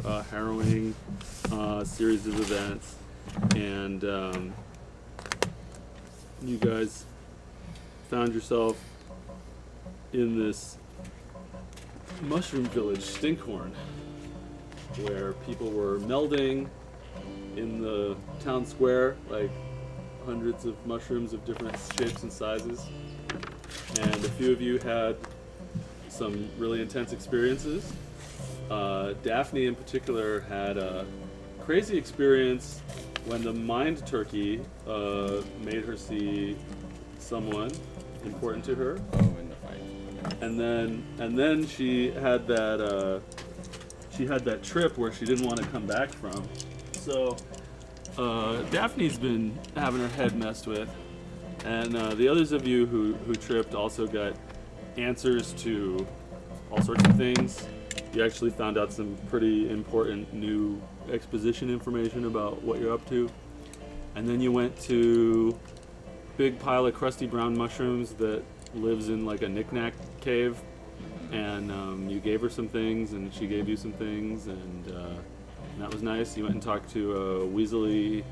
harrowing series of events, and you guys found yourself in this mushroom village, Stinkhorn, where people were melding in the town square, like hundreds of mushrooms of different shapes and sizes. And a few of you had some really intense experiences. Daphne in particular had a crazy experience when the mind turkey made her see someone important to her. Oh, in the fight. And then she had that trip where she didn't want to come back from. So Daphne's been having her head messed with, and the others of you who tripped also got answers to all sorts of things. You actually found out some pretty important new exposition information about what you're up to. And then you went to big pile of crusty brown mushrooms that lives in like a knick-knack cave, and you gave her some things and she gave you some things, and that was nice. You went and talked to a Weasley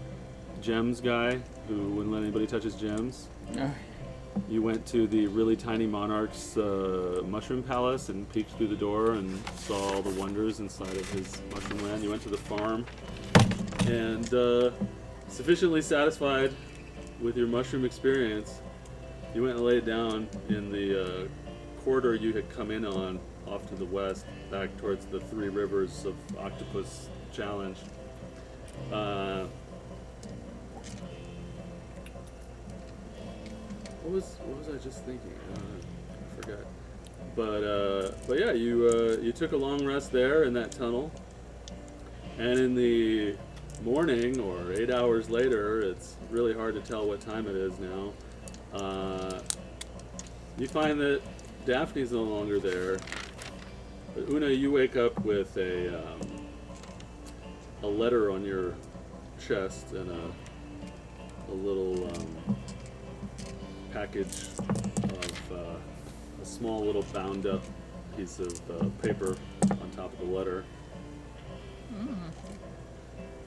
gems guy who wouldn't let anybody touch his gems. You went to the really tiny monarch's mushroom palace and peeked through the door and saw all the wonders inside of his mushroom land. You went to the farm, and sufficiently satisfied with your mushroom experience, you went and laid down in the corridor you had come in on off to the west, back towards the Three Rivers of Octopus Challenge. What was I just thinking? I forgot. But yeah, you took a long rest there in that tunnel, and in the morning, or 8 hours later, it's really hard to tell what time it is now. You find that Daphne's no longer there. But Una, you wake up with a letter on your chest and a little package of a small little bound up piece of paper on top of the letter.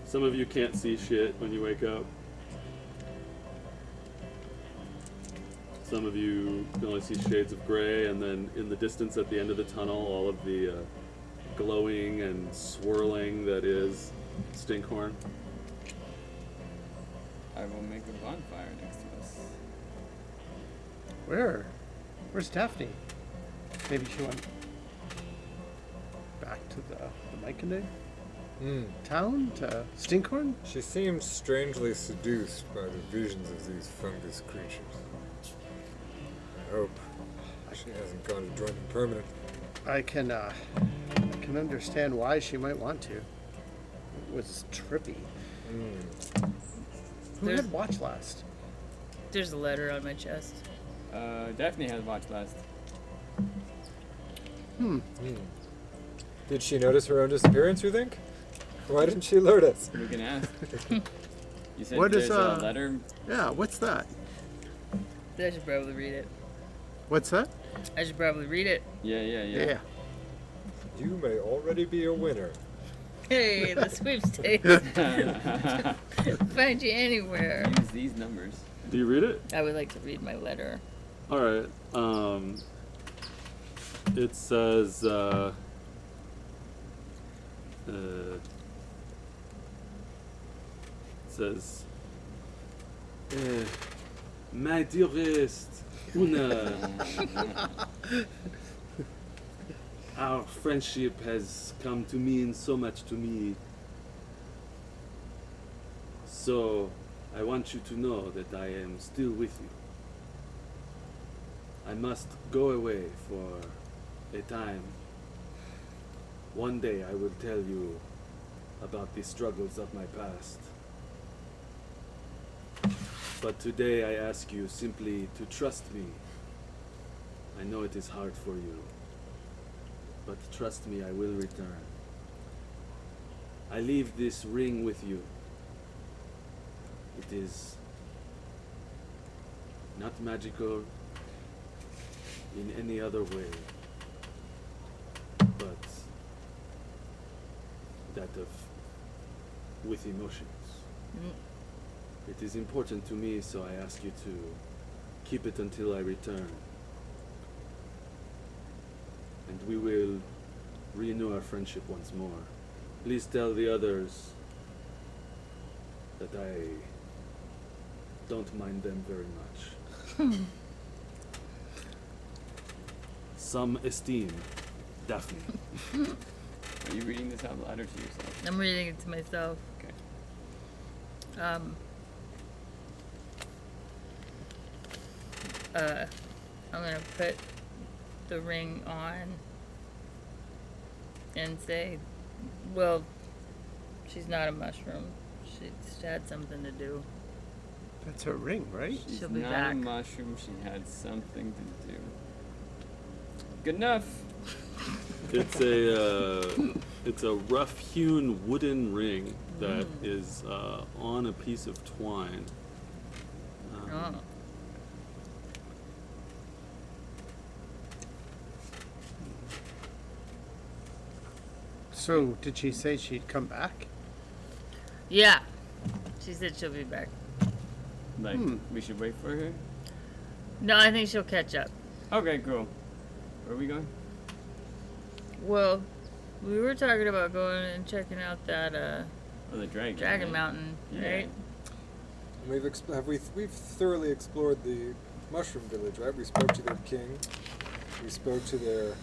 Some of you can't see shit when you wake up. Some of you can only see shades of gray, and then in the distance at the end of the tunnel, all of the glowing and swirling that is Stinkhorn. I will make a bonfire next to us. Where's Daphne? Maybe she went back to the Myconid town, to Stinkhorn? She seems strangely seduced by the visions of these fungus creatures. I hope she hasn't gone to join them permanently. I can understand why she might want to. It was trippy. Who had watch last? There's a letter on my chest. Daphne has watched last. Did she notice her own disappearance, you think? Why didn't she alert us? We can ask. You said What is, there's a letter? Yeah, what's that? I should probably read it. What's that? I should probably read it. Yeah. You may already be a winner. Hey, the sweepstakes. Find you anywhere. Use these numbers. Do you read it? I would like to read my letter. All right. It says. My dearest Una, our friendship has come to mean so much to me. So, I want you to know that I am still with you. I must go away for a time. One day I will tell you about the struggles of my past. But today I ask you simply to trust me. I know it is hard for you, but trust me, I will return. I leave this ring with you. It is not magical in any other way, but that of with emotions. Mm. It is important to me, so I ask you to keep it until I return. And we will renew our friendship once more. Please tell the others that I don't mind them very much. Some esteem, Daphne. Are you reading this out loud or to yourself? I'm reading it to myself. Okay. I'm gonna put the ring on and say, well, she's not a mushroom. She had something to do. That's her ring, right? She's She'll be not back. a mushroom. She had something to do. Good enough. It's a rough-hewn wooden ring that is on a piece of twine. Oh. So, did she say she'd come back? Yeah. She said she'll be back. Like, we should wait for her? No, I think she'll catch up. Okay, cool. Where are we going? Well, we were talking about going and checking out that Oh, the dragon. Dragon right? Mountain, Yeah. right? And we've thoroughly explored the mushroom village, right? We spoke to their king. We spoke to their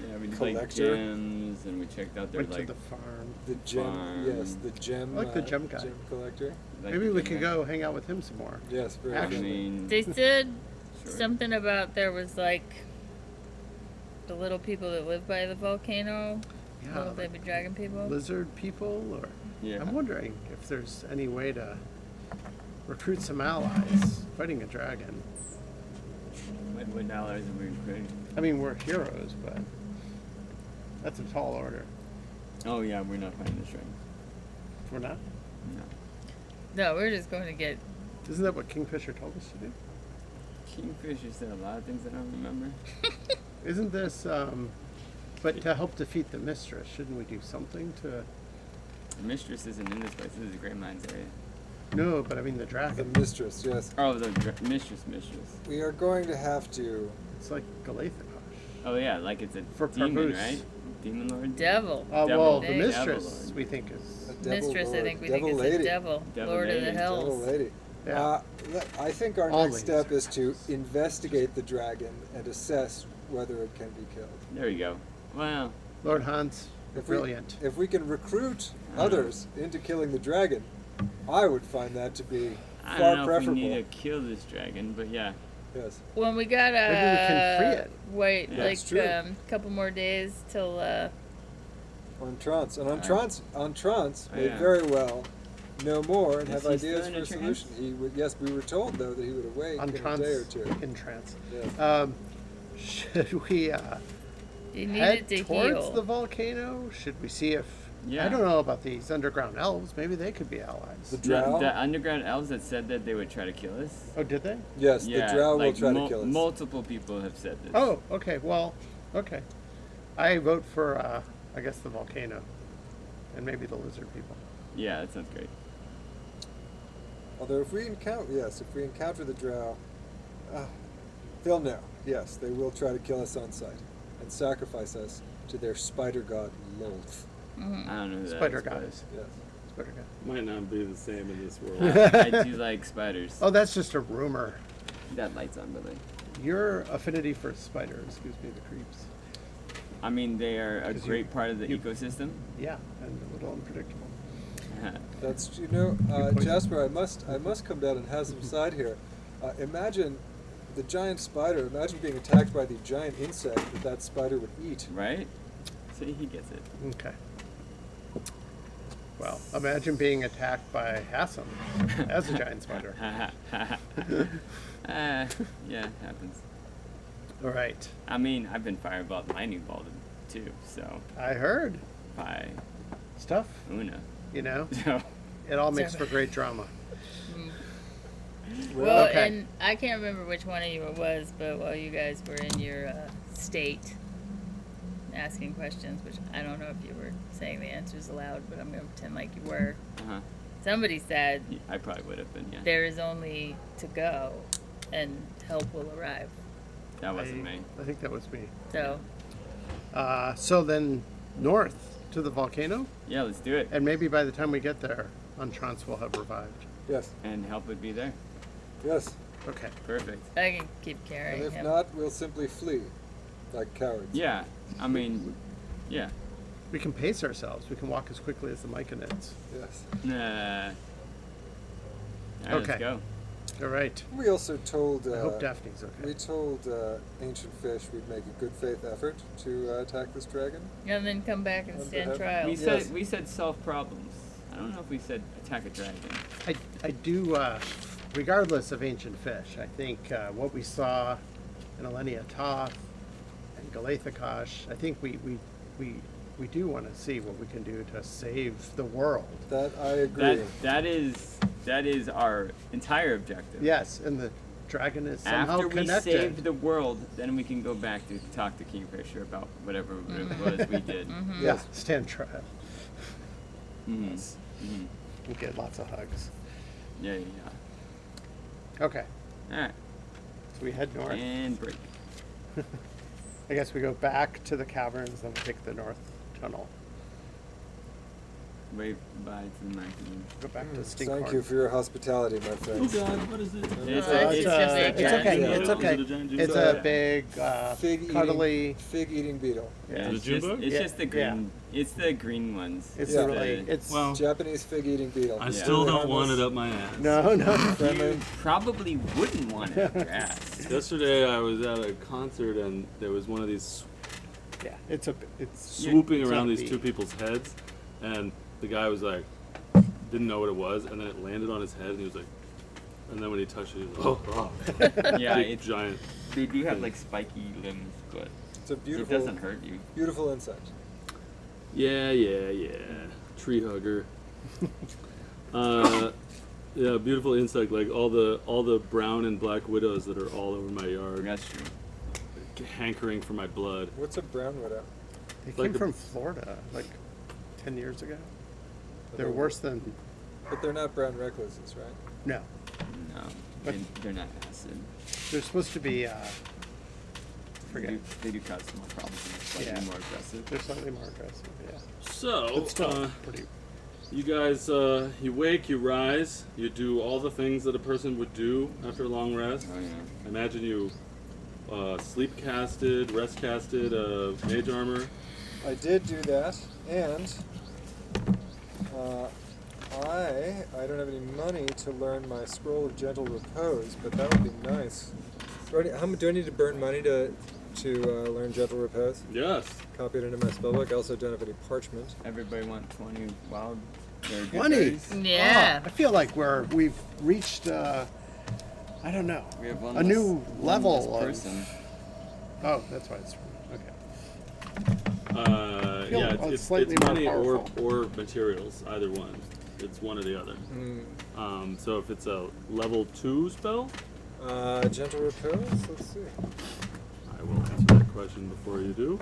Yeah, we did like Collector. gems, and we checked out their Went like to the farm. the gem. Farm. Yes, the gem. I like the gem guy. Gem collector. like Maybe the we gem could guy. go hang out with him some more. Yes, very I Actually. mean, They said sure. something about there was like the little people that live by the volcano, Yeah, little like baby dragon people. lizard people, or Yeah. I'm wondering if there's any way to recruit some allies fighting a dragon. What allies are we recruiting? I mean, we're heroes, but that's a tall order. Oh yeah, we're not fighting this dragon. We're not. No. No, we're just going to get. Isn't that what Kingfisher told us to do? Kingfisher said a lot of things I don't remember. Isn't this? But to help defeat the mistress, shouldn't we do something to? The mistress isn't in this place. This is a Great Minds area. No, but I mean the The dragon. mistress. Yes, Oh, the mistress. we are going to have to. It's like Galathagosh. Oh yeah, like it's a For demon, Parvus. right? Demon lord. Devil. Devil. Well, the Devil mistress Lord. we think is. A devil Mistress, I lord, think we devil think lady. is a devil. Devil Lord of lady. the Devil Devil Hells. lady. Yeah. I think our All next ladies step are is to investigate the dragon and assess whether it can be killed. There you go. Well, Lord Hans, If brilliant. if we can recruit I don't others into killing the dragon, I would find that to be I far don't know preferable. if we need to kill this dragon, but yeah. Yes. When we gotta Maybe we can free it. wait Yeah. like That's true. couple more days till On trance. And on trance Oh, may yeah. very well know more and Is have he still ideas in for a a trance? solution. He would, yes, we were told though that he would awake On in trance, a day or two. in trance. Yes. Should we you head needed to towards heal. the volcano? Should we see if? Yeah. I don't know about these underground elves. Maybe they could be allies. The The, drow? the underground elves that said that they would try to kill us. Oh, did they? Yes, Yeah, the drow like will try to kill us. Multiple people have said this. Oh, okay. Well, okay. I vote for I guess the volcano, and maybe the lizard people. Yeah, that sounds great. Although if we encounter the drow, they'll know. Yes, they will try to kill us on sight and sacrifice us to their spider god Lolth. I don't know who that Spider is, but guys. Yes. Spider guy. Might not be the same in this world. I do like spiders. Oh, that's just a rumor. That light's on, Billy. Your affinity for spiders gives me the creeps. I mean, they are a 'Cause great part of the you- ecosystem. Yeah, and a little unpredictable. That's poison. Jasper. I must come down and have some side here. Imagine the giant spider. Imagine being attacked by the giant insect that spider would eat. Right? See, he gets it. Okay. Well, imagine being attacked by Hassan as a giant spider. Yeah, happens. All right. I mean, I've been fireballed, lightning balled too, so I heard by stuff, Una. you know. So, It all makes for great drama. Well, Okay. and I can't remember which one of you it was, but while you guys were in your state, asking questions, which I don't know if you were saying the answers aloud, but I'm going to pretend like you were. Uh-huh. Somebody said I probably would have been, yeah. there is only to go and help will arrive. That wasn't me. I think that was me. So, So then north to the volcano, Yeah, let's do it. and maybe by the time we get there, Untrance will have revived. Yes. And help would be there. Yes. Okay. Perfect. I can keep And carrying if him. not, we'll simply flee, like cowards. Yeah. I mean, yeah. We can pace ourselves. We can walk as quickly as the Myconids. Yes. Nah. All right, Okay. let's go. All right. We also told. I hope Daphne's okay. We told Ancient Fish we'd make a good faith effort to attack this dragon. And then come back and And stand have- trial. We said solve problems. I don't know if we said attack a dragon. I do, regardless of Ancient Fish, I think what we saw in Elenia Toth and Galathakosh, I think we do want to see what we can do to save the world. That I agree. That is our entire objective. Yes, and the dragon is somehow After we connected. save the world, then we can go back to talk to Kingfisher about whatever it was we did. Yeah, stand trial. Mm-hmm. We'll get lots of hugs. Yeah. Okay, All right. so we head north. And break. I guess we go back to the caverns, then we take the north tunnel. Wave bye to the mountain. Go back to Stinkhorn. Thank you for your hospitality, my Oh friends. God, what is it? It's Uh, a- it's it's just a- a It's giant okay. beetle. It's okay. Is it a giant It's June a big, cuddly. Fig eating beetle. Yeah, Yeah. Is it it's just, Jumbo? it's Yeah, just the yeah. green. It's the green ones. It's Yeah. really. It's Well, Japanese fig eating beetle. I still Yeah. don't want it up my ass. no. Friendly. You probably wouldn't want it up your ass. Yesterday I was at a concert and there was one of these Yeah, it's swooping it's around on these beat. two people's heads, and the guy was like, didn't know what it was, and then it landed on his head, and he was like, and then when he touched it, he was like, oh, Yeah, big, it's, giant. they do have like spiky limbs, but It's a it beautiful, doesn't hurt you. beautiful insect. Yeah, tree hugger. Yeah, beautiful insect, like all the brown and black widows that are all over my yard, That's true. hankering for my blood. What's a brown widow? They Like came the- from Florida like 10 years ago. They're They're- worse than But they're not brown recluses, right? no. No, But- they're not acid. They're supposed to be. Forget. They do cause some more problems and they're slightly Yeah. more aggressive. They're slightly more aggressive. Yeah. So, But still, pretty. you guys, you wake, you rise, you do all the things that a person would do after a long rest. Oh yeah. Imagine you sleep casted, rest casted, mage armor. I did do that, and I don't have any money to learn my scroll of gentle repose, but that would be nice. Do I need to burn money to learn gentle repose? Yes. Copy it into my spellbook. I also don't have any parchment. Everybody want 20 wild. Or good 20. berries? Yeah. Oh, I feel like we've reached. I don't know. We have one A new one level less of- person. Oh, that's why it's okay. Feel Yeah, it's it's slightly more money or powerful. materials, either one. It's one or the other. Hmm. So if it's a level 2 spell, Gentle repose. Let's see. I will answer that question before you do.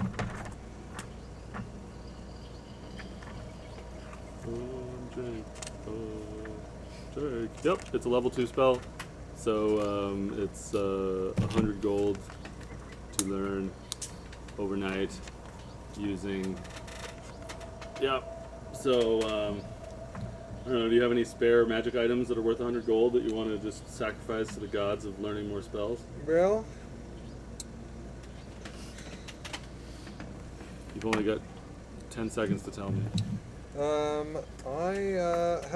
Jake. Yep, it's a level 2 spell. So it's 100 gold to learn overnight using. Yep. So I don't know. Do you have any spare magic items that are worth 100 gold that you want to just sacrifice to the gods of learning more spells? Well, You've only got 10 seconds to tell me. how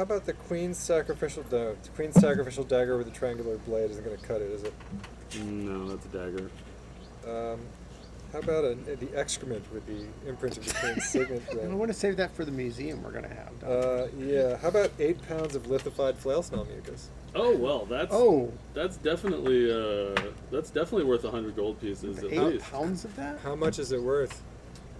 about the Queen's sacrificial dagger? The Queen's sacrificial dagger with a triangular blade isn't going to cut it, is it? No, that's a dagger. How about the excrement with the imprint of the Queen's signet I ring? want to save that for the museum we're gonna have. Yeah. How about 8 pounds of lithified flail smell mucus? Oh well, that's Oh, that's definitely worth 100 gold pieces at 8 least. pounds of that? How much is it worth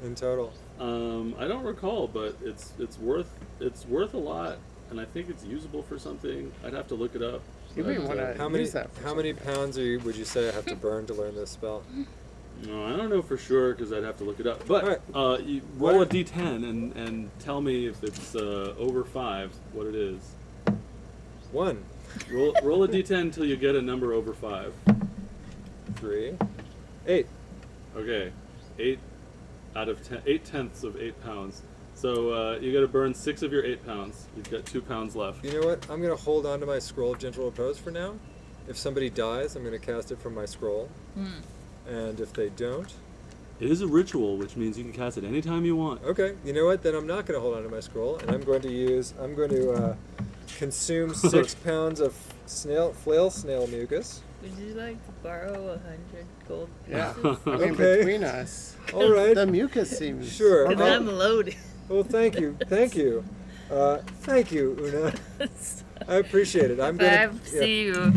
in total? I don't recall, but it's worth a lot, and I think it's usable for something. I'd have to look it up. You may But, want to How many use that. For pounds would you say I have to burn to learn this spell? No, I don't know for sure because I'd have to look it up. But you What roll are- a d10 and tell me if it's over 5, what it is. 1, Roll a d10 until you get a number over 5. 3, 8. Okay, 8 out of 10, 8/10 of 8 pounds. So you got to burn 6 of your 8 pounds. You've got 2 pounds left. You know what? I'm going to hold on to my scroll of gentle repose for now. If somebody dies, I'm going to cast it from my scroll. And if they don't, It is a ritual, which means you can cast it anytime you want. okay. You know what? Then I'm not going to hold on to my scroll, and I'm going to consume 6 pounds of flail snail mucus. Would you like to borrow 100 gold Yeah. pieces? I mean, Okay. between us, All right. the mucus seems Sure. Because I'm loaded. Well, thank you. Thank you. Thank you, Una. I appreciate it. I'm If going I see you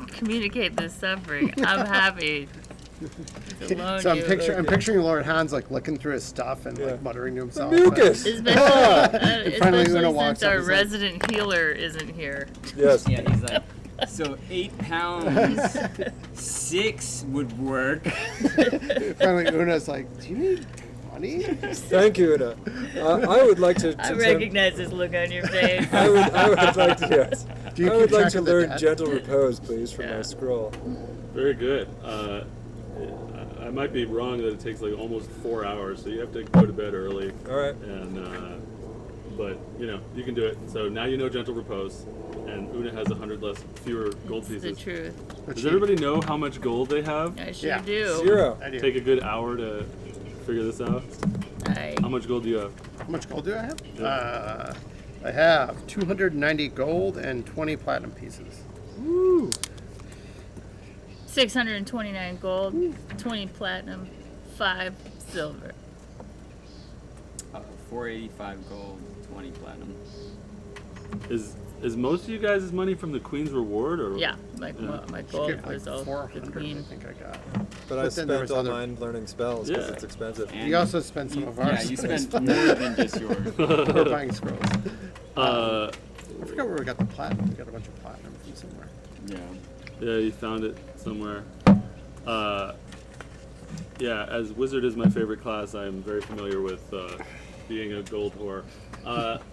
communicate this suffering, I'm happy to loan So I'm you. picturing Lord Hans like looking through his stuff and Yeah. like muttering to The himself. mucus! Especially, Finally, Una especially walks since up our and says- resident healer isn't here. Yes. Yeah, he's like, so 8 pounds, 6 would work. Finally, Una's like, "Do you need money?" Thank you, Una. I would like to. I recognize this look on your face. I would like to. Yes. Do you I would keep like track to of the learn debt? gentle repose, please, from my Yeah. scroll. Very good. I might be wrong that it takes like almost 4 hours, so you have to go to bed early. All right. And but you know you can do it. So now you know gentle repose, and Una has 100 fewer gold It's the pieces. truth. Does everybody know how much gold they have? I sure Yeah. do. 0. I do. Take a good hour to figure this out. How much gold do you have? How much gold do I have? Yeah. I have 290 gold and 20 platinum pieces. Woo. 629 gold, 20 platinum, 5 silver. 485 gold, 20 platinum. Is most of you guys' money from the Queen's reward, or Yeah, my Should gold give, was like all the 400, I queen. think I got. But I But then there spent was all other- mine learning spells because Yeah. it's expensive. And You also spent some you- of ours. Yeah, you spent more than just yours. We're buying scrolls. uh, I forgot where we got the platinum. We got a bunch of platinum from somewhere. Yeah. yeah, you found it somewhere. Yeah, as wizard is my favorite class, I am very familiar with being a gold whore.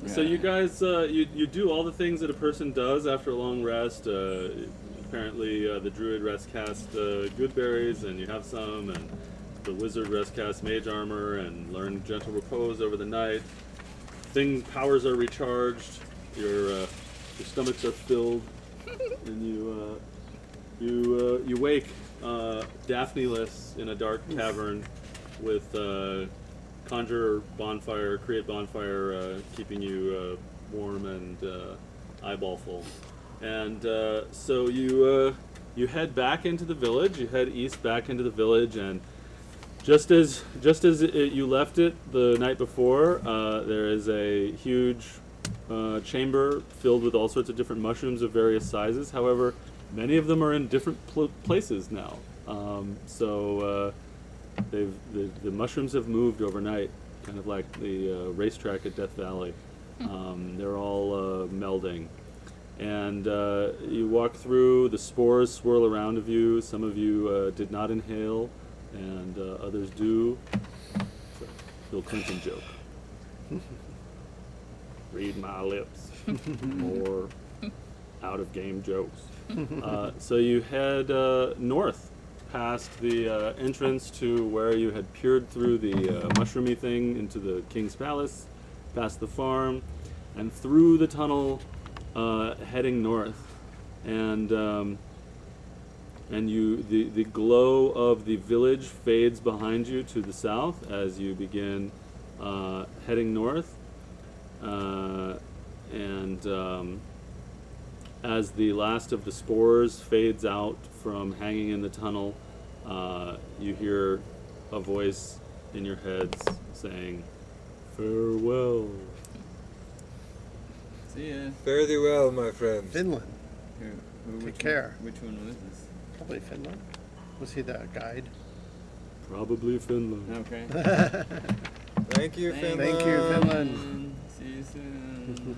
So you guys, you do all the things that a person does after a long rest. Apparently, the druid rest cast good berries, and you have some, and the wizard rest cast mage armor and learn gentle repose over the night. Powers are recharged. Your stomachs are filled, and you wake Daphne-less in a dark cavern with conjure bonfire, create bonfire, keeping you warm and eyeball full. And so you head back into the village. You head east back into the village, and just as you left it the night before, there is a huge chamber filled with all sorts of different mushrooms of various sizes. However, many of them are in different places now. The mushrooms have moved overnight, kind of like the racetrack at Death Valley. They're all melding. And you walk through, the spores swirl around of you. Some of you did not inhale, and others do. Bill Clinton joke. Read my lips. More out-of-game jokes. So you head north past the entrance to where you had peered through the mushroomy thing into the King's Palace, past the farm, and through the tunnel heading north. And the glow of the village fades behind you to the south as you begin heading north. As the last of the spores fades out from hanging in the tunnel, you hear a voice in your heads saying, "Farewell." See ya. Fare thee well, my friends. Finland. Which Take care. Which one was this? Probably Finland. Was he the guide? Probably Finland. Okay. Thank you, Finland. Thank you, Finland. See you soon.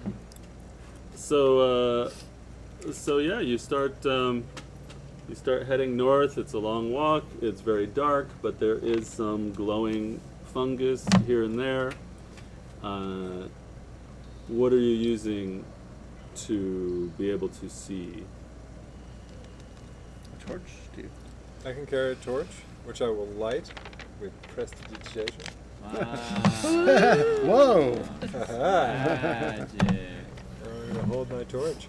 So yeah, you start You start heading north. It's a long walk. It's very dark, but there is some glowing fungus here and there. What are you using to be able to see? A torch, do you? I can carry a torch, which I will light with prestidigitation. Whoa! Magic. I'm gonna hold my torch.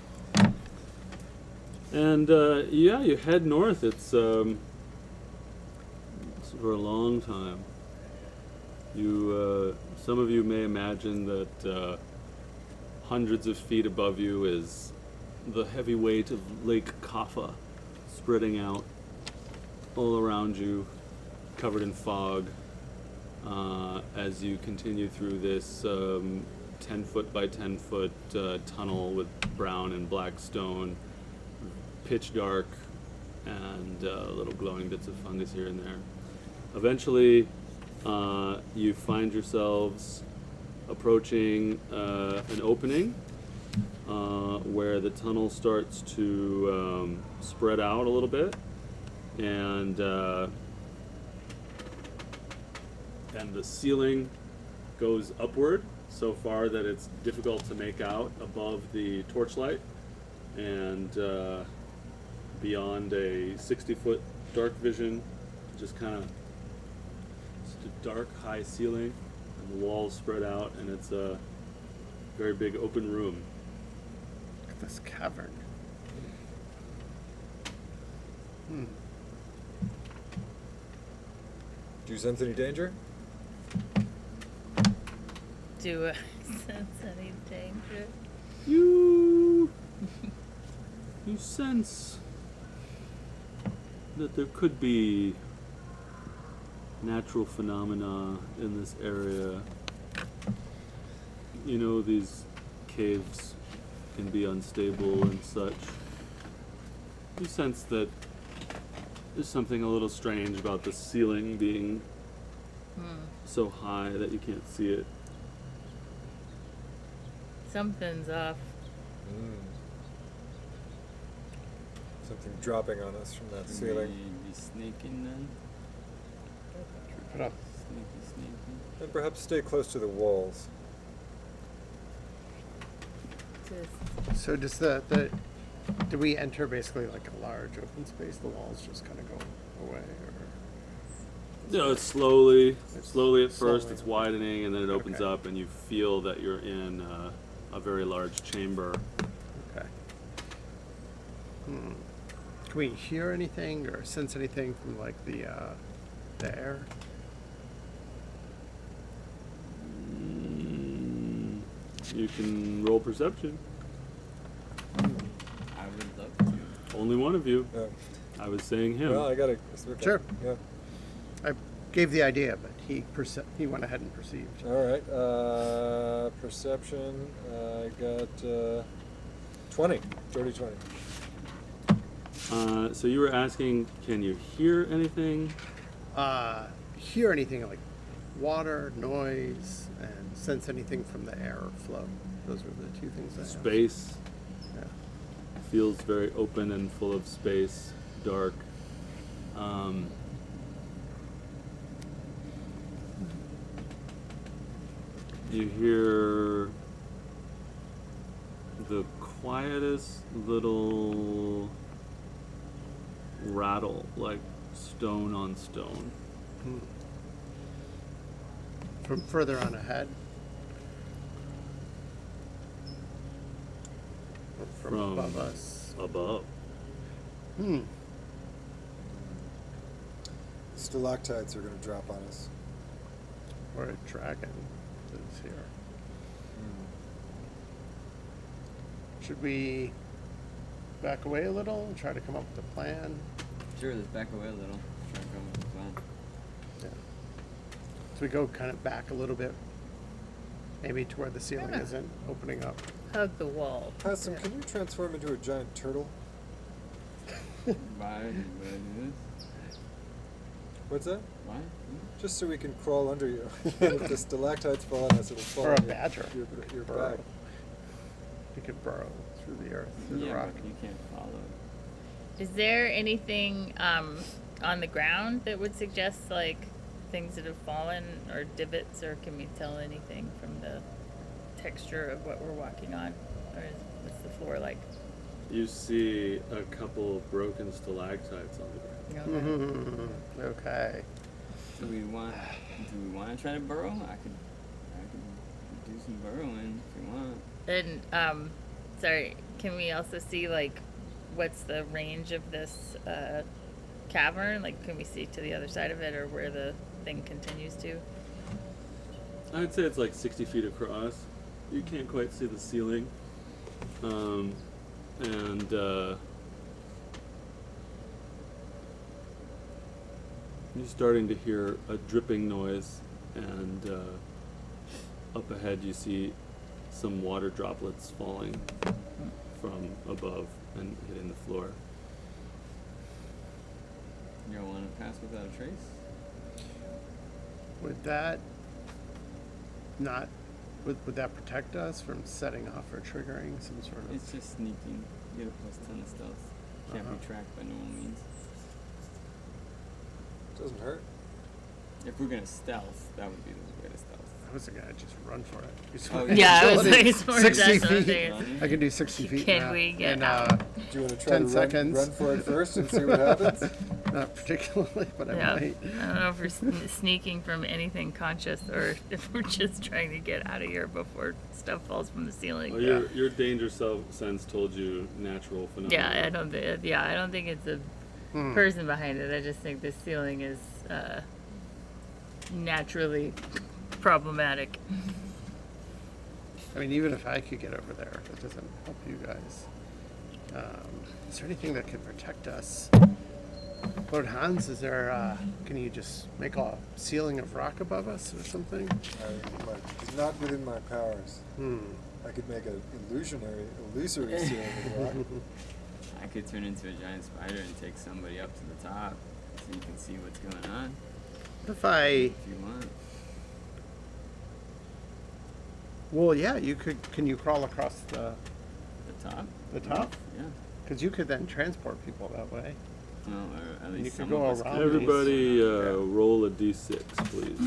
And yeah, you head north. It's for a long time. You, some of you may imagine that hundreds of feet above you is the heavy weight of Lake Kaffa, spreading out all around you, covered in fog. As you continue through this 10-foot by 10-foot tunnel with brown and black stone, pitch dark, and little glowing bits of fungus here and there. Eventually, you find yourselves approaching an opening where the tunnel starts to spread out a little bit, and the ceiling goes upward so far that it's difficult to make out above the torchlight, and beyond a 60-foot dark vision, just kind of just a dark high ceiling, and the walls spread out, and it's a very big open room. Look at this cavern. Do you sense any danger? Do I sense any danger? You sense that there could be natural phenomena in this area. You know, these caves can be unstable and such. You sense that there's something a little strange about the ceiling being so high that you can't see it. Something's off. Something dropping on us from that ceiling. Maybe sneaking then. Put up. Sneaky. And perhaps stay close to the walls. Just So does do we enter basically like a large open space? The walls just kind of go away, or No, it's slowly at first, slowly. it's widening, and then it opens Okay. up, and you feel that you're in a very large chamber. okay. Can we hear anything or sense anything from like the air? You can roll perception. I would love to. Only one of you. Yeah. I was saying him. Well, I gotta. Okay. Sure. Yeah. I gave the idea, but he went ahead and perceived. All right. Perception. I got 20. Dirty 20. So you were asking, can you hear anything? Hear anything like water, noise, and sense anything from the air flow. Those were the two things I asked. Space Yeah. feels very open and full of space, dark. You hear the quietest little rattle, like stone on stone. From further on ahead. Or from above us. Above. Stalactites are gonna drop on us. Or a dragon is here. Should we back away a little and try to come up with a plan? Sure, let's back away a little. Try and come up with a plan. Yeah. So we go kind of back a little bit, maybe to where the ceiling Yeah. isn't opening up. hug the wall. Hassan, can you transform into a giant turtle? Why? What's that? Why? Just so we can crawl under you. And if the stalactites fall on us, it'll fall Or a on badger. your Burrow. back. We could burrow through the earth, through the Yeah, rock. but you can't follow. Is there anything on the ground that would suggest like things that have fallen or divots, or can we tell anything from the texture of what we're walking on, or what's the floor like? You see a couple broken stalactites on the ground. Mm-hmm. Okay. Do we want to try to burrow? I could do some burrowing if you want. And sorry, can we also see like what's the range of this cavern? Like, can we see to the other side of it, or where the thing continues to? I'd say it's like 60 feet across. You can't quite see the ceiling. And you're starting to hear a dripping noise, and up ahead you see some water droplets falling from above and hitting the floor. You don't want to pass without a trace? Would that not, would that protect us from setting off or triggering some sort of... It's just sneaking. You get a +10 of stealth. Can't be tracked by normal means. Doesn't hurt. If we're gonna stealth, that would be the way to stealth. I was gonna just run for it. Use Oh, my Yeah, I was agility. like, it's more 60 that's what I'm feet. saying. I can do 60 feet Can now. we get and, out? Do you want to try 10 to seconds. run for it first and see what happens? Not particularly, but I Yeah. might. I don't know if we're sneaking from anything conscious, or if we're just trying to get out of here before stuff falls from the ceiling. Well, your danger sense told you natural phenomena. Yeah, I don't think it's a person behind it. I just think the ceiling is naturally problematic. I mean, even if I could get over there, that doesn't help you guys. Is there anything that could protect us? Lord Hans, is there, can you just make a ceiling of rock above us or something? It's not within my powers. I could make an illusory ceiling of rock. I could turn into a giant spider and take somebody up to the top so you can see what's going on What if I, if you want. well, yeah, you could, can you crawl across the The top? top? Yeah. Because you could then transport people that way. Well, or at You least could some go of us around could. Everybody roll a d6, please.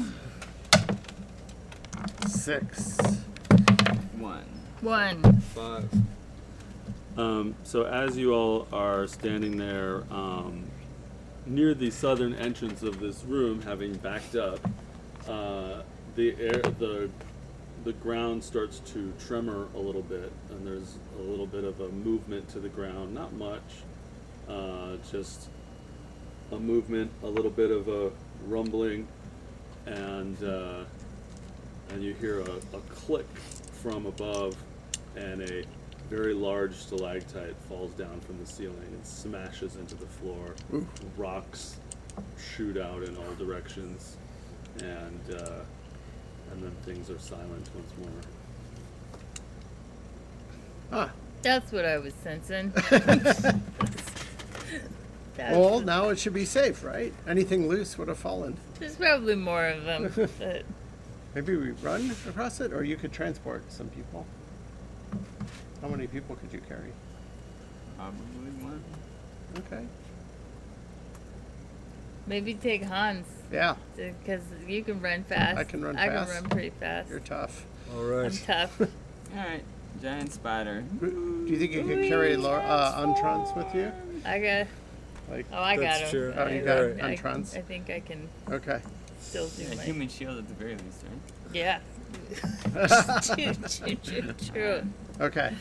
6. 1. 5. So as you all are standing there near the southern entrance of this room, having backed up, the ground starts to tremor a little bit, and there's a little bit of a movement to the ground. Not much, just a movement, a little bit of a rumbling, and you hear a click from above, and a very large stalactite falls down from the ceiling and smashes into the floor. Rocks shoot out in all directions, and then things are silent once more. Ah, That's what I was sensing. well, now it should be safe, right? Anything loose would have fallen. There's probably more of them. But Maybe we run across it, or you could transport some people. How many people could you carry? Probably one. Okay. maybe take Hans, Yeah, because you can run fast. I can run I fast. can run pretty fast. you're tough. All I'm right. tough. Alright, giant spider. Do you think you could carry Untrons with you? I got. Like, Oh, I got That's him. true. Oh, you I- got I- Untrons? I think I can okay. still do A my. human shield at the very least, right? Yeah. True. Okay.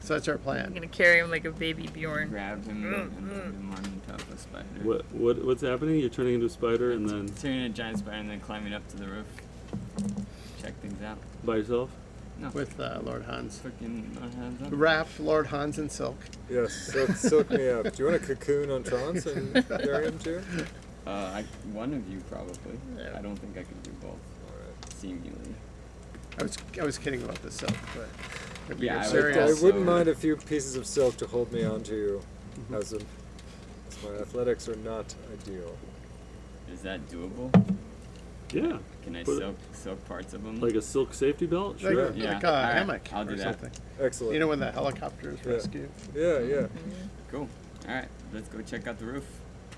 So that's our I'm plan. gonna carry him like a baby Bjorn. Grab him and put him on top of a spider. What's happening? You're turning into a spider and then Turning a giant spider and then climbing up to the roof. Check things out. by yourself? No. With Lord Hans. Fucking hands up. Wrap Lord Hans in silk. Yes, silk me up. Do you want a cocoon on Trons and bury him too? One of you probably. Yeah. I don't think I can do both. Alright. Seemingly. I was kidding about the silk, but if Yeah, you're I would serious. I wouldn't mind a few pieces of silk to hold me onto you, as my athletics are not ideal. Is that doable? Yeah. Can I Put it- silk parts of them? Like a silk safety belt? Like, Sure. Yeah, like a alright, hammock I'll or do that. something. Excellent. You know when the helicopters Yeah. rescue? Yeah, yeah. Cool. All right, let's go check out the roof.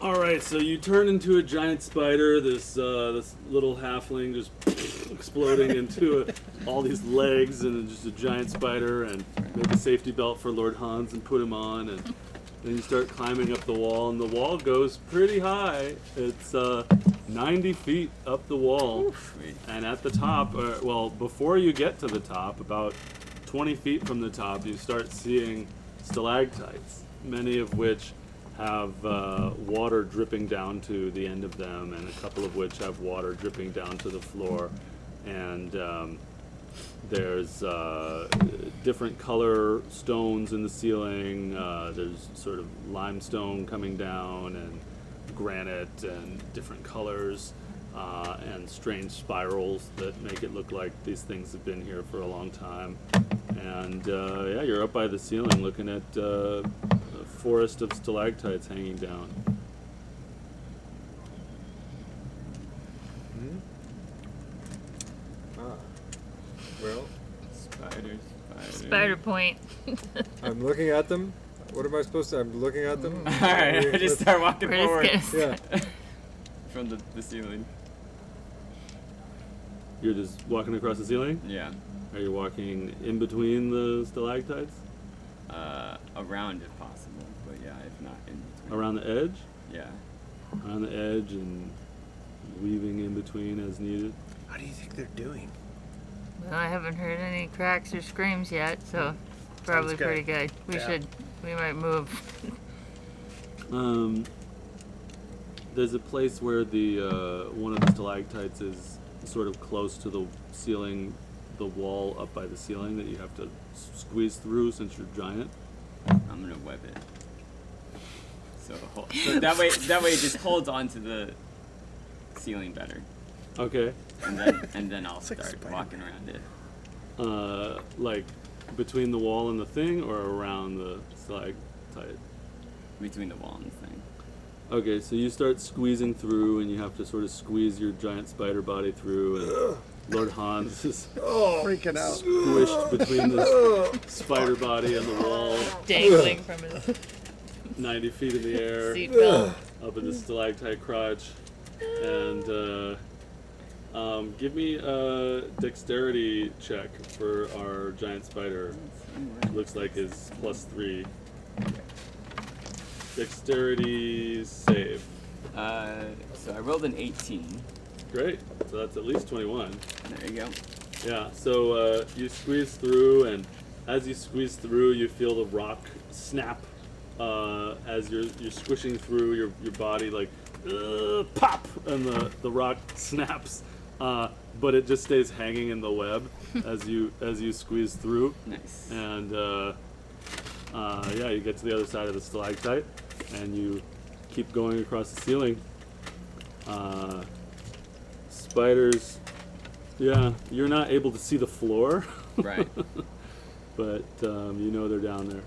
All right, so you turn into a giant spider. This little halfling just exploding into all these legs and just a giant spider, and make a safety belt for Lord Hans and put him on, and then you start climbing up the wall, and the wall goes pretty high. It's 90 feet up the wall, Sweet. and at the top, before you get to the top, about 20 feet from the top, you start seeing stalactites, many of which have water dripping down to the end of them, and a couple of which have water dripping down to the floor. And there's different color stones in the ceiling. There's sort of limestone coming down, and granite, and different colors, and strange spirals that make it look like these things have been here for a long time. And yeah, you're up by the ceiling looking at a forest of stalactites hanging down. Well, Spider. Spider point. I'm looking at them. What am I supposed to? I'm looking at them. All right, I just start walking We're forward just gonna Yeah. from the ceiling. You're just walking across the ceiling? Yeah. Are you walking in between the stalactites? Around if possible, but yeah, if not in between. Around the edge? Yeah. Around the edge and weaving in between as needed? What do you think they're doing? Well, I haven't heard any cracks or screams yet, so probably good. pretty good. We might move. There's a place where the one of the stalactites is sort of close to the ceiling, the wall up by the ceiling that you have to squeeze through since you're giant. I'm gonna web it. So that way it just holds on to the ceiling better, Okay. and then I'll like start Spider-Man. walking around it. Like between the wall and the thing, or around the stalactite? Between the wall and the thing. Okay, so you start squeezing through, and you have to sort of squeeze your giant spider body through, and Lord Hans is Freaking out. squished between the spider body and the wall, Dangling from his 90 feet in the air, seatbelt. up in the stalactite crotch. And give me a dexterity check for our giant spider. Looks like is +3. Dexterity save. So I rolled an 18. Great. So that's at least 21. There you go. Yeah. So you squeeze through, and as you squeeze through, you feel the rock snap as you're squishing through your body, like pop, and the rock snaps. But it just stays hanging in the web as you squeeze through. Nice. And yeah, you get to the other side of the stalactite, and you keep going across the ceiling. Spiders, yeah, you're not able to see the floor, Right. but you know they're down there.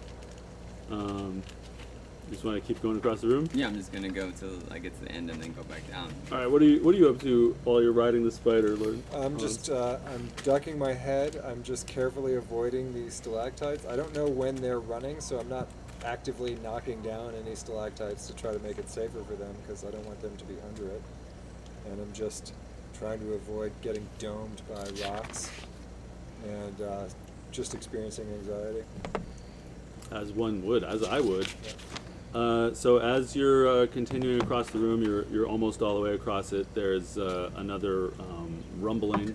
You just want to keep going across the room? Yeah, I'm just gonna go till I get to the end and then go back down. All right, what are you up to while you're riding the spider, Lord? I'm just, I'm ducking my head. I'm just carefully avoiding the stalactites. I don't know when they're running, so I'm not actively knocking down any stalactites to try to make it safer for them, because I don't want them to be under it. And I'm just trying to avoid getting domed by rocks and just experiencing anxiety. As one would, as I would. So as you're continuing across the room, you're almost all the way across it. There's another rumbling.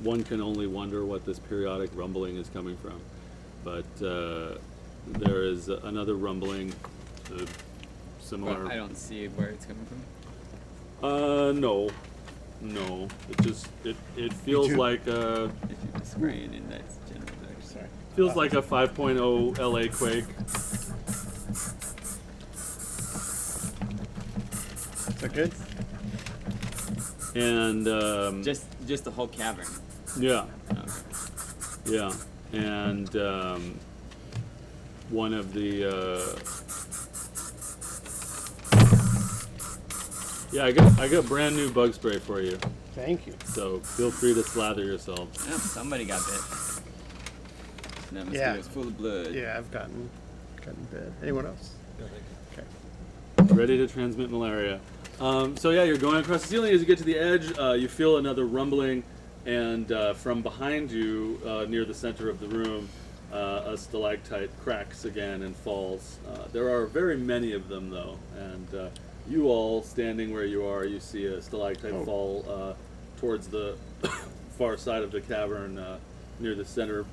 One can only wonder what this periodic rumbling is coming from, but there is another rumbling, similar. Well, I don't see where it's coming from. No. It feels like If you just spraying in that general direction. Sorry. feels like a 5.0 LA quake. Is that good? And Just the whole cavern. yeah. Okay. Yeah, and one of the yeah, I got brand new bug spray for you, Thank you. so feel free to slather yourself. Oh, somebody got bit. That Yeah. mosquito's full of blood. Yeah, I've gotten couldn't bid. Anyone else? No, thank you. Okay. Ready to transmit malaria. So yeah, you're going across the ceiling. As you get to the edge, you feel another rumbling, and from behind you, near the center of the room, a stalactite cracks again and falls. There are very many of them, though, and you all standing where you are, you see a stalactite fall towards the far side of the cavern, near the center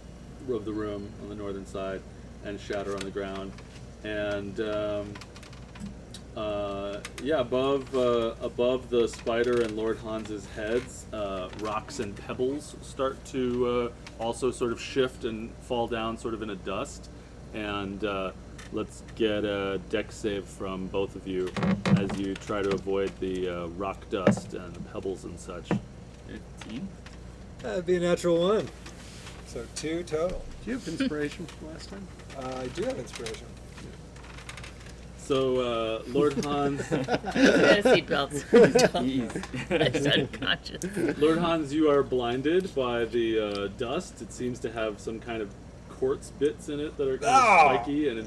of the room on the northern side, and shatter on the ground. And yeah, above the spider and Lord Hans's heads, rocks and pebbles start to also sort of shift and fall down sort of in a dust. And let's get a dex save from both of you as you try to avoid the rock dust and the pebbles and such. 15. That'd be a natural 1. So 2 total. Do you have inspiration from last time? I do have inspiration. So Lord Hans, Got a seatbelt. He's unconscious. Lord Hans, you are blinded by the dust. It seems to have some kind of quartz bits in it that are kind of spiky, and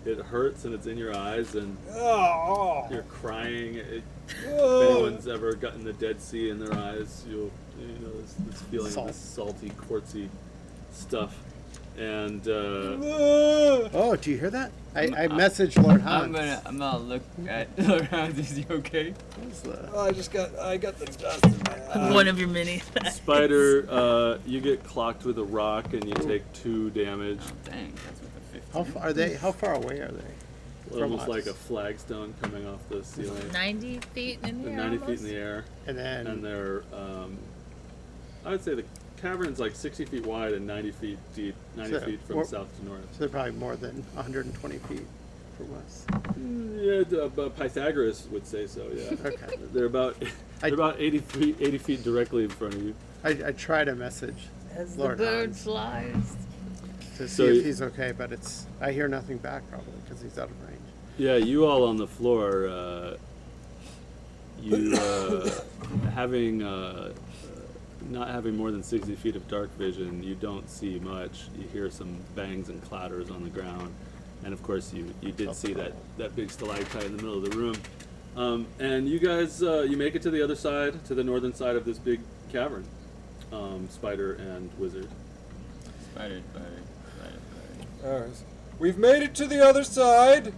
it hurts, and it's in your eyes, and you're crying. If anyone's ever gotten the Dead Sea in their eyes, you know this feeling of this salty, quartzy stuff. And Oh, do you hear that? I messaged Lord Hans. I'm gonna look at Lord Hans. Is he okay? What's the- Oh, I got the dust in my eye. One of your mini. Spider, you get clocked with a rock, and you take 2 damage. Oh, dang, that's with a 15. How far are they? How far away are they? From Almost us? like a flagstone coming off the ceiling. 90 feet in the They're air. 90 feet in almost? the air, And then and they're I would say the cavern's like 60 feet wide and 90 feet deep, 90 So, feet from or- south to north. so they're probably more than 120 feet from us. Yeah, Pythagoras would say so. Yeah. Okay. They're about I- 80 feet directly in front of you. I try to message As Lord the bird Hans flies. to So see you- if he's okay, but I hear nothing back probably because he's out of range. Yeah, you all on the floor, you having not having more than 60 feet of dark vision, you don't see much. You hear some bangs and clatters on the ground, and of course you did see that big stalactite in the middle of the room. And you guys, you make it to the other side, to the northern side of this big cavern, Spider and Wizard. Spider. Alright. We've made it to the other side.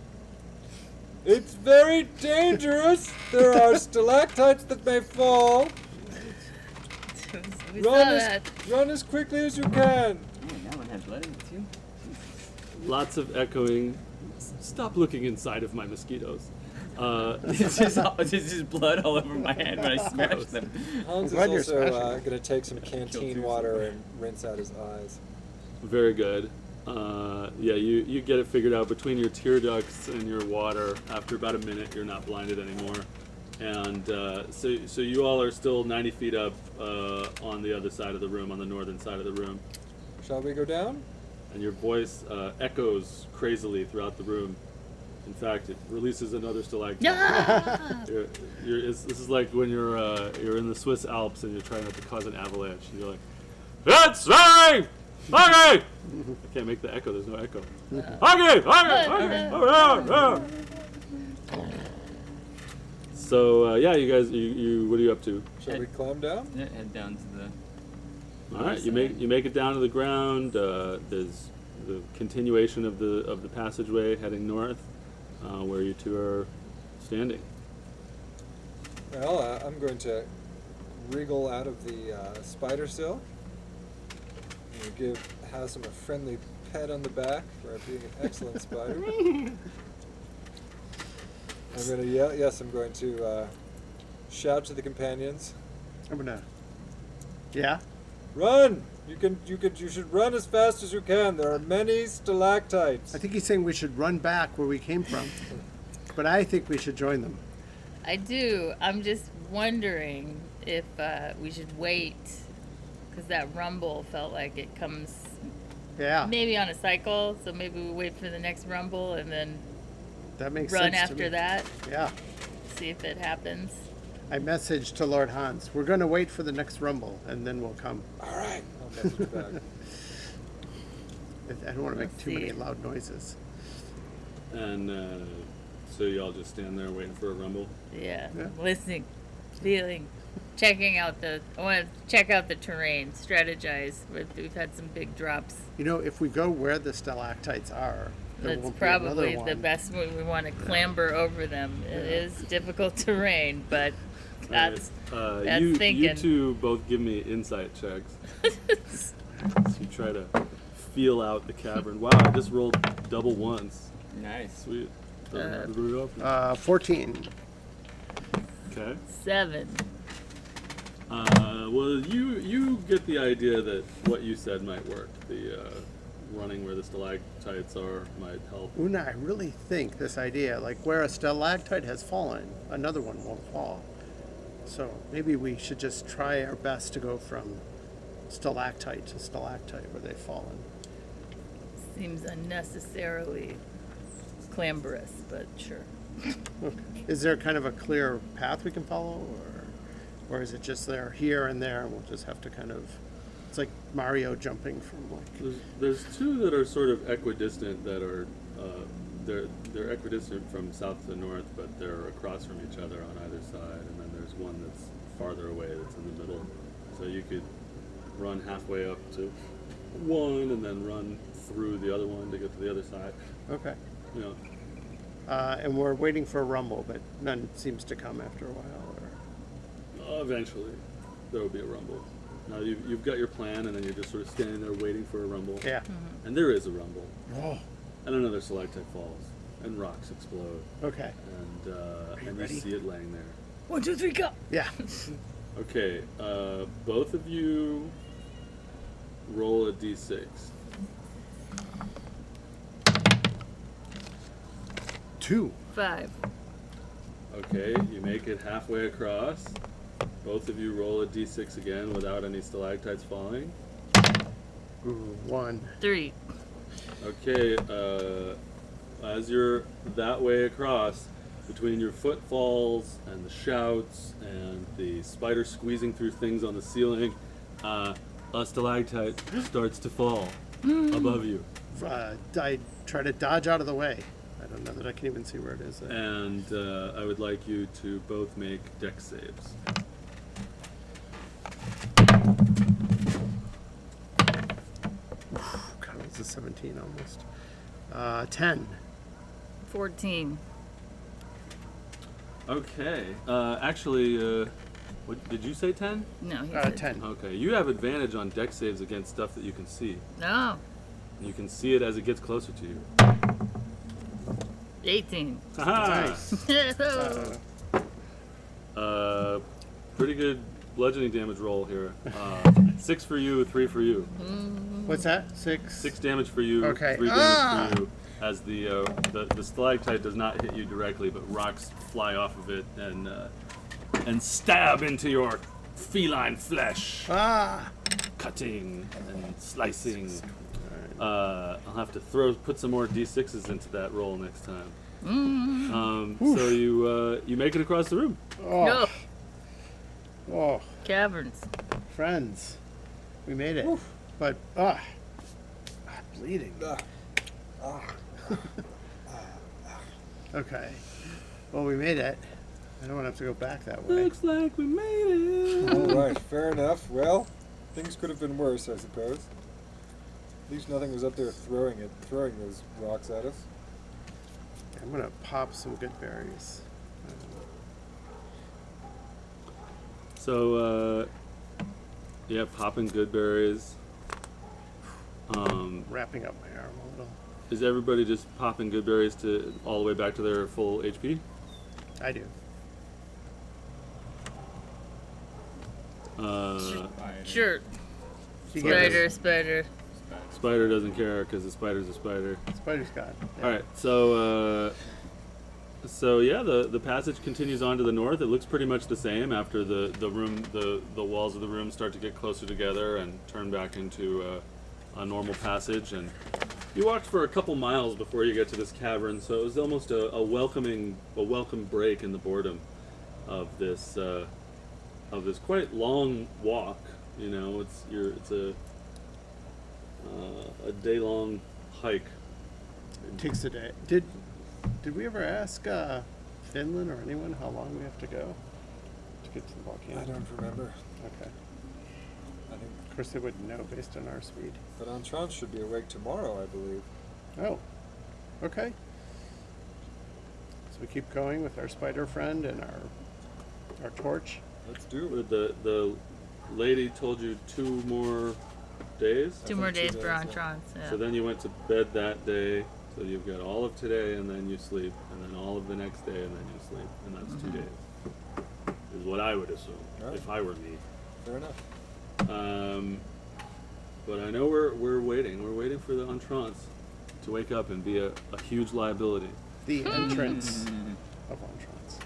It's very dangerous. There are stalactites that may fall. We saw that. Run as quickly as you can. Man, that one had blood in it too. Lots of echoing. Stop looking inside of my mosquitoes. This is blood all over my hand when I smashed them. Hans is glad you're also smashing. going to take some canteen water and rinse out his eyes. Very good. Yeah, you get it figured out between your tear ducts and your water. After about a minute, you're not blinded anymore. And so you all are still 90 feet up on the other side of the room, on the northern side of the room. Shall we go down? And your voice echoes crazily throughout the room. In fact, it releases another stalactite. Ah! This is like when you're in the Swiss Alps and you're trying not to cause an avalanche. And you're like, "It's me! Okay!" I can't make the echo. There's no echo. Okay! So yeah, you guys, you what are you up to? Shall we climb down? Yeah, head down to the. All right, you make it down to the ground. There's the continuation of the passageway heading north, where you two are standing. Well, I'm going to wriggle out of the spider silk and give Hasem a friendly pat on the back for being an excellent spider. I'm going to yell. Yes, I'm going to shout to the companions. I'm gonna. Yeah. Run! You should run as fast as you can. There are many stalactites. I think he's saying we should run back where we came from, but I think we should join them. I do. I'm just wondering if we should wait, because that rumble felt like it comes Yeah. maybe on a cycle. So maybe we wait for the next rumble and then That makes run sense to after me. that. Yeah. See if it happens. I messaged to Lord Hans. We're going to wait for the next rumble, and then we'll come. All right. I'll message back. I don't want to make Let's too many see. loud noises. And so y'all just stand there waiting for a rumble. Yeah. Yeah. Listening, feeling, checking out the. I want to check out the terrain, strategize. We've had some big drops. You know, if we go where the stalactites are, there That's won't be another probably one. the best way. We want to clamber over them. It is difficult terrain, but that's that's you thinking. two both give me insight checks. So you try to feel out the cavern. Wow, I just rolled double ones. Nice. Sweet. Doesn't happen very often. 14. Okay. 7. Well, you get the idea that what you said might work. The running where the stalactites are might help. Una, I really think this idea, like where a stalactite has fallen, another one won't fall. So maybe we should just try our best to go from stalactite to stalactite where they've fallen. Seems unnecessarily clamberous, but sure. Is there kind of a clear path we can follow, or is it just they're here and there, and we'll just have to kind of? It's like Mario jumping from like. There's two that are sort of equidistant that are they're equidistant from south to north, but they're across from each other on either side, and then there's one that's farther away that's in the middle. So you could run halfway up to one and then run through the other one to get to the other side. Okay. You know, And we're waiting for a rumble, but none seems to come after a while. eventually there will be a rumble. Now you've got your plan, and then you're just sort of standing there waiting for a rumble. Yeah. And there is a rumble, Oh. and another stalactite falls, and rocks explode, Okay. and ready? you see it laying there. 1, 2, 3, go. Yeah. Okay, both of you roll a d6. 2. 5. Okay, you make it halfway across. Both of you roll a d6 again without any stalactites falling. Ooh, 1. 3. Okay, as you're that way across, between your footfalls and the shouts and the spider squeezing through things on the ceiling, a stalactite starts to fall above you. I try to dodge out of the way. I don't know that I can even see where it is. And I would like you to both make dex saves. God, it was a 17 almost. 10. 14. Okay, actually, what did you say? 10? No, he said 10. Okay, you have advantage on dex saves against stuff that you can see. No. You can see it as it gets closer to you. 18. Haha! Nice. Pretty good bludgeoning damage roll here. 6 for you, 3 for you. What's that? 6? 6 damage for you, Okay. 3 damage for you. As the stalactite does not hit you directly, but rocks fly off of it and stab into your feline flesh, cutting and slicing. I'll have to put some more d6s into that roll next time. So you make it across the room. No. Oh, Caverns. friends. We made it. But, bleeding. Okay. Well, we made it. I don't want to have to go back that way. Looks like we made it. All right, fair enough. Well, things could have been worse, I suppose. At least nothing was up there throwing those rocks at us. I'm going to pop some good berries. So, yeah, popping good berries. Wrapping up my arm a little. Is everybody just popping good berries to all the way back to their full HP? I do. Sure. You get Spider. Spider doesn't care because the spider's a spider. Spider's got. Yeah. All right, so yeah, the passage continues on to the north. It looks pretty much the same after the walls of the room start to get closer together and turn back into a normal passage. And you walked for a couple miles before you get to this cavern, so it was almost a welcome break in the boredom of this quite long walk. You know, it's a day-long hike. Takes a day. did we ever ask Finland or anyone how long we have to go to get to the volcano? I don't remember. Okay. I think, Of course, they wouldn't know based on our speed. but Entrance should be awake tomorrow, I believe. Oh, okay. So we keep going with our spider friend and our torch. Let's do But it. the lady told you 2 more days. Two more think days 2 for days, yeah. entrance. Yeah. So then you went to bed that day. So you've got all of today, and then you sleep, and then all of the next day, and then you sleep, and that's 2 days. Is what I would assume Alright. if I were me. Fair enough. But I know we're waiting. We're waiting for the entrance to wake up and be a huge liability. The entrance of entrance.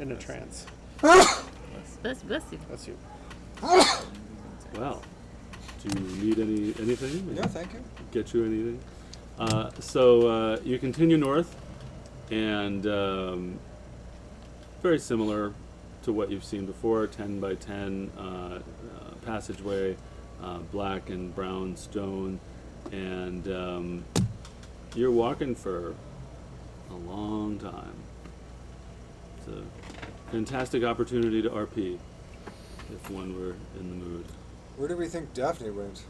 In a trance. Bless you. That's you. Well, do you need anything? Yeah, thank you. Get you anything? So you continue north, and very similar to what you've seen before, 10 by 10 passageway, black and brown stone, and you're walking for a long time. It's a fantastic opportunity to RP if one were in the mood. Where do we think Daphne went?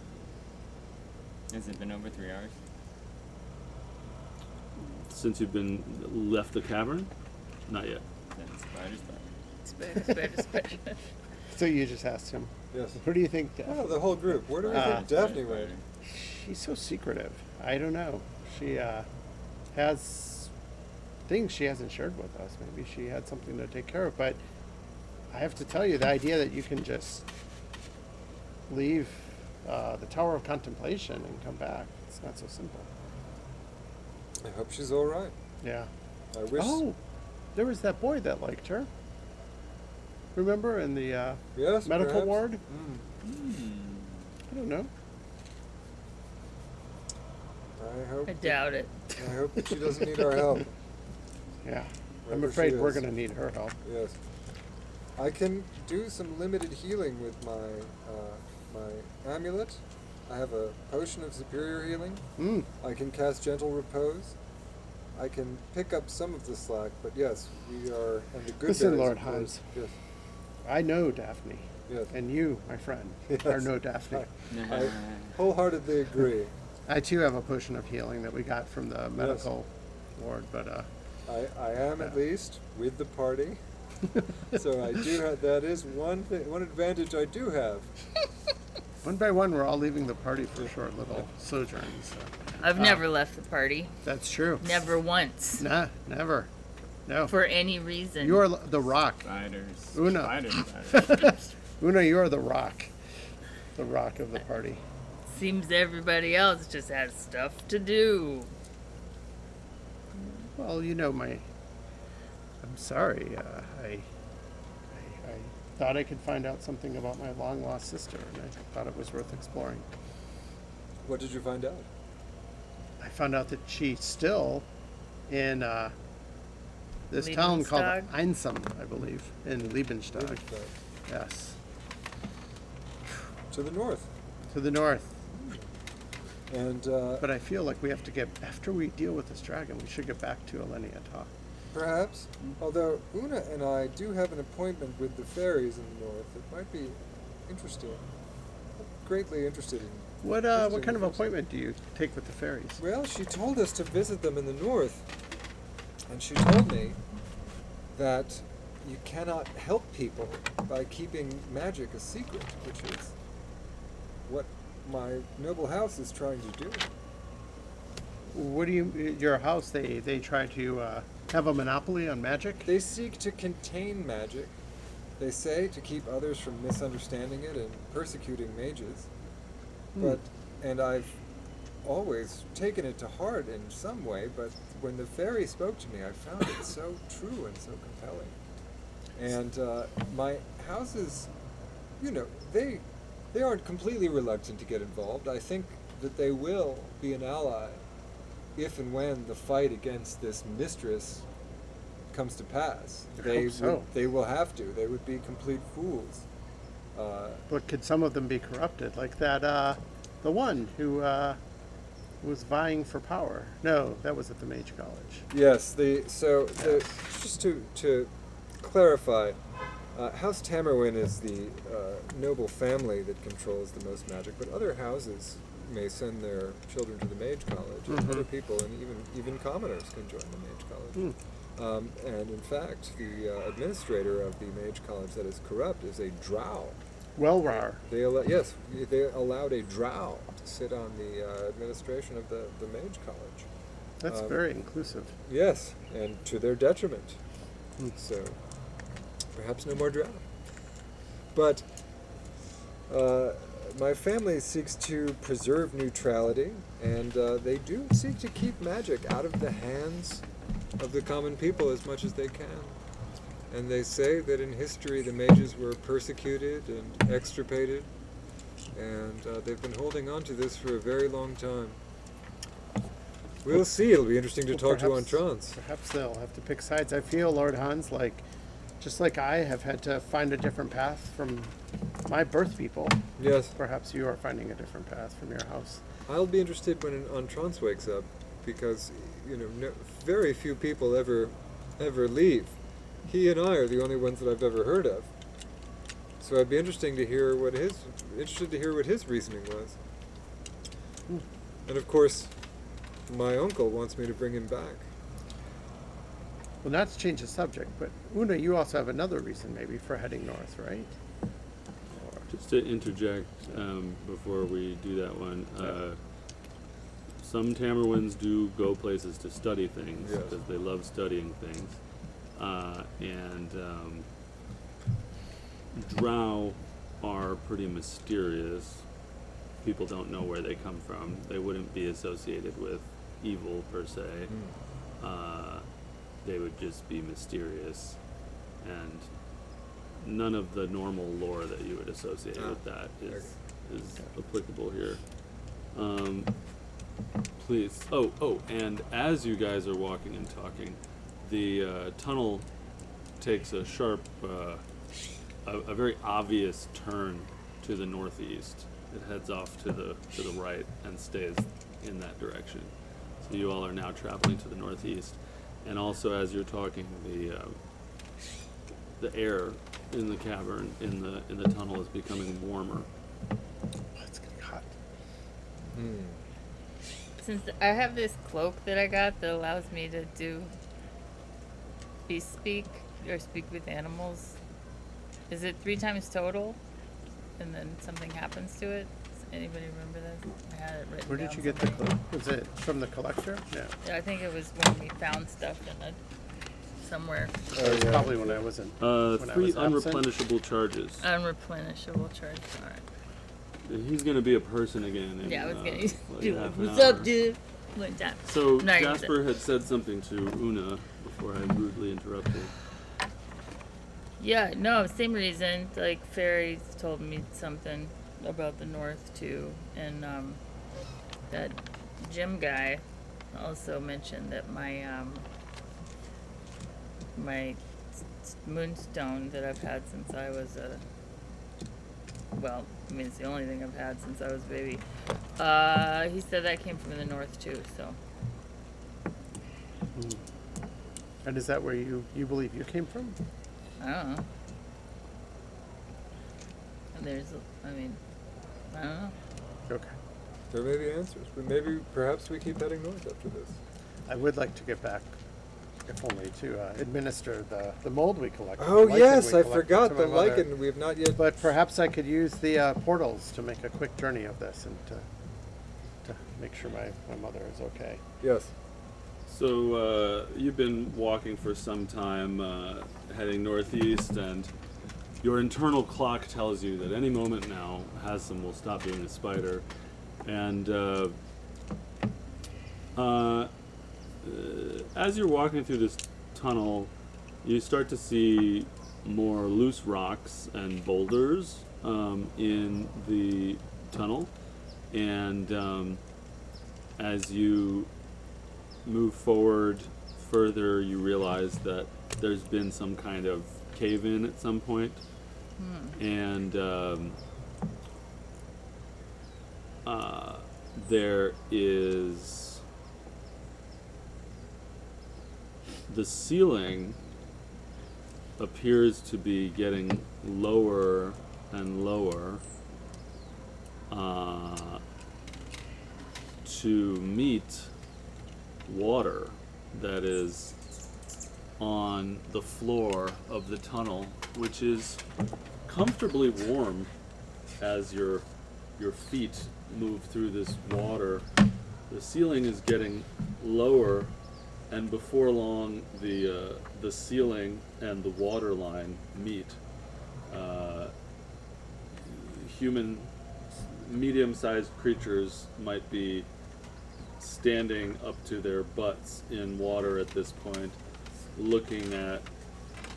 Has it been over 3 hours? Since you've been left the cavern? Not yet. Then spider. Spider. So you just asked him, Yes. who do you think? Oh, the whole group. Where do we think Daphne went? She's so secretive. I don't know. She has things she hasn't shared with us. Maybe she had something to take care of. But I have to tell you, the idea that you can just leave the Tower of Contemplation and come back, it's not so simple. I hope she's all right. Yeah. I wish. Oh, there was that boy that liked her. Remember in the Yes. medical perhaps. ward? Mm. I don't know. I doubt it. I hope that she doesn't need our help. Yeah. I'm Wherever afraid she we're is. going to need her help. Yes. I can do some limited healing with my my amulet. I have a potion of superior healing. Mm. I can cast gentle repose. I can pick up some of the slack, but yes, we are and the good Listen, berries, Lord of course. Hans. Yes. I know Daphne. Yes. And you, my friend, Yes. are no Daphne. I wholeheartedly agree. I too have a potion of healing that we got from the medical ward, but I am at least with the party. So I do have, that is one advantage I do have. one by one we're all leaving the party for a short little sojourn. So. I've never left the party. That's true. Never once. Nah, never. No. For any reason. You're the rock. Spiders. Una. Spiders. Una, you're the rock. The rock of the party. Seems everybody else just has stuff to do. Well, you know, I'm sorry. I thought I could find out something about my long lost sister, and I thought it was worth exploring. What did you find out? I found out that she's still in this town called Liebenstag? Einsam, I believe, in Liebenstag. Liebenstag. Yes, To the north. to the north. And But I feel like we have to get, after we deal with this dragon, we should get back to Elenia Toth. perhaps, although Una and I do have an appointment with the fairies in the north, it might be interesting. Greatly interested in. What Interesting kind of difference. appointment do you take with the fairies? Well, she told us to visit them in the north, and she told me that you cannot help people by keeping magic a secret, which is what my noble house is trying to do. What do you, your house, they try to have a monopoly on magic? They seek to contain magic. They say to keep others from misunderstanding it and persecuting mages. And I've always taken it to heart in some way, but when the fairy spoke to me, I found it so true and so compelling. And my houses, you know, they aren't completely reluctant to get involved. I think that they will be an ally if and when the fight against this mistress comes to pass. I They hope so. they will have to. They would be complete fools. But could some of them be corrupted? Like that, the one who was vying for power. No, that was at the Mage College. Yes, just to clarify, House Tamerwin is the noble family that controls the most magic, but other houses may send their children to the Mage College, and other people, and even commoners can join the Mage College. And in fact, the administrator of the Mage College that is corrupt is a drow. Welrar. They allowed a drow to sit on the administration of the Mage College. That's very inclusive. Yes, and to their detriment. So, perhaps no more drow. But my family seeks to preserve neutrality, and they do seek to keep magic out of the hands of the common people as much as they can. And they say that in history the mages were persecuted and extirpated, and they've been holding on to this for a very long time. We'll see. It'll be interesting to talk to on Trance. Perhaps they'll have to pick sides. I feel, Lord Hans, just like I have had to find a different path from my birth people. Yes. Perhaps you are finding a different path from your house. I'll be interested when Trance wakes up, because very few people ever leave. He and I are the only ones that I've ever heard of. So I'd be interested to hear what his reasoning was. And of course, my uncle wants me to bring him back. Well, not to change the subject, but Una, you also have another reason maybe for heading north, right? Just to interject before we do that one, some Tamerwins do go places to study things because they love studying things. And drow are pretty mysterious. People don't know where they come from. They wouldn't be associated with evil per se. They would just be mysterious, and none of the normal lore that you would associate with that is applicable here. Please. And as you guys are walking and talking, the tunnel takes a sharp, a very obvious turn to the northeast. It heads off to the right and stays in that direction. So you all are now traveling to the northeast, and also as you're talking, the air in the cavern in the tunnel is becoming warmer. It's getting hot. Since I have this cloak that I got that allows me to do beast speak or speak with animals, is it 3 times total? And then something happens to it? Does anybody remember that? I had it written Where did down you get the somewhere. cloak? Was it from the collector? No. Yeah, I think it was when we found stuff in it somewhere. It was probably when I wasn't. when I 3 was absent. unreplenishable charges. Unreplenishable charge. Alright. He's gonna be a person again. In, Yeah, I was gonna like do half like, an what's hour. up, dude? One time. So Not gonna use Jasper had said something to Una before I rudely interrupted. Yeah, no, same reason. Like, fairies told me something about the north, too. And, that gym guy also mentioned that my, my moonstone that I've had since I was it's the only thing I've had since I was a baby. He said that came from the north, too, so. And is that where you believe you came from? I don't know. I don't know. Okay. There may be answers, but perhaps we keep heading north after this. I would like to get back, if only to administer the mold we collected. Oh the lichen yes, we I collected forgot to the my mother. lichen. We have not yet. But perhaps I could use the portals to make a quick journey of this and to make sure my mother is okay. Yes. So you've been walking for some time, heading northeast, and your internal clock tells you that any moment now, Hassan will stop being a spider. And as you're walking through this tunnel, you start to see more loose rocks and boulders in the tunnel. And as you move forward further, you realize that there's been some kind of cave-in at some point. there is the ceiling appears to be getting lower and lower to meet water that is on the floor of the tunnel, which is comfortably warm as your feet move through this water. The ceiling is getting lower, and before long, the ceiling and the water line meet. Human, medium-sized creatures might be standing up to their butts in water at this point, looking at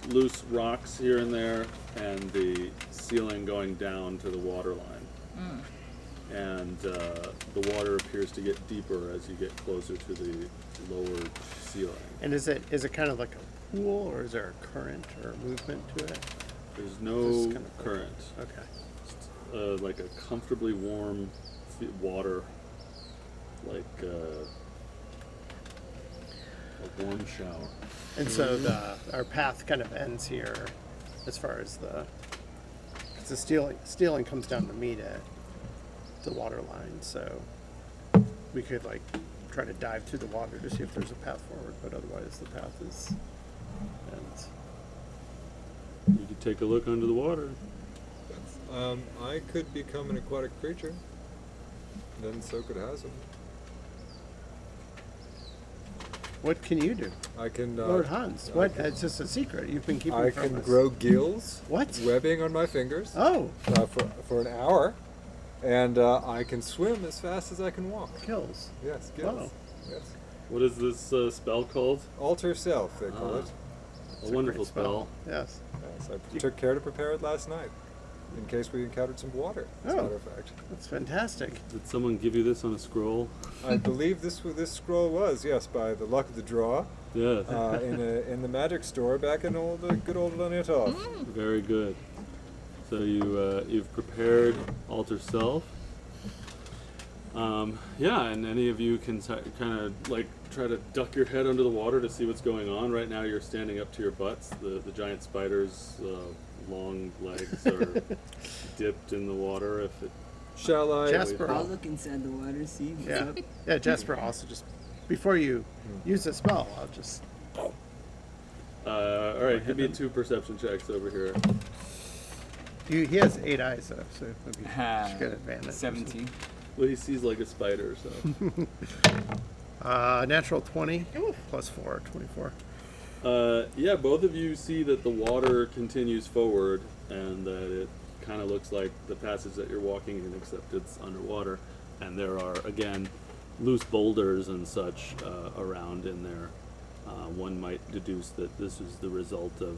loose rocks here and there, and the ceiling going down to the water line. And the water appears to get deeper as you get closer to the lower ceiling. And is it kind of like a pool, or is there a current or movement to it? There's no Just kind of current. Okay. Like a comfortably warm water, like a warm shower. And so our path kind of ends here, as far as because the stealing comes down to meet it, the water line. So we could like try to dive through the water to see if there's a path forward, but otherwise the path ends. You could take a look under the water. I could become an aquatic creature. Then so could Hasm. What can you do, I can. Lord Hans? I What? can- It's just a secret you've been keeping I from can us. grow gills. What? Webbing on my fingers. Oh, For an hour, and I can swim as fast as I can walk. kills. Yes, gills. Wow. Yes. What is this spell called? Alter self, they call it. A wonderful Great spell. Yes. Yes, I took care to prepare it last night, in case we encountered some water. As a Oh. matter of fact, That's fantastic. Did someone give you this on a scroll? I believe this scroll was, yes, by the luck of the draw, Yeah. in the magic store back in good old Elenia Toth. Very good. So you've prepared alter self. Yeah, and any of you can kind of like try to duck your head under the water to see what's going on. Right now, you're standing up to your butts. The giant spider's long legs are dipped in the water. If it Shall I? Jasper. I'll look inside the water, see what's Yeah. up. Yeah, Jasper also just, before you use the spell, I'll just, all right, give me 2 perception checks over here. he has 8 eyes though, so maybe you should get advantage. 17. Well, he sees like a spider, so. Natural 20, plus 4, 24. Yeah, both of you see that the water continues forward and that it kind of looks like the passage that you're walking in, except it's underwater. And there are, again, loose boulders and such around in there. One might deduce that this is the result of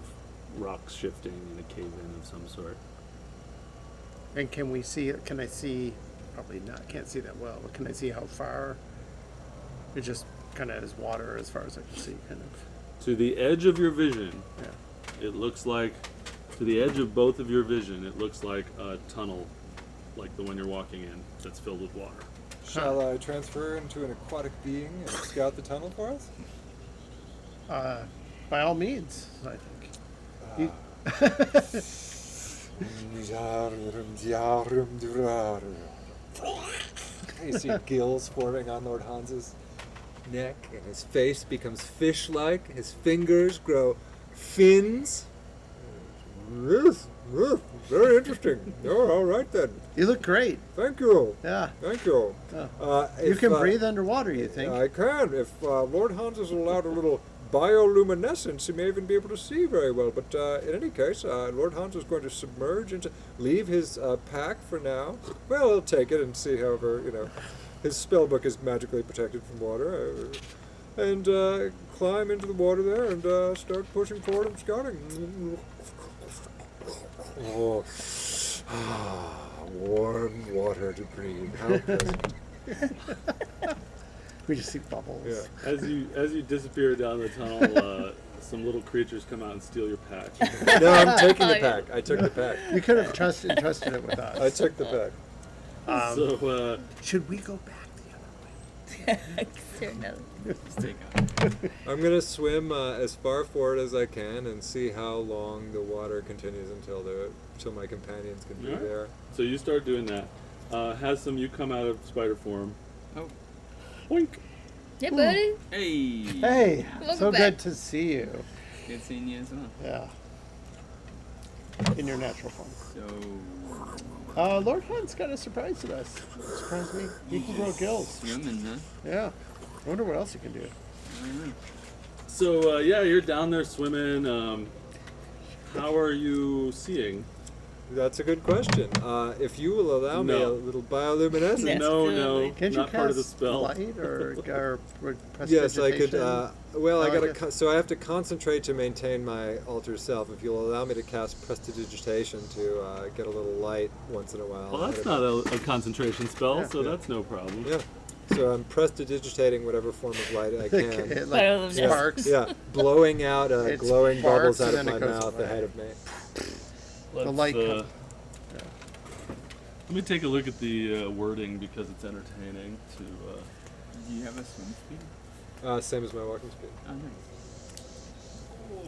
rocks shifting in a cave-in of some sort. And can I see, probably not, can't see that well, but can I see how far? It just kind of is water as far as I can see, kind of. To the edge of your vision, Yeah. it looks like, to the edge of both of your vision, it looks like a tunnel, like the one you're walking in, that's filled with water. Shall I transfer into an aquatic being and scout the tunnel for us? By all means, I think. You see gills forming on Lord Hans's neck, and his face becomes fish-like. His fingers grow fins. Yes, yes, very interesting. Oh, all right then. You look great. Thank you. Yeah. Thank you. You If, can breathe underwater, you think? I can. If Lord Hans is allowed a little bioluminescence, he may even be able to see very well. But in any case, Lord Hans is going to submerge into, leave his pack for now. Well, he'll take it and see, however, his spell book is magically protected from water. And climb into the water there and start pushing forward and scouting. Oh, warm water to breathe. How pleasant. We just see bubbles. Yeah. As you disappear down the tunnel, some little creatures come out and steal your patch. No, I'm taking the pack. I took the pack. You could have trusted it with us. I took the pack. So, Should we go back the other way? Sure, no. Let's take out. I'm gonna swim as far forward as I can and see how long the water continues until my companions can be Alright. there. so you start doing that. You come out of spider form. Oh, Oink. Hey, buddy. hey. Hey, Welcome so back. good to see you. Good seeing you as well. Yeah. In your natural form. So, Lord Hunt's got a surprise to us. Surprised me. He can grow gills. swimming, huh? Yeah. I wonder what else he can do. I don't know. So, you're down there swimming. How are you seeing? That's a good question. If you will allow me No. a little bioluminescence. Yes. No, Absolutely. Can't you not part of the cast spell. light or Yes, I could. prestidigitation? Well, I Oh, gotta. yeah. So I have to concentrate to maintain my alter self. If you'll allow me to cast prestidigitation to get a little light once in a while. Well, that's not a concentration spell, Yeah. so that's no problem. Yeah. So I'm prestidigitating whatever form of light I can. It Bioluminescence. Yeah, sparks. Yeah, blowing out It glowing sparks bubbles out and of then my it goes mouth away. ahead of me. Let's, light comes- let me take a look at the wording because it's entertaining to. Do you have a swim speed? Same as my walking speed. Oh,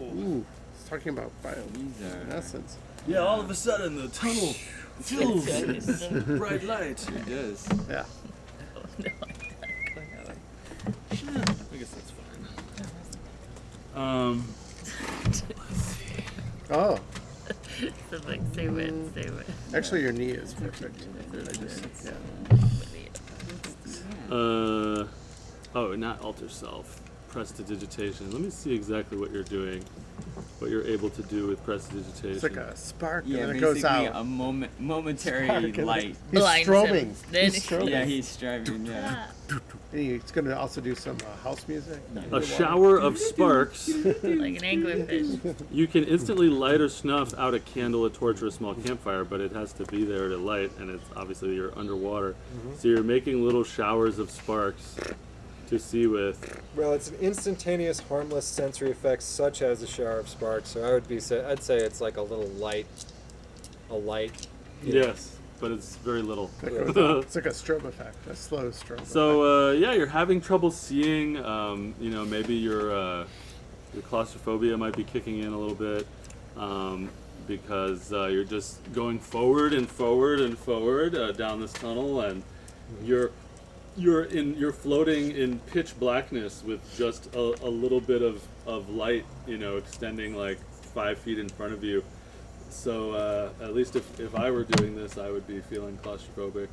nice. Ooh, it's talking about These are. bioluminescence. Yeah, all of a sudden the tunnel fills with bright light. It does. Yeah. No, I'm not going that way. I guess that's fine. Oh, So like, say when, say when. actually, your knee is perfect. I just, yeah. Oh, not alter self. Prestidigitation. Let me see exactly what you're doing. What you're able to do with prestidigitation. It's like a spark, Yeah, and then it goes basically out. a momentary Spark, and then- light. He's Blinds strobing. him. Then- He's strobing. Yeah, he's striving. Yeah. Ah, And he's going to also do some house music. A shower of sparks. like an anglerfish. You can instantly light or snuff out a candle, a torch, or a small campfire, but it has to be there to light, and it's obviously you're underwater. So you're making little showers of sparks to see with. Well, it's an instantaneous, harmless sensory effect, such as a shower of sparks. So I'd say it's like a little light, a light. Yes, but it's very little. It's like a strobe effect, a slow strobe effect. So you're having trouble seeing. Maybe your claustrophobia might be kicking in a little bit because you're just going forward and forward and forward down this tunnel, and you're floating in pitch blackness with just a little bit of light, extending like 5 feet in front of you. So at least if I were doing this, I would be feeling claustrophobic.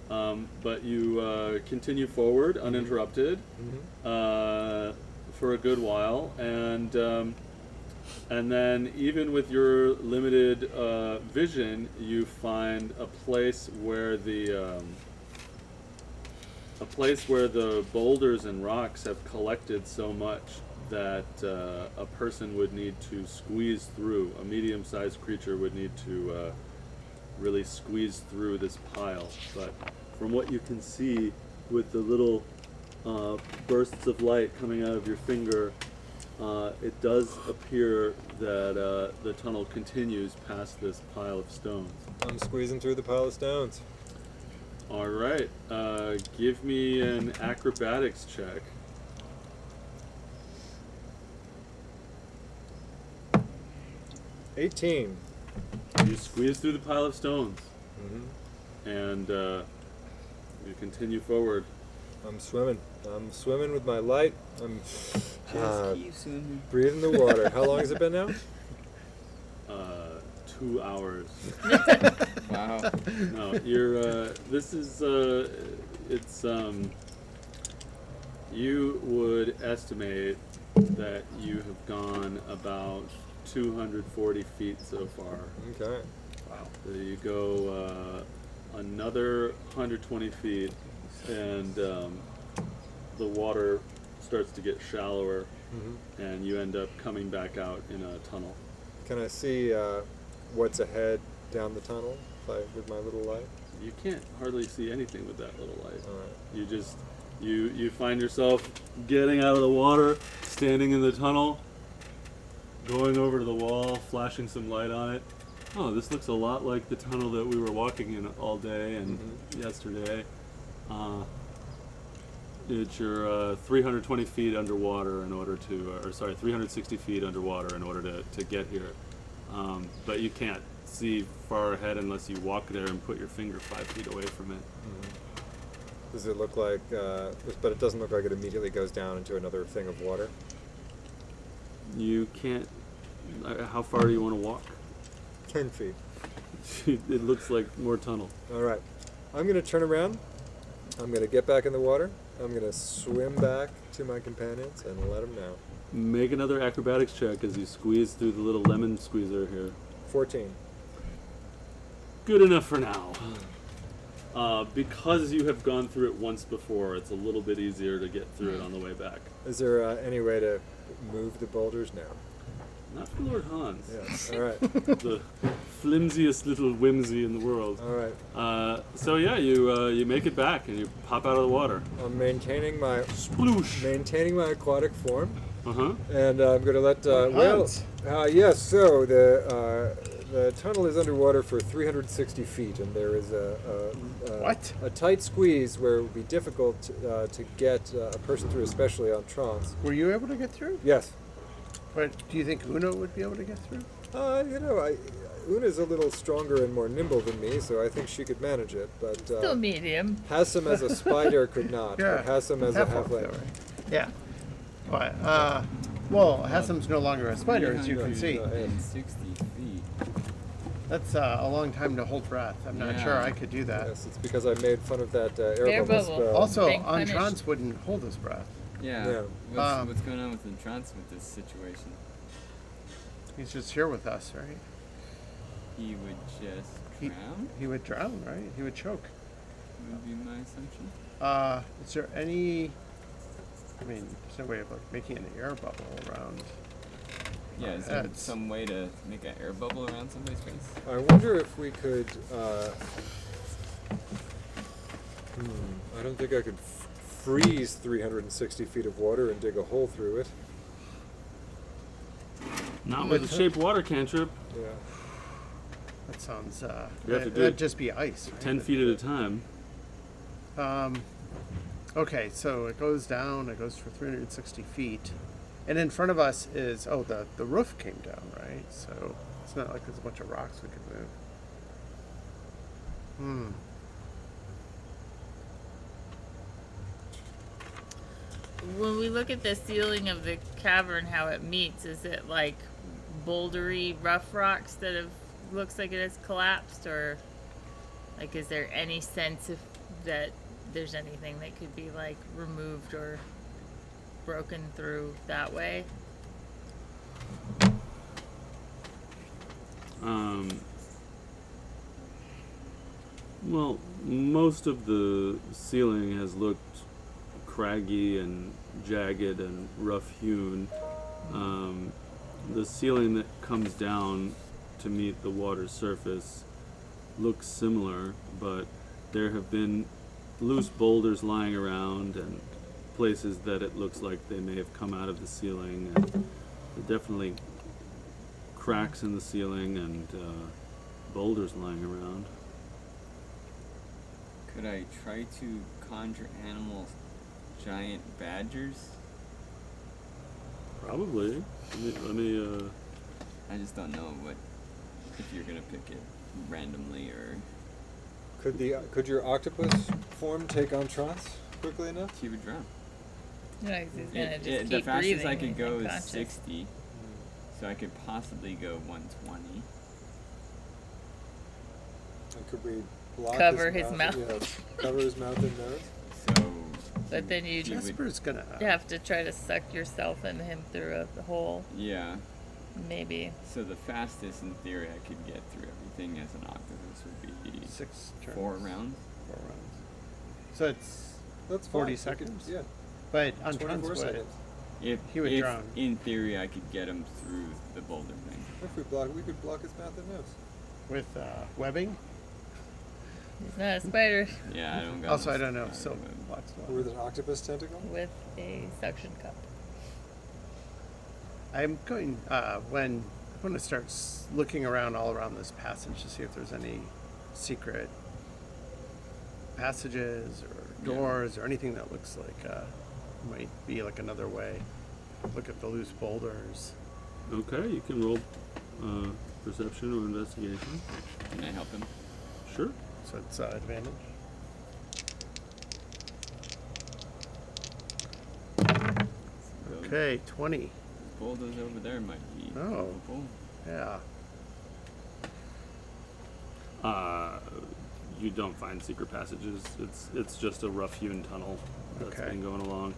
But you continue forward uninterrupted for a good while, and then even with your limited vision, you find a place where the boulders and rocks have collected so much that a person would need to squeeze through. A medium-sized creature would need to really squeeze through this pile. But from what you can see with the little bursts of light coming out of your finger, it does appear that the tunnel continues past this pile of stones. I'm squeezing through the pile of stones. All right, give me an acrobatics check. $18. You squeeze through the pile of stones, Mm-hmm. and you continue forward. I'm swimming. I'm swimming with my light. I'm Just keep swimming. breathing the water. How long has it been now? 2 hours. Wow. No, you're. This is. It's. You would estimate that you have gone about 240 feet so far. Okay. Wow. So you go another 120 feet, and the water starts to get shallower, and you end up coming back out in a tunnel. Can I see what's ahead down the tunnel with my little light? You can't hardly see anything with that little light. All right. You just you find yourself getting out of the water, standing in the tunnel, going over to the wall, flashing some light on it, oh, this looks a lot like the tunnel that we were walking in all day and yesterday. It's your 320 feet underwater in order to, 360 feet underwater in order to get here. But you can't see far ahead unless you walk there and put your finger 5 feet away from it. Does it look like, but it doesn't look like it immediately goes down into another thing of water? You can't, how far do you want to walk? 10 feet. It looks like more tunnel. All right. I'm going to turn around. I'm going to get back in the water. I'm going to swim back to my companions and let them know. Make another acrobatics check as you squeeze through the little lemon squeezer here. 14. Good enough for now. Because you have gone through it once before, it's a little bit easier to get through it on the way back. Is there any way to move the boulders now? Not for Lord Hans. Yes. All right. The flimsiest little whimsy in the world. All right. So yeah, you make it back and you pop out of the water. I'm maintaining my aquatic form, and I'm going to let Hans. yes. So the tunnel is underwater for 360 feet, and there is a tight squeeze where it would be difficult to get a person through, especially on trance. Were you able to get through? Yes. But do you think Una would be able to get through? Una's a little stronger and more nimble than me, so I think she could manage it. But Still medium. Hassan as a spider could not. Yeah. But Hassan as a Half-orc, halfling. though, right? Yeah. But, well, Hassam's no longer a spider, as you can see. 360 feet. That's a long time to hold breath. I'm not sure I could do that. Yes, it's because I made fun of that air Air bubble bubble. spell. Also, Being punished. Entrance wouldn't hold his breath. Yeah. Yeah. What's going on with Entrance with this situation? He's just here with us, right? He would just He- drown? He would drown, right? He would choke. Would be my assumption. Is there any... I mean, there's no way of like making an air bubble around... Yeah, is there That's- some way to make an air bubble around somebody's face? I wonder if we could. I don't think I could freeze 360 feet of water and dig a hole through it. Not with a shaped water cantrip. Yeah. That sounds... You have to do that'd it just be ice, right? 10 feet at a time. Okay, so it goes down, it goes for 360 feet. And in front of us is, the roof came down, right? So it's not like there's a bunch of rocks we could move. When we look at the ceiling of the cavern, how it meets, is it like bouldery, rough rocks that have looks like it has collapsed, or like is there any sense of that there's anything that could be like removed or broken through that way? Well, most of the ceiling has looked craggy and jagged and rough hewn. The ceiling that comes down to meet the water's surface looks similar, but there have been loose boulders lying around and places that it looks like they may have come out of the ceiling, and there are definitely cracks in the ceiling and boulders lying around. Could I try to conjure animals, giant badgers? Probably. Let me I just don't know what if you're gonna pick it randomly or Could your octopus form take on trance quickly enough? he would drown. No, 'cause he's gonna just keep The fastest breathing I could go is unconscious. 60, so I could possibly go 120. And could we block Cover his his mouth. Yeah, cover his mouth and nose. So But then you You would- Jasper's gonna... have to try to suck yourself and him through a hole, yeah, maybe. so the fastest in theory I could get through everything as an octopus would be 6 turns. 4 rounds. 4 rounds. So it's... That's 40 fine. We could- seconds? Yeah, But Entrance 24 would... seconds. If He would drown. in theory I could get him through the boulder thing. If we could block his mouth and nose. With webbing. He's not a spider Yeah, I don't got. Also, no I don't know, spider so web. blocks With an octopus tentacle? with a suction cup. I'm going, when I want to start looking around all around this passage to see if there's any secret passages or doors or anything that looks like might be like another way. Look at the loose boulders. Okay, you can roll perception or investigation. Can I help him? Sure. So it's advantage. So Okay, 20. those boulders over there might be. Oh. helpful. Yeah. You don't find secret passages. It's just a rough-hewn tunnel that's Okay. been going along.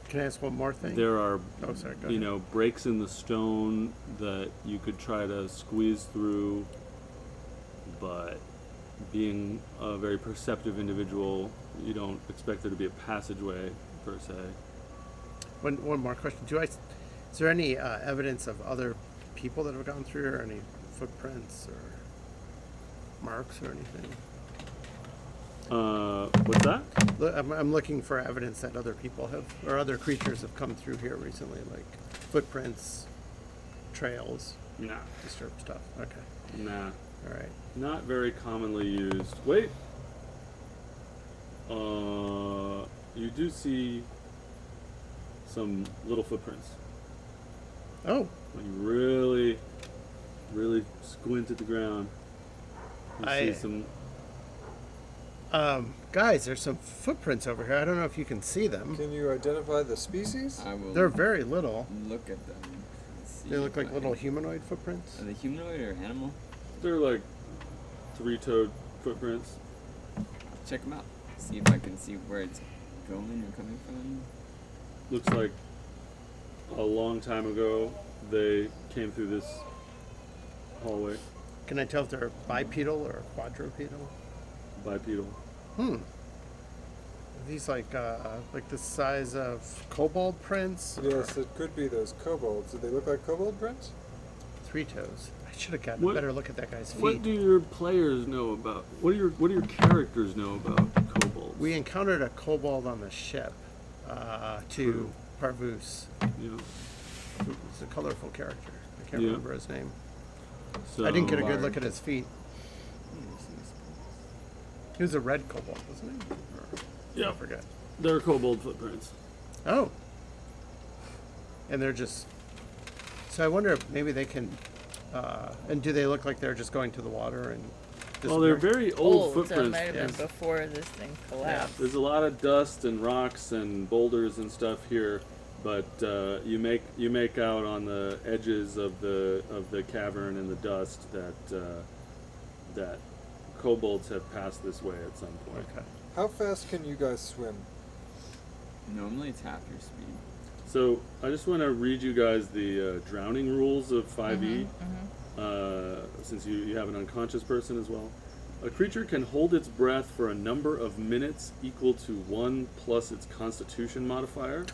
Can I ask one more thing? There are, Oh, sorry. Go you ahead. know, breaks in the stone that you could try to squeeze through, but being a very perceptive individual, you don't expect there to be a passageway per se. One more question. Is there any evidence of other people that have gone through, or any footprints or marks or anything? What's that? I'm looking for evidence that other people have, or other creatures have come through here recently, like footprints, trails, Nah, disturbed stuff. Okay. nah. All right. Not very commonly used. Wait. You do see some little footprints. Oh, When you really squint at the ground, you see some. guys, there's some footprints over here. I don't know if you can see them. Can you identify the species? I will They're very little. look at them. And see They look like if little I- humanoid footprints. Are they humanoid or animal? They're like three-toed footprints. Check them out. See if I can see where it's going or coming from. Looks like a long time ago they came through this hallway. Can I tell if they're bipedal or quadrupedal? Bipedal. Are these like the size of kobold prints? or Yes, it could be those kobolds. Do they look like kobold prints? Three toes. I should have gotten What- a better look at that guy's feet. What do your players know about? What do your characters know about kobolds? We encountered a kobold on the ship to Parvus. You know, He's a colorful character. I can't Yeah. remember his name. so I didn't get a good Bard. look at his feet. He was a red kobold, wasn't he? Or, Yeah. I forget. They're kobold footprints. Oh. And they're just. So I wonder if maybe they can. And do they look like they're just going to the water and? Well, they're disappear? very old So it footprints. might have yes. been before this thing collapsed. There's a lot of dust and rocks and boulders and stuff here, but you make out on the edges of the cavern and the dust that kobolds have passed this way at some point. Okay. How fast can you guys swim? Normally it's half your speed. So I just want to read you guys the drowning rules of 5e, since you have an unconscious person as well. A creature can hold its breath for a number of minutes equal to 1 plus its Constitution modifier.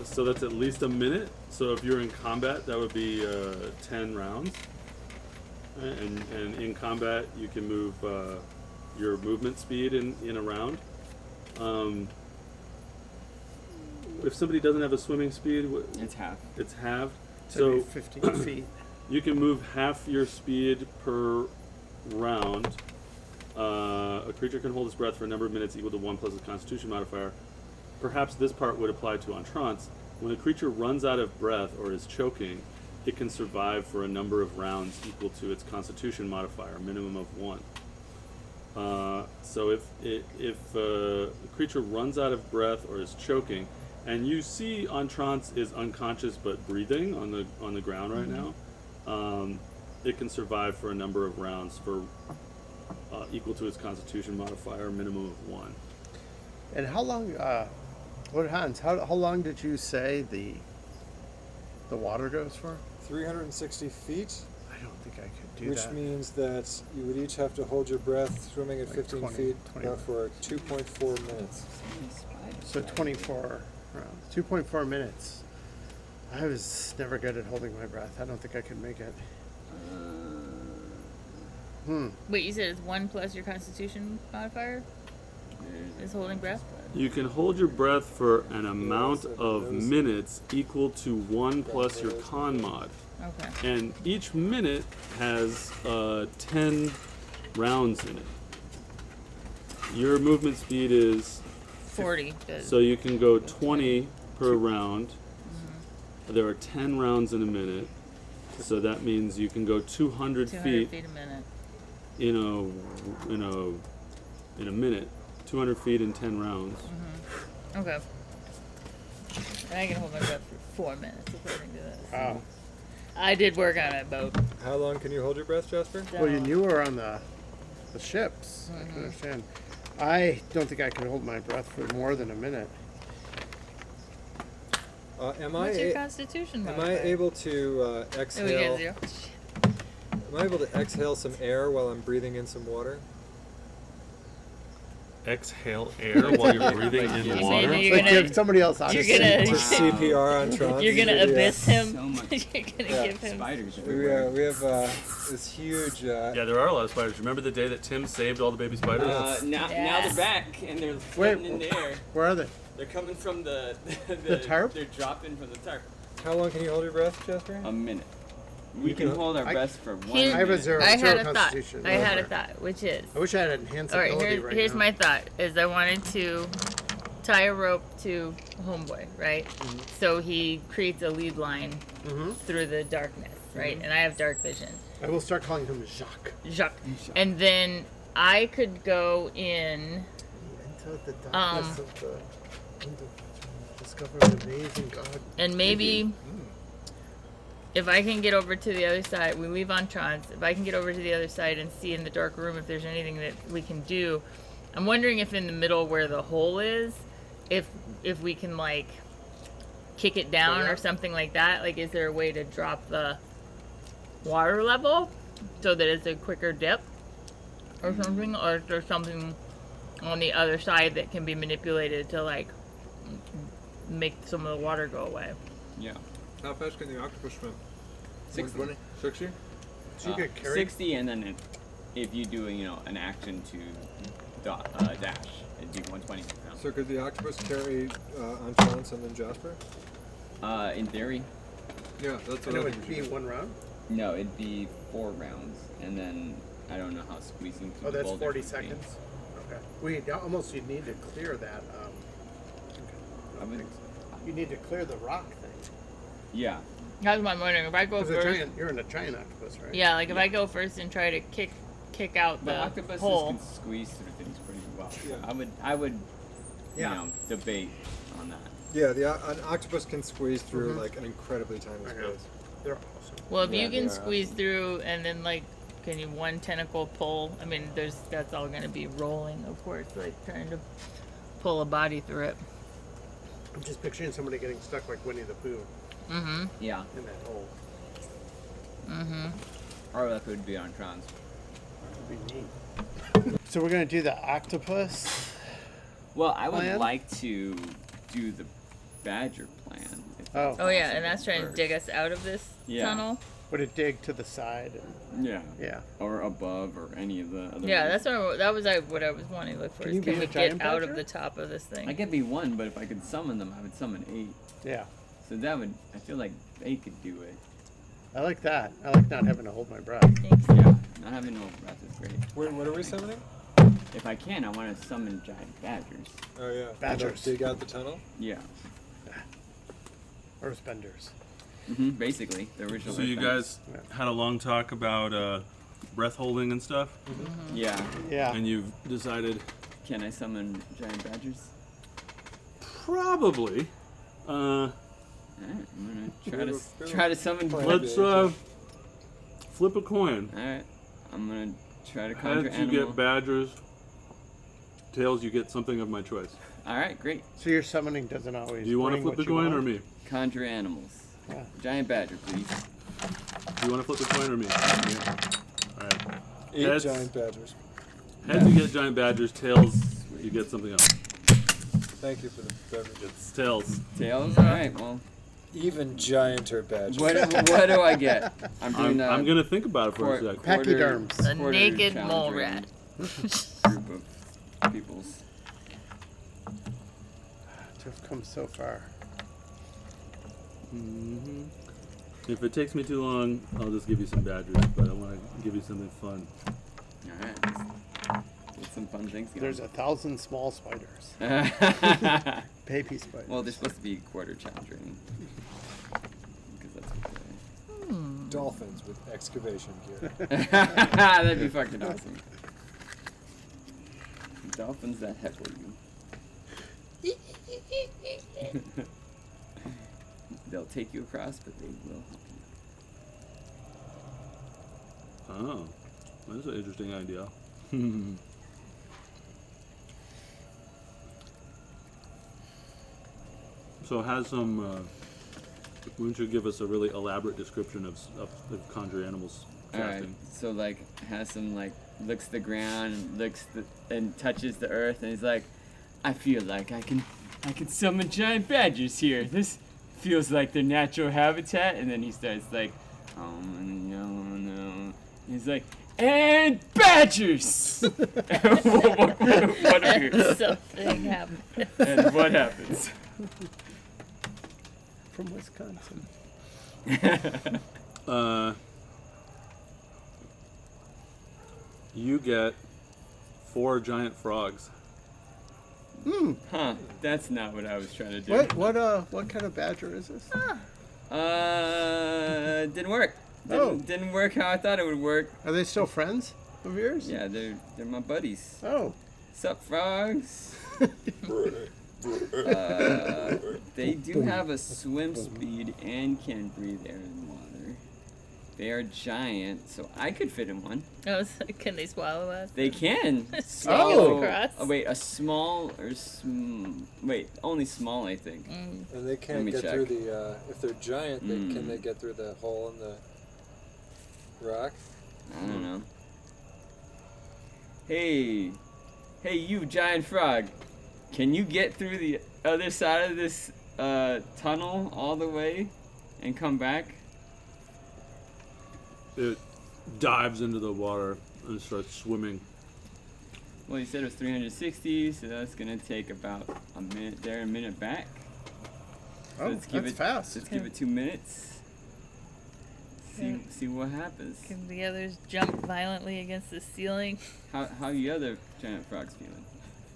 So that's at least a minute. So if you're in combat, that would be 10 rounds. And in combat, you can move your movement speed in a round. If somebody doesn't have a swimming speed, It's half. it's halved. So So 15 feet. you can move half your speed per round. A creature can hold its breath for a number of minutes equal to 1 plus its Constitution modifier. Perhaps this part would apply to Entrance. When a creature runs out of breath or is choking, it can survive for a number of rounds equal to its Constitution modifier, minimum of 1. So if a creature runs out of breath or is choking, and you see Entrance is unconscious but breathing on the ground right now, it can survive for a number of rounds for equal to its Constitution modifier, minimum of 1. And how long? Hans, how long did you say the water goes for? 360 feet, I don't think I could do which that. means that you would each have to hold your breath swimming at Like 15 20 feet 20 for 2.4 minutes. So 24 rounds. 2.4 minutes. I was never good at holding my breath. I don't think I could make it. Wait, you said it's 1 plus your Constitution modifier? is holding breath? You can hold your breath for an amount also of knows- minutes equal to 1 plus your con mod. Okay. And each minute has 10 rounds in it. Your movement speed is 40. Good. so you can go 20 per round. There are 10 rounds in a minute, so that means you can go 200 200 feet feet a minute. in a minute. 200 feet in 10 rounds. Okay. I can hold my breath for 4 minutes according to this. Wow. I did work on a boat. How long can you hold your breath, Jasper? So Well, you were on the ships. I can understand. I don't think I can hold my breath for more than a minute. What's your constitution Am I modifier? able to Oh, we exhale? get 0. Am I able to exhale some air while I'm breathing in some water? Exhale air while you're breathing in You're saying water. that you're Like gonna, give somebody else you're oxygen. gonna, Just CPR on Tron. you're gonna Yeah. abyss him. So much. You're gonna Yeah. give him. Spiders We, everywhere. we have this huge. Yeah, there are a lot of spiders. Remember the day that Tim saved all the baby spiders? Now Yes. they're back and they're floating in the air. Where are they? They're coming from the The tarp? They're dropping from the tarp. How long can you hold your breath, Jasper? A minute. We You can can- hold our I- breath for 1 Here- minute. I have a zero, I had zero a thought. constitution. I had a Whatever. thought, which is. I wish I had enhanced All right, ability right here's now. my thought: is I wanted to tie a rope to Homeboy, right? So he creates a lead line Mhm. through the darkness, right? And I have dark vision, I will start calling him Jacques. Jacques. And then I could go in. Into the darkness of the discover an amazing God. And maybe if I can get over to the other side, we leave on Trons. If I can get over to the other side and see in the dark room if there's anything that we can do, I'm wondering if in the middle where the hole is, if we can like kick it down or something like that. Like, is there a way to drop the water level so that it's a quicker dip or something? Or is there something on the other side that can be manipulated to like make some of the water go away? Yeah. How fast can the octopus swim? 60. 60? So you get carried. 60, and then if you do an action to dash, it'd be 120. So could the octopus carry on Chance and then Jasper? In theory, Yeah, that's And what it I would think we be should do. one round? no, it'd be 4 rounds, and then I don't know how squeezing through Oh, the that's boulder 40 would be. seconds? Okay. Almost you'd need to clear that. I would- You need to clear the rock thing. Yeah. That's what I'm wondering. If I go 'Cause first, you're in a giant octopus, right? yeah, like if I go first and try to kick out But the octopuses hole. can squeeze through things pretty well. Yeah. I would Yeah. debate on that. Yeah, an octopus can squeeze through Mhm. like an incredibly tiny I know. space. They're awesome. Well, if Yeah, you they can are squeeze awesome. through and then like, can you one tentacle pull? I mean, that's all gonna be rolling, of course, like trying to pull a body through it. I'm just picturing somebody getting stuck like Winnie the Pooh Mm-hmm. Yeah. in that hole. Mm-hmm. Or that could be on Trons. That'd be neat. So we're gonna do the octopus. Well, I would Plan? like to do the badger plan. if Oh. that's Oh yeah, and possible that's trying to first. dig us out of this Yeah. tunnel. Would it dig to the side? And, Yeah. yeah. Or above, or any of the other. Yeah, ways. that's what I was wanting to look for. Can Is you can be we a giant get out badger? of the top of this thing? I could be 1, but if I could summon them, I would summon 8. Yeah. So that would. I feel like 8 could do it. I like that. I like not having to hold my breath. Thanks. Yeah. Not having no breath is great. Wait, what are we summoning? If I can, I want to summon giant badgers. Oh yeah, Badgers. Dig out the tunnel. Yeah. Earthbenders. Basically, the original. So you defense. guys had a long talk about breath holding and stuff, Yeah. Yeah. and you've decided Can I summon giant badgers? probably. Alright, I'm gonna Little- try to summon. Plan. Let's flip a coin. Alright, I'm gonna try to conjure Heads, you animal. get badgers. Tails, you get something of my choice. Alright, great. So your summoning doesn't always. Do you want to bring flip what the you coin want? or me? Conjure animals. Yeah. Giant badger, please. Do you want to flip the coin or me? All right. 8 Heads. giant badgers. Heads, you get giant badgers. Tails, you get something else. Thank you for the beverage. It's tails. Tails? Alright, well. Even gianter badgers. What do I get? I'm doing I'm gonna think about it for a sec. Pachyderms. A naked mole rat. Group of peoples. To have come so far. Hmm. If it takes me too long, I'll just give you some badgers, but I want to give you something fun. All right. Get some fun things going. There's 1,000 small spiders. Baby spiders. Well, they're supposed to be quarter challenging. Because that's what Dolphins with excavation gear. that'd be fucking awesome. Dolphins that heckle you. They'll take you across, but they will help you. Oh, that's an interesting idea. So has some. Why don't you give us a really elaborate description of the conjure animals Alright, crafting? so like has some like looks the ground, and touches the earth, and he's like, I feel like I can summon giant badgers here. This feels like their natural habitat. And then he starts like, oh no. He's like, and badgers. what appears? Something happened. And what happens? From Wisconsin. You get 4 giant frogs. Huh? That's not what I was trying to do. What kind of badger is this? Didn't work. Didn't work how I thought it would work. Are they still friends of yours? Yeah, they're my buddies. Oh. Sup, frogs? They do have a swim speed and can breathe air and water. They are giant, so I could fit in one. Oh, so can they swallow us? They can. Oh. Across? Oh wait, a small or wait, only small, I think. And they Let can't me get check. through the, if they're giant, can they get through the hole in the rock? I don't know. Hey, you giant frog. Can you get through the other side of this tunnel all the way and come back? It dives into the water and starts swimming. Well, you said it was 360, so that's gonna take about a minute there, a minute back. So Oh, that's fast. Let's give it 2 minutes. See what happens. Can the others jump violently against the ceiling? How you other giant frogs feeling?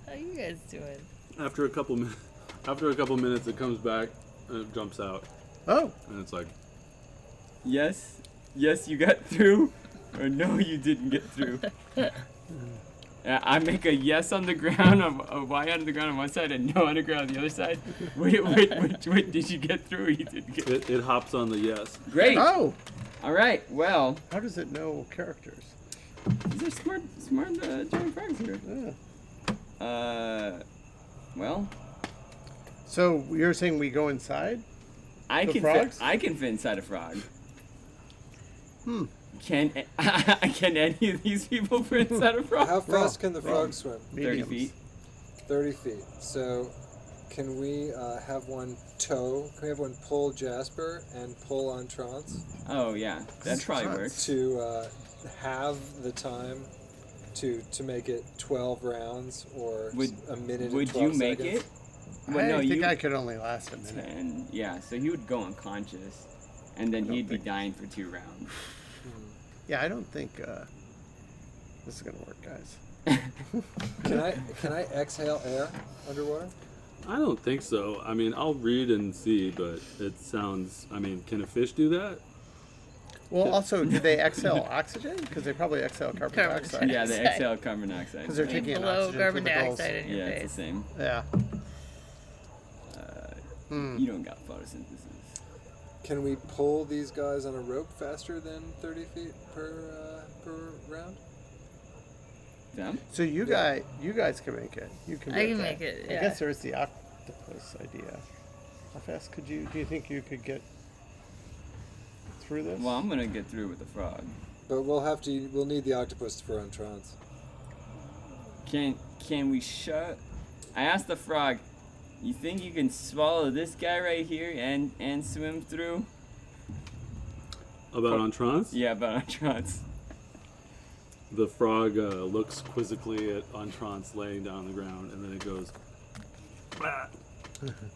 How you guys doing? After a couple minutes, it comes back and it jumps out, Oh. and it's like, Yes, you got through, or no, you didn't get through. I make a yes on the ground, a Y on the ground on one side, and no on the ground on the other side. Which did you get through or you didn't get through? it hops on the yes. Great. Oh. All right. Well, How does it know characters? these are smart giant frogs here. Yeah. Well, So you're saying we go inside? I The can frogs? fit inside a frog. Hmm. Can any of these people fit inside a frog? How fast can the frog swim? 30 Mediums. feet. 30 feet. So can we have one tow? Can we have one pull Jasper and pull on Trance Oh yeah, that probably Trance. works. to have the time to make it 12 rounds or a minute and Would 12 you make seconds? it? Well, no, I think you I could only last a minute. 10. Yeah, so he would go unconscious, and then don't he'd be think- dying for 2 rounds. Yeah, I don't think this is gonna work, guys. Can I exhale air underwater? I don't think so. I mean, I'll read and see, but it sounds. I mean, can a fish do that? Well, also, do they exhale oxygen? Because they probably exhale carbon Carbon dioxide. Yeah, they Dioxide. exhale carbon dioxide. Because they're They taking in blow oxygen carbon through the gulls. dioxide in your Yeah, face. it's the same. Yeah. You don't got photosynthesis. Can we pull these guys on a rope faster than 30 feet per round? Them? So you guys can make it. You can. I can that. make it, I yeah. guess there's the octopus idea. How fast could you? Do you think you could get through this? Well, I'm gonna get through with the frog. But we'll need the octopus for on Trance. Can we shut? I asked the frog, you think you can swallow this guy right here and swim through? About Entrance? Yeah, but on Trance. The frog looks quizzically at Entrance laying down on the ground, and then it goes, blah,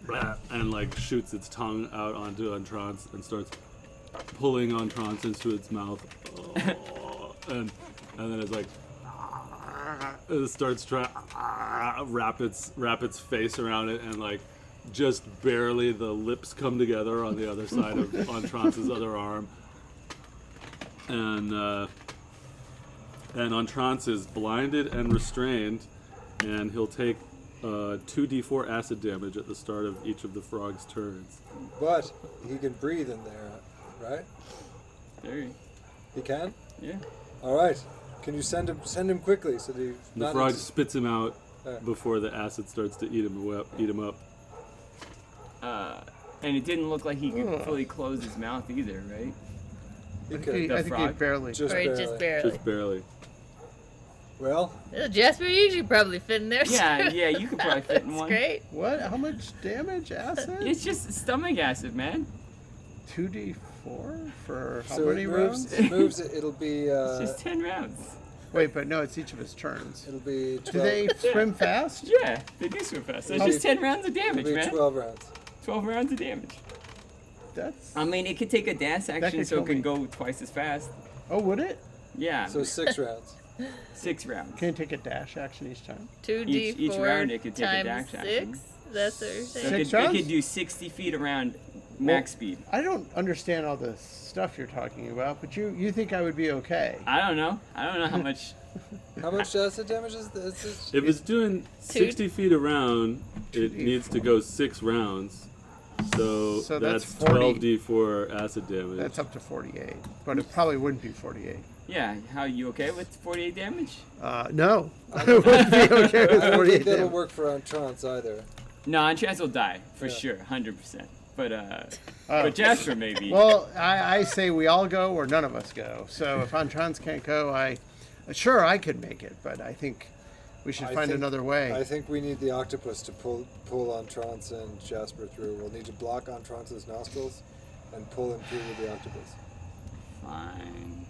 blah, and like shoots its tongue out onto Antrance and starts pulling Antrance into its mouth, and then it's like it starts trying wrap its face around it, and like just barely the lips come together on the other side of Antrance's other arm, and Antrance is blinded and restrained, and he'll take 2d4 acid damage at the start of each of the frog's turns. But he can breathe in there, right? There. He can? Yeah. All right. Can you send him quickly so that he... The frog spits him out There. before the acid starts to eat him up. And it didn't look like he could fully close his mouth either, right? He I could. think he frog? barely. Just Or barely. just barely. Just barely. Well, Jasper, you should probably fit in there. Yeah, too. yeah, you could probably fit in That's one. great. What? How much damage? Acid? It's just stomach acid, man. 2d4 for how so many it rounds? moves. It'll be. It's just 10 rounds. Wait, but no, it's each of his turns. It'll be 12. Do they swim fast? Yeah, they do swim fast. So it's just 10 rounds of damage, It'll be man. 12 rounds. 12 rounds of damage. That's. I mean, it could take a dance action could so it kill can me. go twice as fast. Oh, would it? Yeah, So 6 rounds. 6 rounds. Can you take a dash action each time? 2d4 Each round it could take a times dash 6. action. That's what you're So saying. it Six could, it rounds? could do 60 feet around max speed. I don't understand all the stuff you're talking about, but you think I would be okay? I don't know. I don't know how much. How much acid damage is this? If it's doing 60 feet around, it needs to go 6 rounds. So that's that's 40. 12d4 acid damage. That's up to 48, but it probably wouldn't be 48. Yeah, how you okay with 48 damage? No, I wouldn't be okay I with don't 48 think that'll damage. work for Antrance either. No, Antrance will die for Yeah. sure, 100%. But Jasper maybe. Well, I say we all go or none of us go. So if Antrance can't go, I could make it, but I think we should I find think- another way. I think we need the octopus to pull Antrance and Jasper through. We'll need to block Antrance's nostrils and pull him through with the octopus. Fine.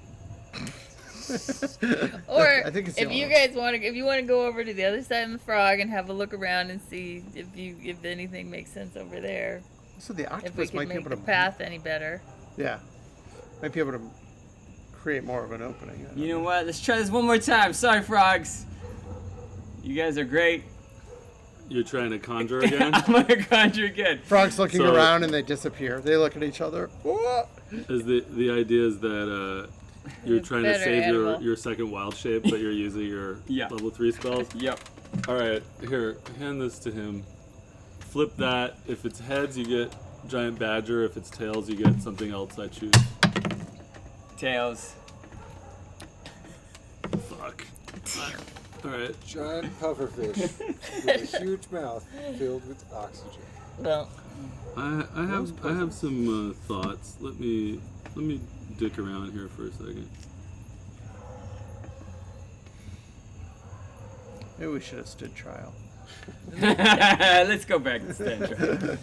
Or I think it's the if only you one. guys want to, if you want to go over to the other side of the frog and have a look around and see if anything makes sense over there, So the if we octopus can might be make able the to path any better. Yeah, might be able to create more of an opening. I don't You know what? Let's try this one more time. Sorry, frogs. You guys are great. You're trying to conjure again? I'm gonna conjure again. Frogs looking So- around and they disappear. They look at each other. Whoa! Is the idea is that you're trying to Better save animal. your second wild shape, but you're using your Yeah. level 3 spells? Yep. Alright, here, hand this to him. Flip that. If it's heads, you get giant badger. If it's tails, you get something else I choose. Tails. Fuck. Alright. Giant pufferfish with a huge mouth filled with oxygen. Well, I have some thoughts. Let me dick around here for a second. Maybe we should have stood trial. Let's go back to stand.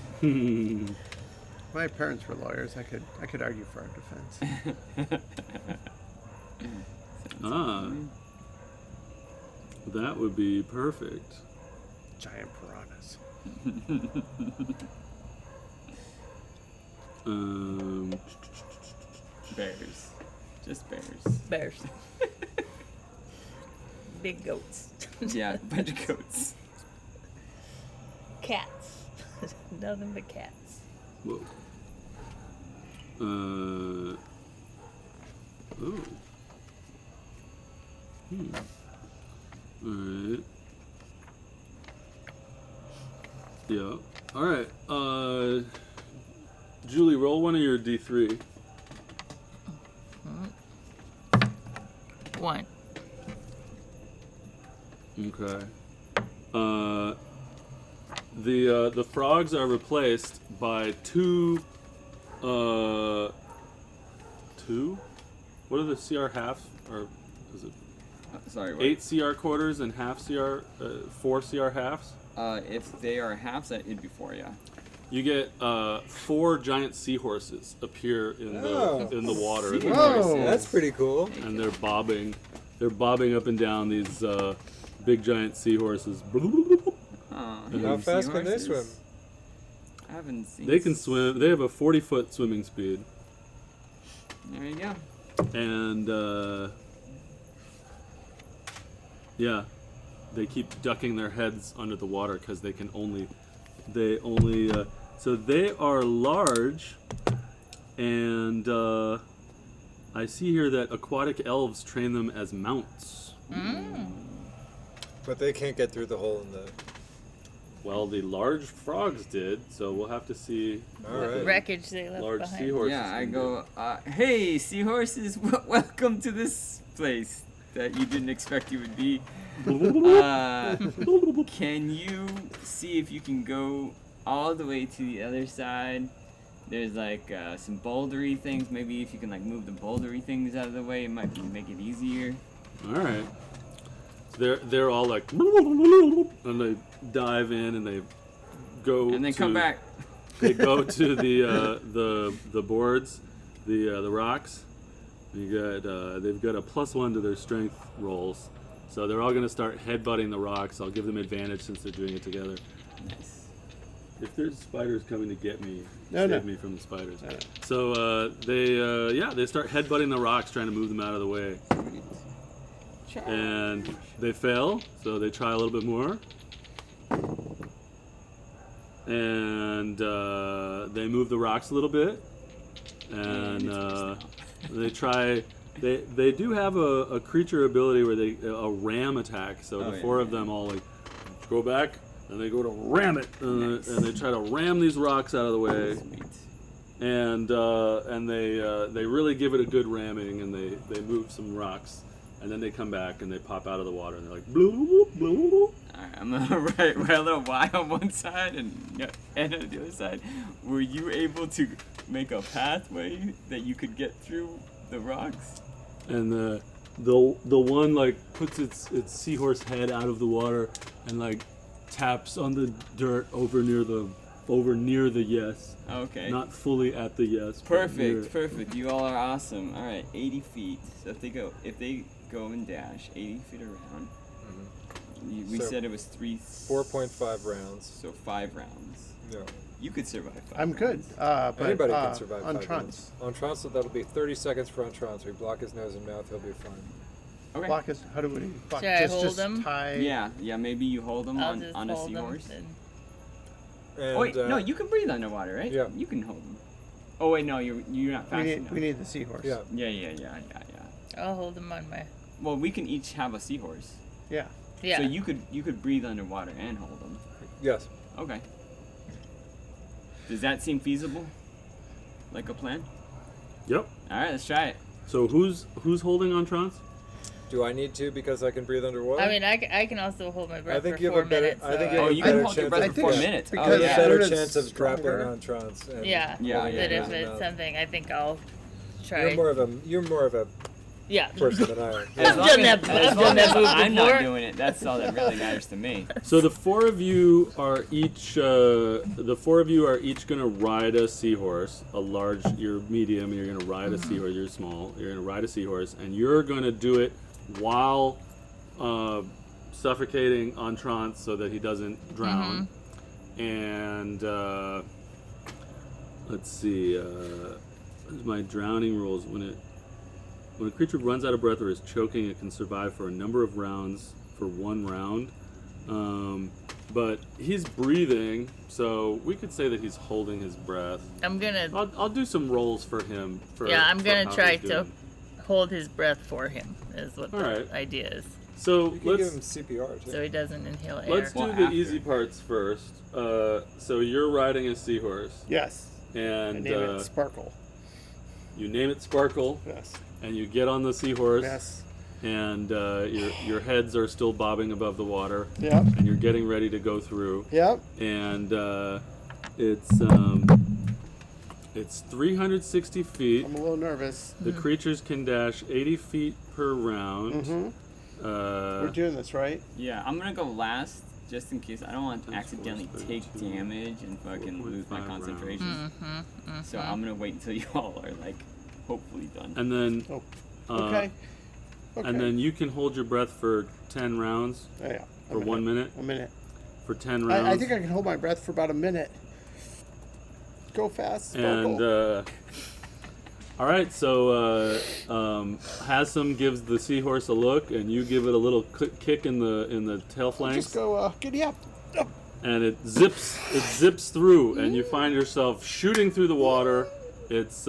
My parents were lawyers. I could argue for our defense. That would be perfect. Giant piranhas. Bears. Just bears. bears. Big goats. Yeah, a bunch of goats. Cats. Nothing but cats. Whoa. Oh. Alright. Yeah. Alright. Julie, roll one of your D3. 1. Okay. The frogs are replaced by two. What are the CR halves? Or is it Sorry, what? 8 CR quarters and half CR? 4 CR halves? If they are halves, it'd be 4, yeah. You get 4 giant seahorses appear in Oh. the water, Whoa! That's pretty cool. and they're bobbing. They're bobbing up and down these big giant seahorses. Oh, How fast can they swim? I haven't seen. They can swim. They have a 40-foot swimming speed, There you go. and yeah, they keep ducking their heads under the water because they only. So they are large, and I see here that aquatic elves train them as mounts. But they can't get through the hole in the. Well, the large frogs did, so we'll have to see. All right. Wreckage they left Large behind. seahorses. Yeah, I can go, hey, seahorses, welcome to this place that you didn't expect you would be. Can you see if you can go all the way to the other side? There's like some bouldery things. Maybe if you can like move the bouldery things out of the way, it might make it easier. All right. They're all like, and they dive in and they go. And then come back. They go to the boards, the rocks. They've got a +1 to their strength rolls, so they're all gonna start headbutting the rocks. I'll give them advantage since they're doing it together. Nice. If there's spiders coming to get me, No, save no. me from the spiders. No, no. So they start headbutting the rocks, trying to move them out of the way. And they fail, so they try a little bit more. And they move the rocks a little bit. And they try. They do have a creature ability where a ram attack. So the four of them all like go back and they go to ram it, and they try to ram these rocks out of the way. Sweet. And they really give it a good ramming, and they move some rocks. And then they come back and they pop out of the water and they're like, blue, blue, blue, blue. Alright, I'm gonna write a little Y on one side and N on the other side. Were you able to make a pathway that you could get through the rocks? And the one like puts its seahorse head out of the water and like taps on the dirt over near the yes. Okay. Not fully at the yes. but near Perfect, it. perfect. You all are awesome. Alright, 80 feet. So if they go and dash 80 feet around, we So, said it was 4.5 rounds. So 5 rounds. Yeah. You could survive 5 I'm good. rounds. But, Anybody can survive on 5 trance. rounds. On trance, so that'll be 30 seconds for on trance. We block his nose and mouth, he'll be fine. Okay. Block is how do we block? Should I hold just him? tie. Yeah, maybe you hold them I'll on just a hold them seahorse. and- And, Oh wait, no, you can breathe underwater, right? Yeah. You can hold them. Oh wait, no, you're not fast enough. We need the seahorse. Yeah. Yeah. I'll hold them on my. Well, we can each have a seahorse. Yeah. Yeah. So you could breathe underwater and hold them. Yes. Okay. Does that seem feasible? Like a plan? Yep. All right, let's try it. So who's holding on trance? Do I need to because I can breathe underwater? I mean, I can also hold my breath I think for you have 4 a better- minutes. I think so you have Oh, a you better can hold your chance breath of- for 4 yeah, minutes. because Oh, you have yeah. a better Luna's chance of grappling stronger. on trance. And Yeah. Yeah, That if yeah. it's something, I think I'll try. You're more of a Yeah. person than I am. I've done that. I've done that move I'm before. not doing it. That's all that really matters to me. So the four of you are each gonna ride a seahorse. You're medium, and you're gonna ride a seahorse. You're small. You're gonna ride a seahorse, and you're gonna do it while suffocating on trance so that he doesn't drown. And let's see. My drowning rules. When a creature runs out of breath or is choking, it can survive for a number of rounds for 1 round. But he's breathing, so we could say that he's holding his breath. I'm gonna. I'll do some rolls for him. I'm for gonna how try he's to doing. hold his breath for him. Is what the Alright. idea is, So You can give him let's CPR too. so he doesn't inhale air. let's do Well, the after. easy parts first. So you're riding a seahorse, Yes. I and name it Sparkle. you name it Sparkle, Yes. and you get on the seahorse. Yes. And your heads are still bobbing above the water, Yep. and you're getting ready to go through. Yep. And it's 360 feet. I'm a little nervous. The creatures can dash 80 feet per round. We're doing this right. Yeah, I'm gonna go last just in case. I don't want to That's accidentally force take 32. damage and fucking lose my 4.5 concentration. So I'm gonna wait until you all are like hopefully done. And then Oh. Okay. and then you can hold your breath for 10 rounds Oh, yeah. for 1 minute. A minute. for 10 rounds. I think I can hold my breath for about a minute. Go fast, Sparkle. And all right, so Hasem gives the seahorse a look, and you give it a little kick in the tail flanks. Just go, giddy up. Up. And it zips through, and you find yourself shooting through the water. It's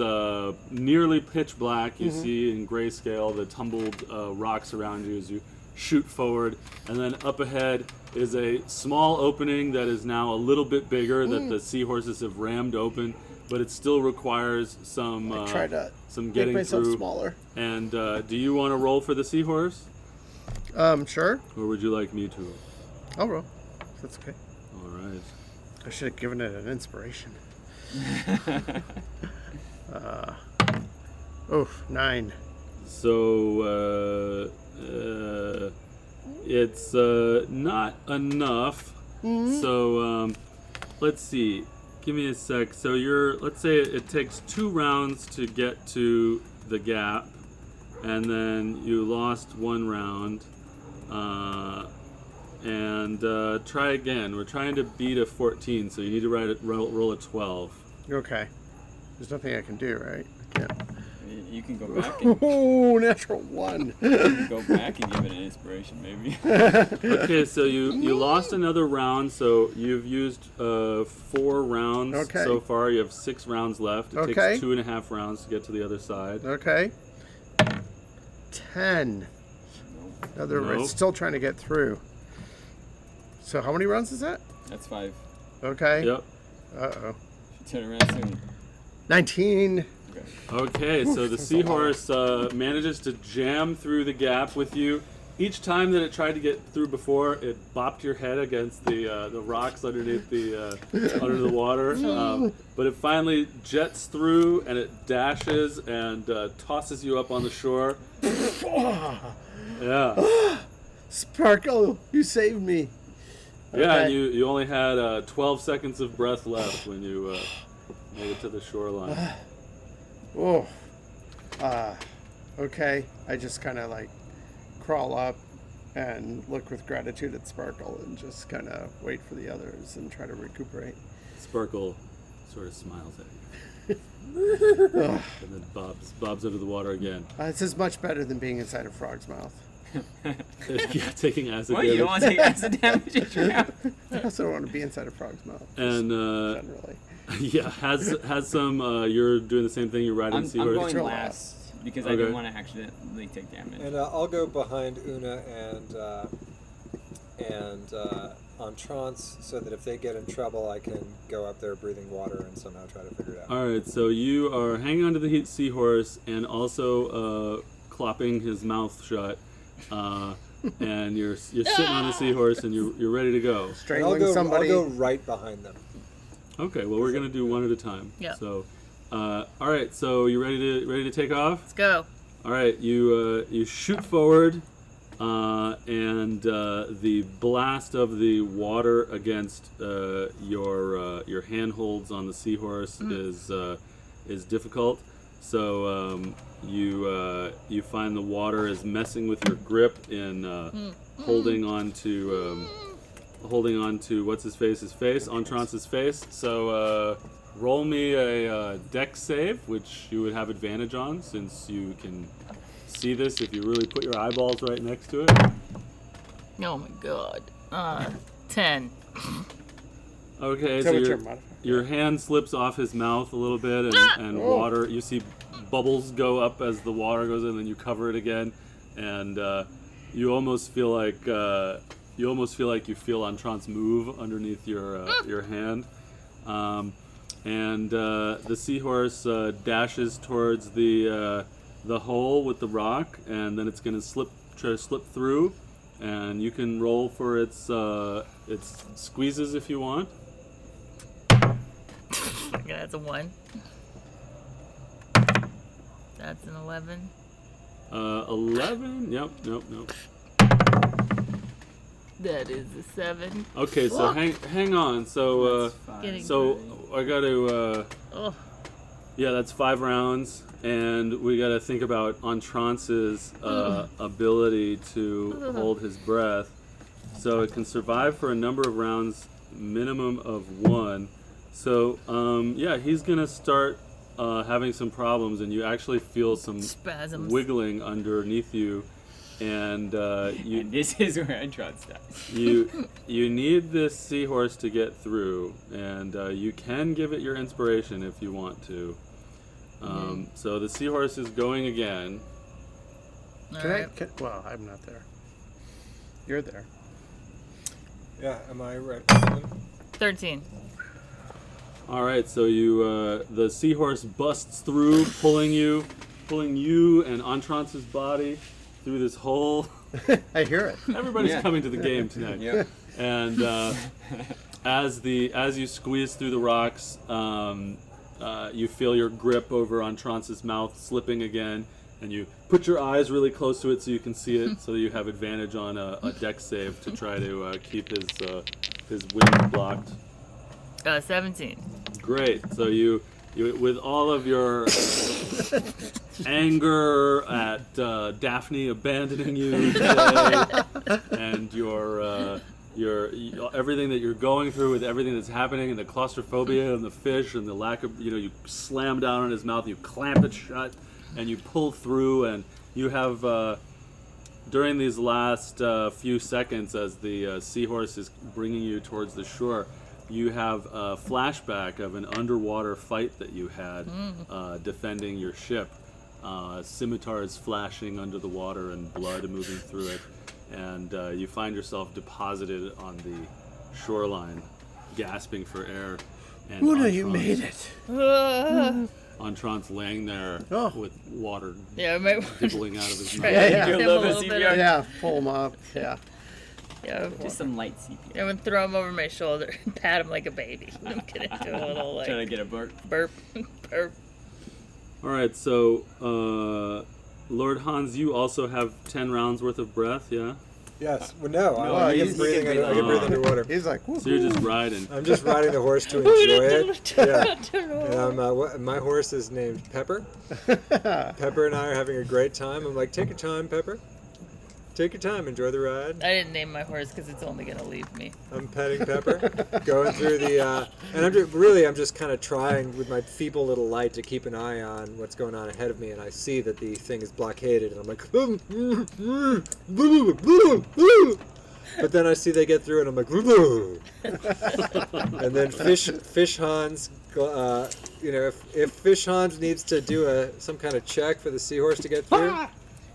nearly pitch black. You see in grayscale the tumbled rocks around you as you shoot forward. And then up ahead is a small opening that is now a little bit bigger that the seahorses have rammed open, but it still requires some Try to some make getting myself through. smaller. And do you want to roll for the seahorse, Sure. or would you like me to? I'll roll. That's okay. All right. I should have given it an inspiration. 9. So it's not enough. So let's see. Give me a sec. So let's say it takes 2 rounds to get to the gap, and then you lost 1 round. And try again. We're trying to beat a 14, so you need to roll a 12. Okay. There's nothing I can do, right? I can't. You can go back and Oh, natural 1. go back and give it an inspiration, maybe. Okay, so you lost another round, so you've used 4 rounds so far. You have 6 rounds left. It takes 2.5 rounds to get to the other side. Okay. 10. Another Nope. It's still trying to get through. So how many rounds is that? That's 5. Okay. Yep. Uh-oh. Turn around soon. 19. Okay, so the seahorse manages to jam through the gap with you. Each time that it tried to get through before, it bopped your head against the rocks underneath under the water. But it finally jets through, and it dashes and tosses you up on the shore. Yeah. Sparkle, you saved me. Yeah, Okay. and you only had 12 seconds of breath left when you made it to the shoreline. Oh. Okay. I just kind of like crawl up and look with gratitude at Sparkle and just kind of wait for the others and try to recuperate. Sparkle sort of smiles at you. And then bobs under the water again. This is much better than being inside a frog's mouth. Yeah, taking acid What? You don't damage. want to take acid damage at your house? I also don't want to be inside a frog's mouth. And Generally. yeah, has some. You're doing the same thing. You're riding I'm seahorse. going Control last because I Okay. didn't want to accidentally take damage. And I'll go behind Una and Entrance so that if they get in trouble, I can go up there breathing water and somehow try to figure it out. All right, so you are hanging onto the seahorse and also clopping his mouth shut, and you're sitting on the seahorse and you're ready to go. And I'll Strangling somebody. go right behind them. Okay, well we're gonna do one at a time. Yeah. So, all right, so you ready to take off? Let's go. All right, you shoot forward, and the blast of the water against your handholds on the seahorse is difficult. So you find the water is messing with your grip in holding on to what's his face's face, Entrance's face. So roll me a dex save, which you would have advantage on since you can see this if you really put your eyeballs right next to it. Oh my god. 10. Okay, Is so that what your modifier? your hand slips off his mouth a little bit, and water. You see bubbles go up as the water goes in, and then you cover it again, and you almost feel like you feel Entrance move underneath your hand. And the seahorse dashes towards the hole with the rock, and then it's going to try to slip through, and you can roll for its squeezes if you want. Okay, that's a 1. That's an 11. 11. Yep. Nope. That is a 7. Okay, so hang on. So Getting so I got to. Oh, Yeah, that's 5 rounds, and we got to think about Entrance's ability to hold his breath. So it can survive for a number of rounds, minimum of 1. So yeah, he's gonna start having some problems, and you actually feel some Spasms. wiggling underneath you, and you And this is where I draw stuff. you need this seahorse to get through, and you can give it your inspiration if you want to. So the seahorse is going again. Alright. Well, I'm not there. You're there. Yeah, am I right? 13. All right, so you the seahorse busts through, pulling you and Entrance's body through this hole. I hear it. Everybody's Yeah. coming to the game tonight. Yeah. And as you squeeze through the rocks, you feel your grip over Entrance's mouth slipping again, and you put your eyes really close to it so you can see it, so that you have advantage on a dex save to try to keep his wind blocked. 17. Great. So you with all of your anger at Daphne abandoning you today, and your everything that you're going through with everything that's happening, and the claustrophobia and the fish and the lack of, you slam down on his mouth, you clamp it shut, and you pull through, and you have during these last few seconds, as the seahorse is bringing you towards the shore, you have a flashback of an underwater fight that you had defending your ship. Scimitars flashing under the water and blood moving through it. And you find yourself deposited on the shoreline, gasping for air. And Una, you made it. Entrance laying there with water Yeah, I might want to dribbling out of his try mouth. to Yeah, give yeah. him a Love little a bit CPR. of... Yeah, pull him up. Yeah. Yeah, Just some light CPR. I would throw him over my shoulder and pat him like a baby. I'm gonna do a little Trying to like get a burp. burp, burp. All right, so Lord Hans, you also have 10 rounds worth of breath, yeah? Yes. Well, no. Well, I can he's- breathe. I can breathe underwater. He's like, So you're just riding. I'm just riding the horse to enjoy it. Yeah. And my horse is named Pepper. Pepper and I are having a great time. I'm like, take your time, Pepper. Take your time. Enjoy the ride. I didn't name my horse because it's only gonna leave me. I'm petting Pepper, going through the, and I'm just kind of trying with my feeble little light to keep an eye on what's going on ahead of me, and I see that the thing is blockaded, and I'm like, but then I see they get through, and I'm like, and then Fish Hans, if Fish Hans needs to do some kind of check for the seahorse to get through,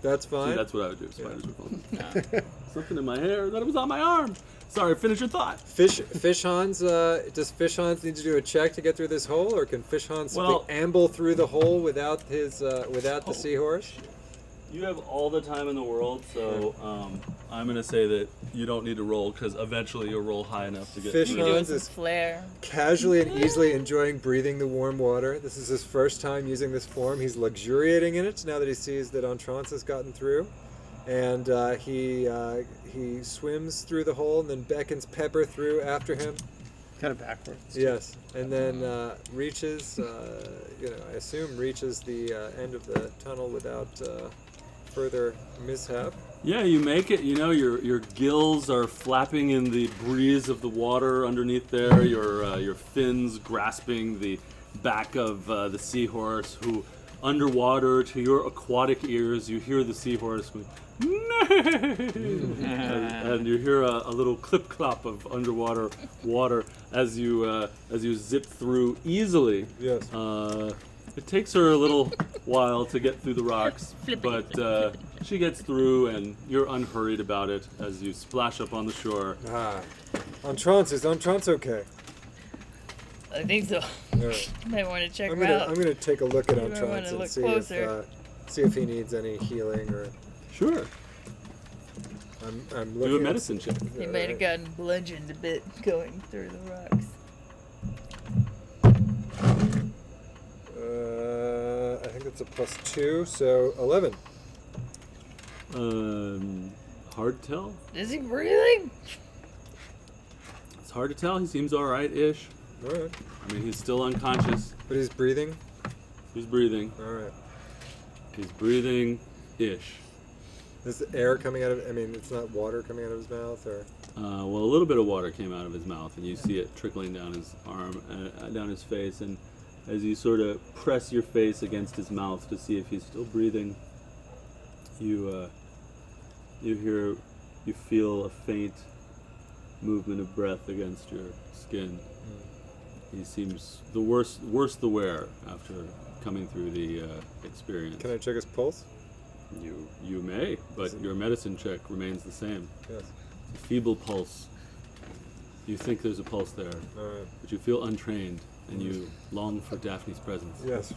that's fine. See, that's what I would do. Spiders are fun. Something in my hair, that it was on my arm. Sorry, finish your thought. Fish Hans, does Fish Hans need to do a check to get through this hole, or can Fish Hans Well- amble through the hole without the seahorse? You have all the time in the world, so I'm going to say that you don't need to roll, because eventually you'll roll high enough to get Fish through. Hans Doing some is flair. casually and easily enjoying breathing the warm water. This is his first time using this form. He's luxuriating in it now that he sees that Entrance has gotten through, and he swims through the hole and then beckons Pepper through after him. kind of backwards. Yes, and then reaches, I assume reaches the end of the tunnel without further mishap. Yeah, you make it. Your gills are flapping in the breeze of the water underneath there. Your fins grasping the back of the seahorse, who, underwater, to your aquatic ears, you hear the seahorse going, and you hear a little clip clop of underwater water as you zip through easily. Yes. It takes her a little while to get through the rocks, but she gets through, and you're unhurried about it as you splash up on the shore. Entrance, is Entrance okay? I think so. All right. Might want to check I'm him out. gonna take a look at You might wanna Entrance and look see closer. see if he needs any healing or. Sure. I'm Do looking a medicine check. He might have gotten bludgeoned a bit going through the rocks. I think that's a +2, so 11. Hard to tell. Is he breathing? It's hard to tell. He seems all right-ish. All right, I mean, he's still unconscious. but he's breathing. He's breathing. All right. He's breathing-ish. Is the air coming out of? I mean, it's not water coming out of his mouth, or well, a little bit of water came out of his mouth, and you see it trickling down his arm, down his face, and as you sort of press your face against his mouth to see if he's still breathing, you feel a faint movement of breath against your skin. He seems worse the wear after coming through the experience. Can I check his pulse? You may, but your medicine check remains the same. Yes. A feeble pulse. You think there's a pulse there, All right. but you feel untrained, and you long for Daphne's presence. Yes.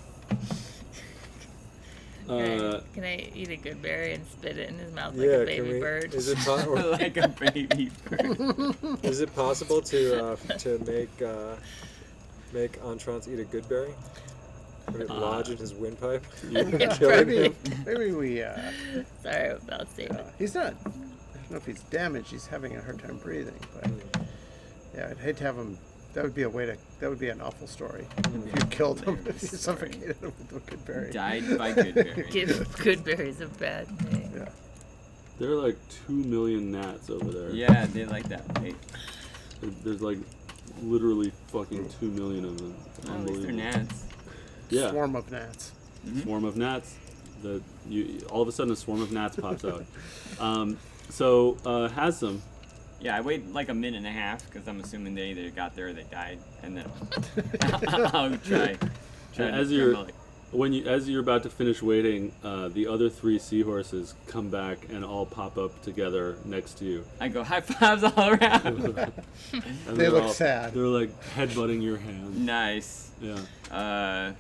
Can I eat a good berry and spit it in his mouth like Yeah. a baby bird? Is it possible? Like a baby bird. Is it possible to make Entrance eat a good berry? Would it lodge in his windpipe? Kill him? Maybe we. Sorry about saying it. He's not. I don't know if he's damaged. He's having a hard time breathing. But yeah, I'd hate to have him. That would be a way to. That would be an awful story. If you killed him, if you suffocated him with a good berry. Died by good berry. Good berry's a bad name. Yeah. There are like 2 million gnats over there. Yeah, they like that. Wait. There's like literally fucking 2 million of them. Oh, at least they're gnats. Yeah. Swarm of gnats. Swarm of gnats. All of a sudden a swarm of gnats pops out. So Hasem, Yeah, I wait like a minute and a half because I'm assuming they either got there or they died, and then I'll try. as you're about to finish waiting, the other 3 seahorses come back and all pop up together next to you. I go high fives all around. And They they're look all- sad. They're like headbutting your hand. Nice. Yeah.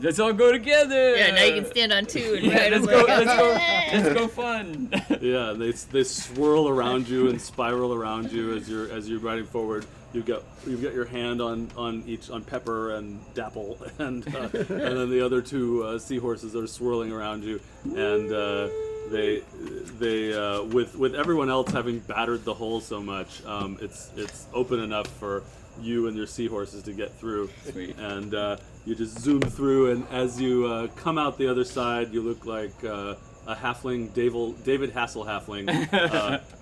Let's all go together. Yeah, now you can stand on 2 and Yeah, ride let's them go. like Let's go fun. Yeah, they swirl around you and spiral around you as you're riding forward. You've got your hand on Pepper and Dapple, and then the other 2 seahorses are swirling around you, and they with everyone else having battered the hole so much, it's open enough for you and your seahorses to get through. Sweet. And you just zoom through, and as you come out the other side, you look like a halfling, David Hassel halfling,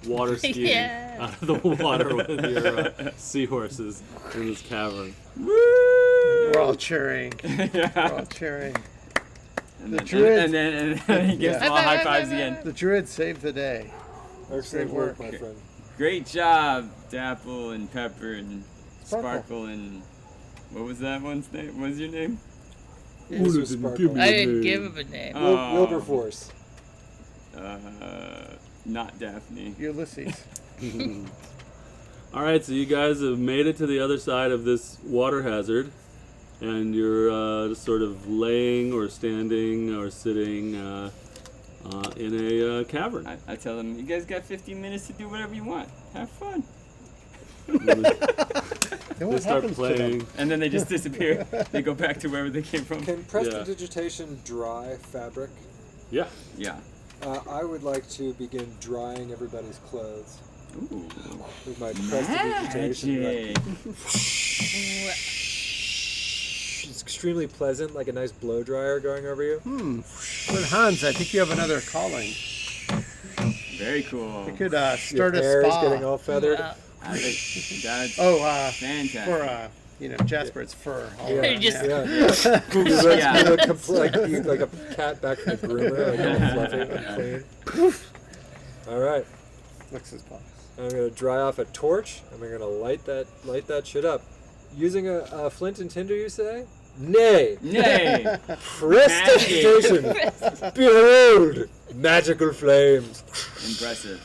water skiing Yeah. out of the water with your seahorses in this cavern. We're all cheering. We're Yeah. all cheering. And The then, druids- and then he gives Yeah. them all high fives again. The druid saved the day. Excellent Great work, work. my friend. Great job, Dapple and Pepper and Sparkle. Sparkle and what was that one's name? What was your name? Mr. didn't Sparkle. give me I a didn't name. give him a name. Oh. Wilberforce. Not Daphne. Ulysses. All right, so you guys have made it to the other side of this water hazard, and you're just sort of laying or standing or sitting in a cavern. I tell them, you guys got 15 minutes to do whatever you want. Have fun. Then They what start happens to them? playing. And then they just disappear. They go back to wherever they came from. Can prestidigitation dry fabric? Yeah. Yeah. I would like to begin drying everybody's clothes Ooh. with my prestidigitation. Magic. It's extremely pleasant, like a nice blow dryer going over you. But Hans, I think you have another calling. Very cool. You could Your start a hair is spa. getting all feathered. That's Oh, fantastic. for Jasper, it's fur. all Yeah. around, Just- yeah. Yeah. You look, Yeah. you look like a cat back from the groomer, like all fluffy and clean. All right, Licks his paws. I'm gonna dry off a torch, and we're gonna light that shit up. Using a flint and tinder, you say? Nay. Nay. Prestidigitation. Behold, magical flames. Impressive.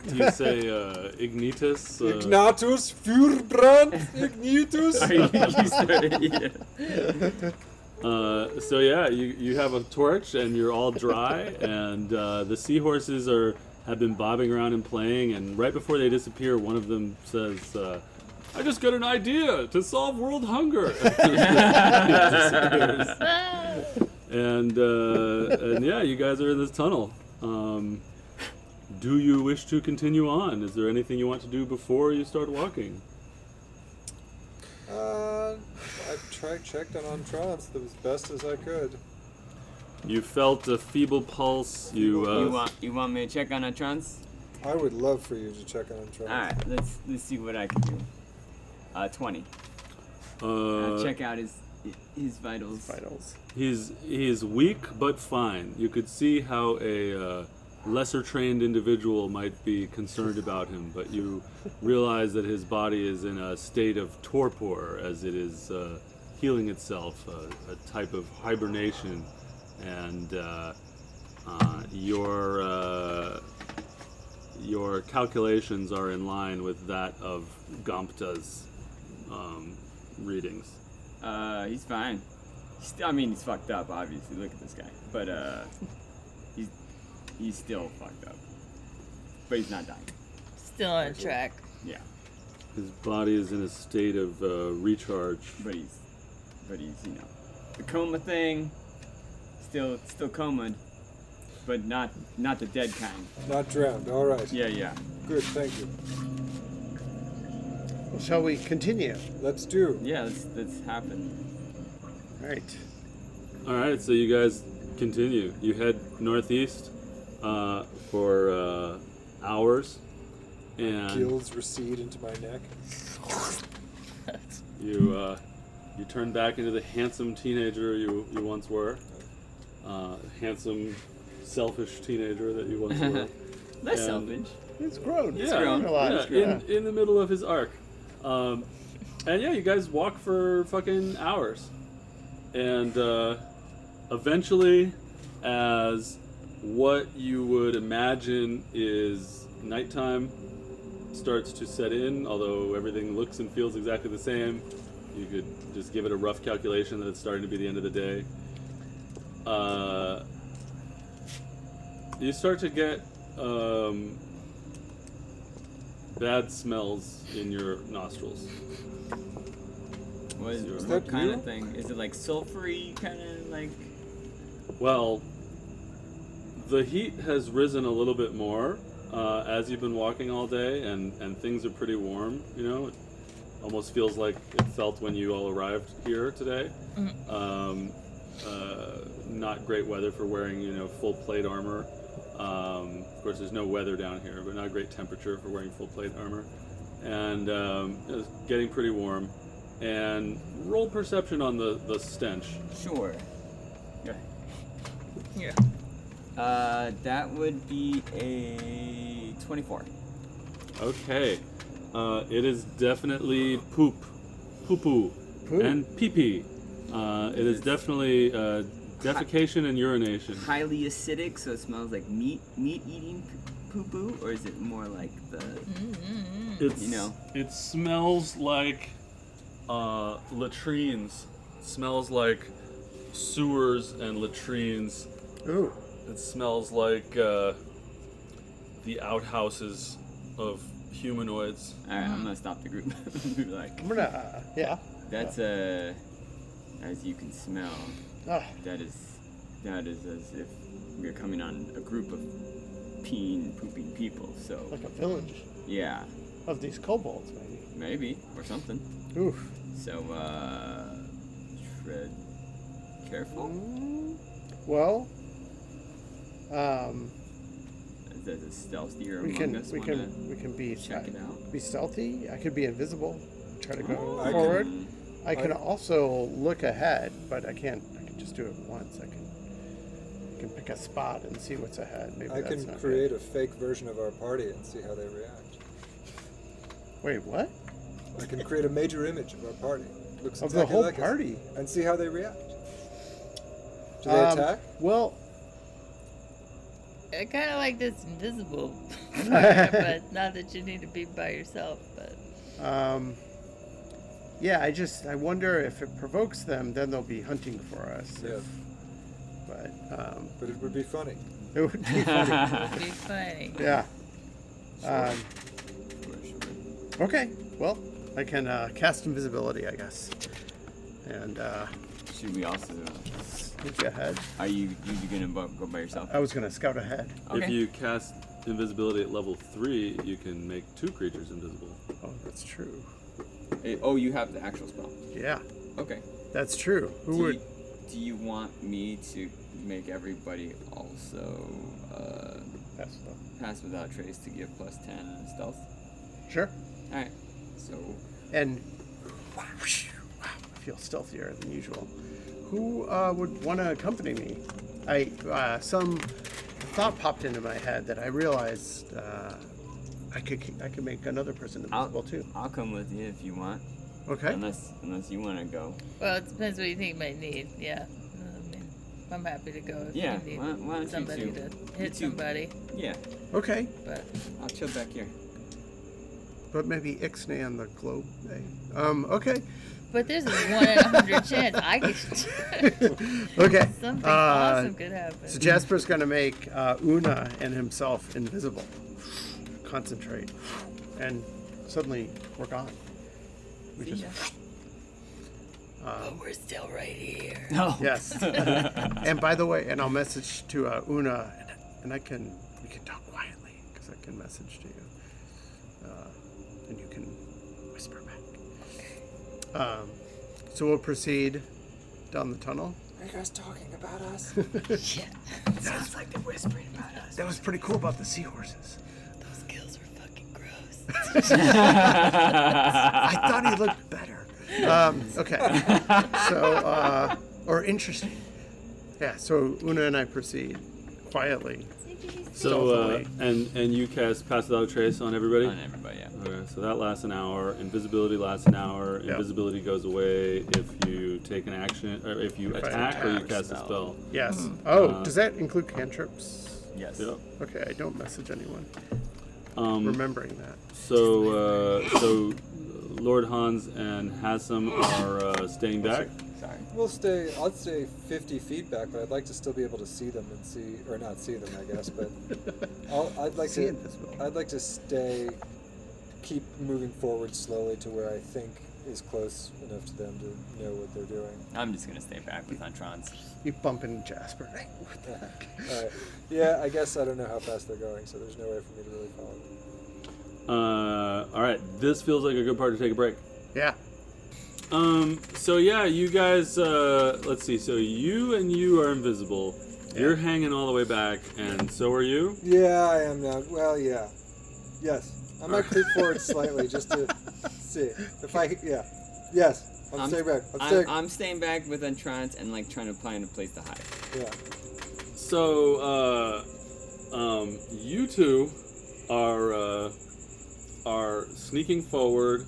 Do you say ignitus? Ignatus, Fürbrand, Ignitus. Are you started? Yeah. So yeah, you have a torch and you're all dry, and the seahorses have been bobbing around and playing, and right before they disappear, one of them says, "I just got an idea to solve world hunger." and yeah, you guys are in this tunnel. Do you wish to continue on? Is there anything you want to do before you start walking? I checked on Entrance as best as I could. You felt a feeble pulse. You want me to check on a trance? I would love for you to check on him, Charles. All right, let's see what I can do. 20. Check out his vitals. Vitals. He's weak but fine. You could see how a lesser trained individual might be concerned about him, but you realize that his body is in a state of torpor as it is healing itself, a type of hibernation, and your calculations are in line with that of Gompta's readings. He's fine. I mean, he's fucked up, obviously. Look at this guy. But he's still fucked up. But he's not dying. Still on track. Yeah. His body is in a state of recharge. But he's the coma thing. Still comaed, but not the dead kind. Not drowned. All right. Yeah. Good. Thank you. Well, shall we continue? Let's do. Yeah, that's happened. Right. All right, so you guys continue. You head northeast for hours, and Gills recede into my neck. you turn back into the handsome teenager you once were. Handsome, selfish teenager that you once were. Less And- selfish. It's grown. Yeah, It's grown a lot. in the middle of his arc. And yeah, you guys walk for fucking hours. And eventually, as what you would imagine is nighttime starts to set in, although everything looks and feels exactly the same, you could just give it a rough calculation that it's starting to be the end of the day. You start to get bad smells in your nostrils. What that kind you? of thing? Is it like sulfury kind of like? Well, the heat has risen a little bit more as you've been walking all day, and things are pretty warm. You know, it almost feels like it felt when you all arrived here today. Not great weather for wearing, full plate armor. Of course, there's no weather down here, but not great temperature for wearing full plate armor. And it's getting pretty warm. And roll perception on the stench. Sure. Yeah. Yeah. That would be a 24. Okay. It is definitely poo-poo, Poop. and pee-pee. It is definitely defecation and urination. Highly acidic, so it smells like meat eating poo-poo, or is it more like the? It's, You know. It smells like latrines. Smells like sewers and latrines. Ooh. It smells like the outhouses of humanoids. All right, I'm gonna stop the group. Be like, I'm gonna. Yeah. that's as you can smell, Ah, that is as if we're coming on a group of peeing, pooping people. So like a village yeah, of these kobolds, maybe. maybe or something. Oof. So tread careful. Well, There's a stealthier we among can us. we wanna can be check it out. be stealthy. I could be invisible. Try to go I forward. Mm, I can also look ahead, but I can't. I can just do it once. I can pick a spot and see what's ahead. Maybe I that's can not create a fake version of our party and see how they react. good. Wait, what? I can create a major image of our party. Looks Of the exactly whole like us, party? and see how they react. Do they attack? Well, I kind of like this invisible part, but not that you need to be by yourself. But yeah. I wonder if it provokes them, then they'll be hunting for us. Yeah. But But it would be funny. it would be funny. it'd be funny. Yeah. Sure. Okay. Well, I can cast invisibility, I guess, and Should we also? sneak ahead. Are you gonna go by yourself? I was gonna scout ahead. If Okay. you cast invisibility at level 3, you can make 2 creatures invisible. Oh, that's true. Oh, you have the actual spell. Yeah, Okay. that's true. Who would? Do you want me to make everybody also Pass though. Pass without trace to give plus 10 stealth. Sure. All right. So And wow, I feel stealthier than usual. Who would want to accompany me? Some thought popped into my head that I realized I could make another person invisible too. I'll come with you if you want. Okay. Unless you want to go. Well, it depends what you think you might need. Yeah. I mean, I'm happy to go if Yeah, you need why don't you somebody two? to You hit two. somebody. Yeah. Okay. But I'll chill back here. But maybe Ixnay on the globe. Okay. there's a 1 in 100 chance I could. Okay. Something awesome could happen. So Jasper's going to make Una and himself invisible. Concentrate. And suddenly we're gone. We See just. ya. We're still right here. No. Yes. And by the way, and I'll message to Una, and we can talk quietly because I can message to you, and you can whisper back. So we'll proceed down the tunnel. Are you guys talking about us? Yeah. Sounds like they're whispering about us. That was pretty cool about the seahorses. Those gills were fucking gross. I thought he looked better. Okay. So, or interesting. Yeah. So Una and I proceed quietly. So, and you cast Pass Without a Trace on everybody? On everybody, yeah. Okay, so that lasts an hour. Invisibility lasts an hour. Yep. Invisibility goes away if you take an action, or if you If I attack or you attack. cast a spell. Yes. Oh, does that include cantrips? Yes. Yep. Okay, I don't message anyone. Remembering Remembering that. So Lord Hans and Hassam are staying back. Sorry. I'll stay 50 feet back, but I'd like to still be able to see them or not see them, I guess. But I'd like See to. invisible. I'd like to keep moving forward slowly to where I think is close enough to them to know what they're doing. I'm just gonna stay back with Untrons. You bump into Jasper. Hey, what the heck? All right. Yeah, I guess I don't know how fast they're going, so there's no way for me to really follow them. All right, this feels like a good part to take a break. Yeah. So yeah, you guys, let's see. So you are invisible. Yeah. You're hanging all the way back, and so are you. Yeah, I am now. Well, yeah. Yes. I might creep forward slightly just to see. Yeah. Yes. I'm staying back. I'm staying back with Untrons and like trying to find a place to hide. Yeah. So, you two are sneaking forward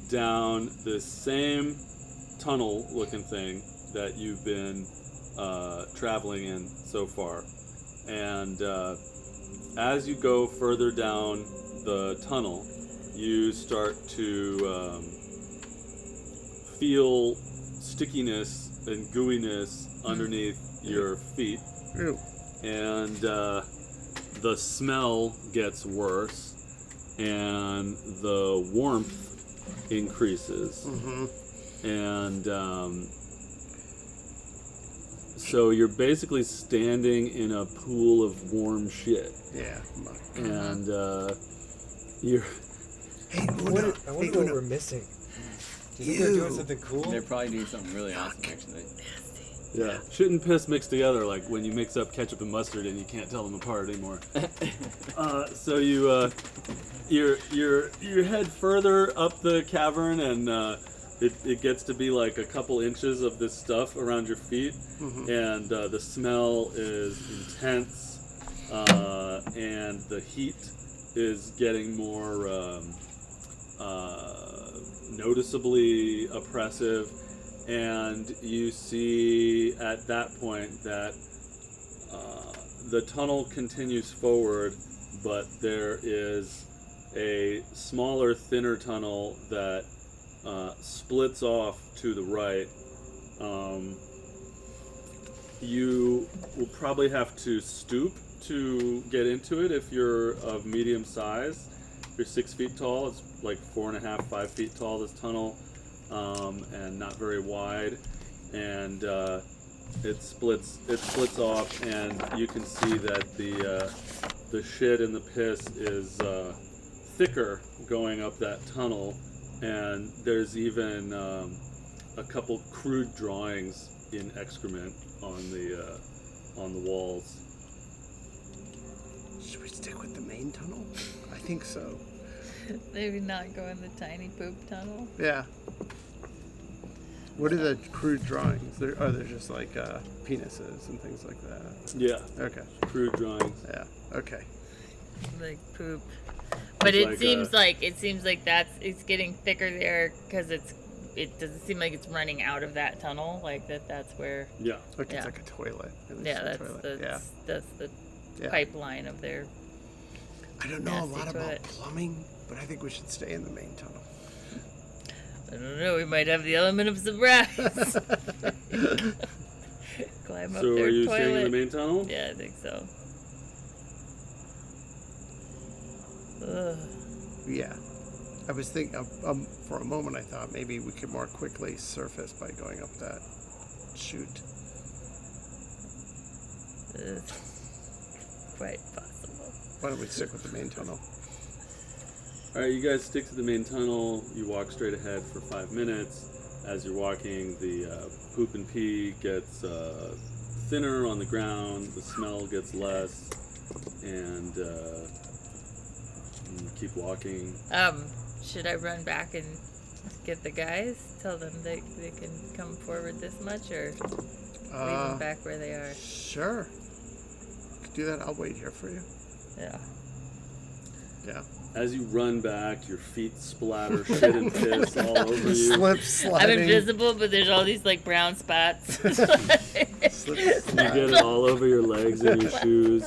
down this same tunnel-looking thing that you've been traveling in so far, and as you go further down the tunnel, you start to feel stickiness and gooiness underneath your feet. Ew. And the smell gets worse, and the warmth increases. Mm-hmm. And so you're basically standing in a pool of warm shit. Yeah. And you're... Hey, I wonder what Una. we're missing. Do you think they're doing something cool? They're probably doing something really awesome, actually. Yeah, shit and piss mixed together, like when you mix up ketchup and mustard and you can't tell them apart anymore. So you head further up the cavern, and it gets to be like a couple inches of this stuff around your feet, and the smell is intense, and the heat is getting more noticeably oppressive. And you see at that point that the tunnel continues forward, but there is a smaller, thinner tunnel that splits off to the right. You will probably have to stoop to get into it if you're of medium size. If you're 6 feet tall, it's like 4.5, 5 feet tall, this tunnel. And not very wide, and it splits off, and you can see that the shit and the piss is thicker going up that tunnel, and there's even a couple crude drawings in excrement on the walls. Should we stick with the main tunnel? I think so. Maybe not go in the tiny poop tunnel. Yeah. What are the crude drawings? Are there just like penises and things like that? Yeah, Okay. crude drawings. Yeah. Okay. Like poop. But It's it seems like it's getting thicker there because it doesn't seem like it's running out of that tunnel. Like that's where. Yeah. Like Yeah. it's like a toilet. At least Yeah, a that's toilet. the Yeah. that's the Yeah. pipeline of their. I don't know a nasty lot about toilet. plumbing, but I think we should stay in the main tunnel. I don't know. We might have the element of surprise. Climb up So their are you toilet. staying in the main tunnel? Yeah, I think so. Ugh. Yeah. I was thinking, for a moment I thought maybe we could more quickly surface by going up that chute. Quite possible. Why don't we stick with the main tunnel? All right, you guys stick to the main tunnel. You walk straight ahead for 5 minutes. As you're walking, the poop and pee gets thinner on the ground. The smell gets less, and you keep walking. Should I run back and get the guys? Tell them they can come forward this much, or leave them back where they are? Sure. Could do that. I'll wait here for you. Yeah. Yeah. As you run back, your feet splatter shit and piss all over you. Slip I'm sliding. invisible, but there's all these like brown spots. Slip You slide. get it all over your legs and your shoes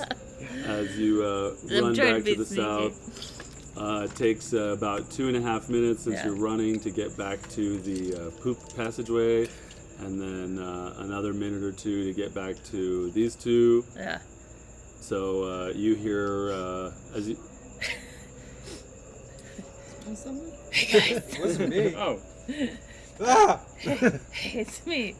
as you run trying to back be to the sneaky. south. It takes about 2.5 minutes since Yeah. you're running to get back to the poop passageway, and then another minute or two to get back to these two. Yeah. So you hear as you. It wasn't me. Oh, Ah! It's me.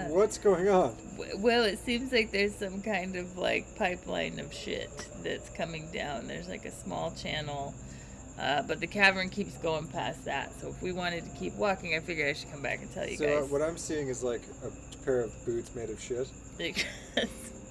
What's going on? Well, it seems like there's some kind of like pipeline of shit that's coming down. There's like a small channel, but the cavern keeps going past that. So if we wanted to keep walking, I figured I should come back and tell you So guys. what I'm seeing is like a pair of boots made of shit.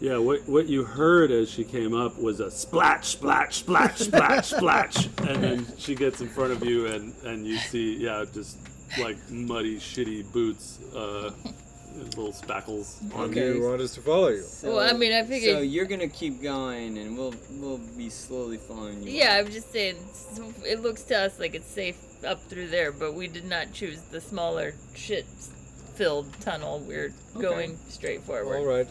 Yeah, what you heard as she came up was a splash, splash, splash, splash, splash, and then she gets in front of you, and you see, just like muddy, shitty boots, little spackles on Okay, you you. want us to follow you? so, Well, I mean, I figured- So you're gonna keep going, and we'll be slowly following you. Yeah, I'm just saying, it looks to us like it's safe up through there, but we did not choose the smaller shit-filled tunnel. We're going straight forward. All right.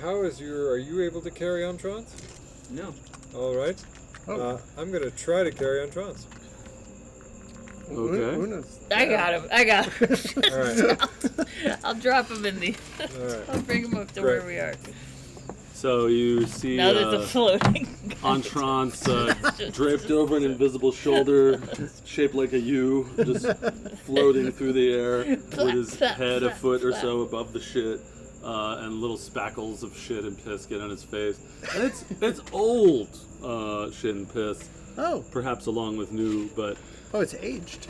Are you able to carry on trance? No. All right. Oh. I'm gonna try to carry on trance. Okay. Una's I got him. All right. I'll drop him in the. All right. I'll bring him up to Great. where we are. So you see Now there's a floating. Entrance draped over an invisible shoulder, shaped like a U, just floating through the air with his head a foot or so above the shit, and little spackles of shit and piss get on his face. And it's old shit and piss, Oh. perhaps along with new, but Oh, it's aged.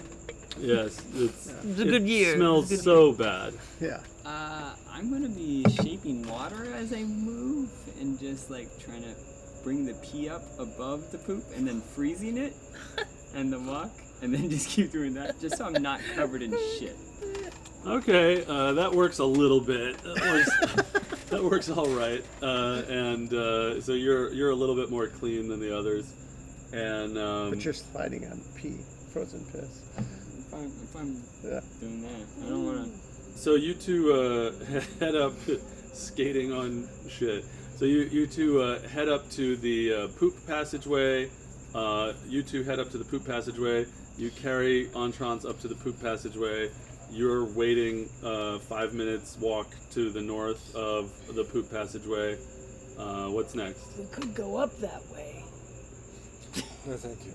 yes, It's a good year. Smells It's a good so bad. Yeah. I'm gonna be shaping water as I move and just like trying to bring the pee up above the poop and then freezing it and the walk and then just keep doing that just so I'm not covered in shit. Okay, that works a little bit. That works all right. So you're a little bit more clean than the others, and But you're sliding on pee, frozen piss. If I'm Yeah. doing that, I don't wanna. so you two head up, skating on shit. So you two head up to the poop passageway. You two head up to the poop passageway. You carry Entrance up to the poop passageway. You're waiting 5 minutes walk to the north of the poop passageway. What's next? We could go up that way. No, thank you.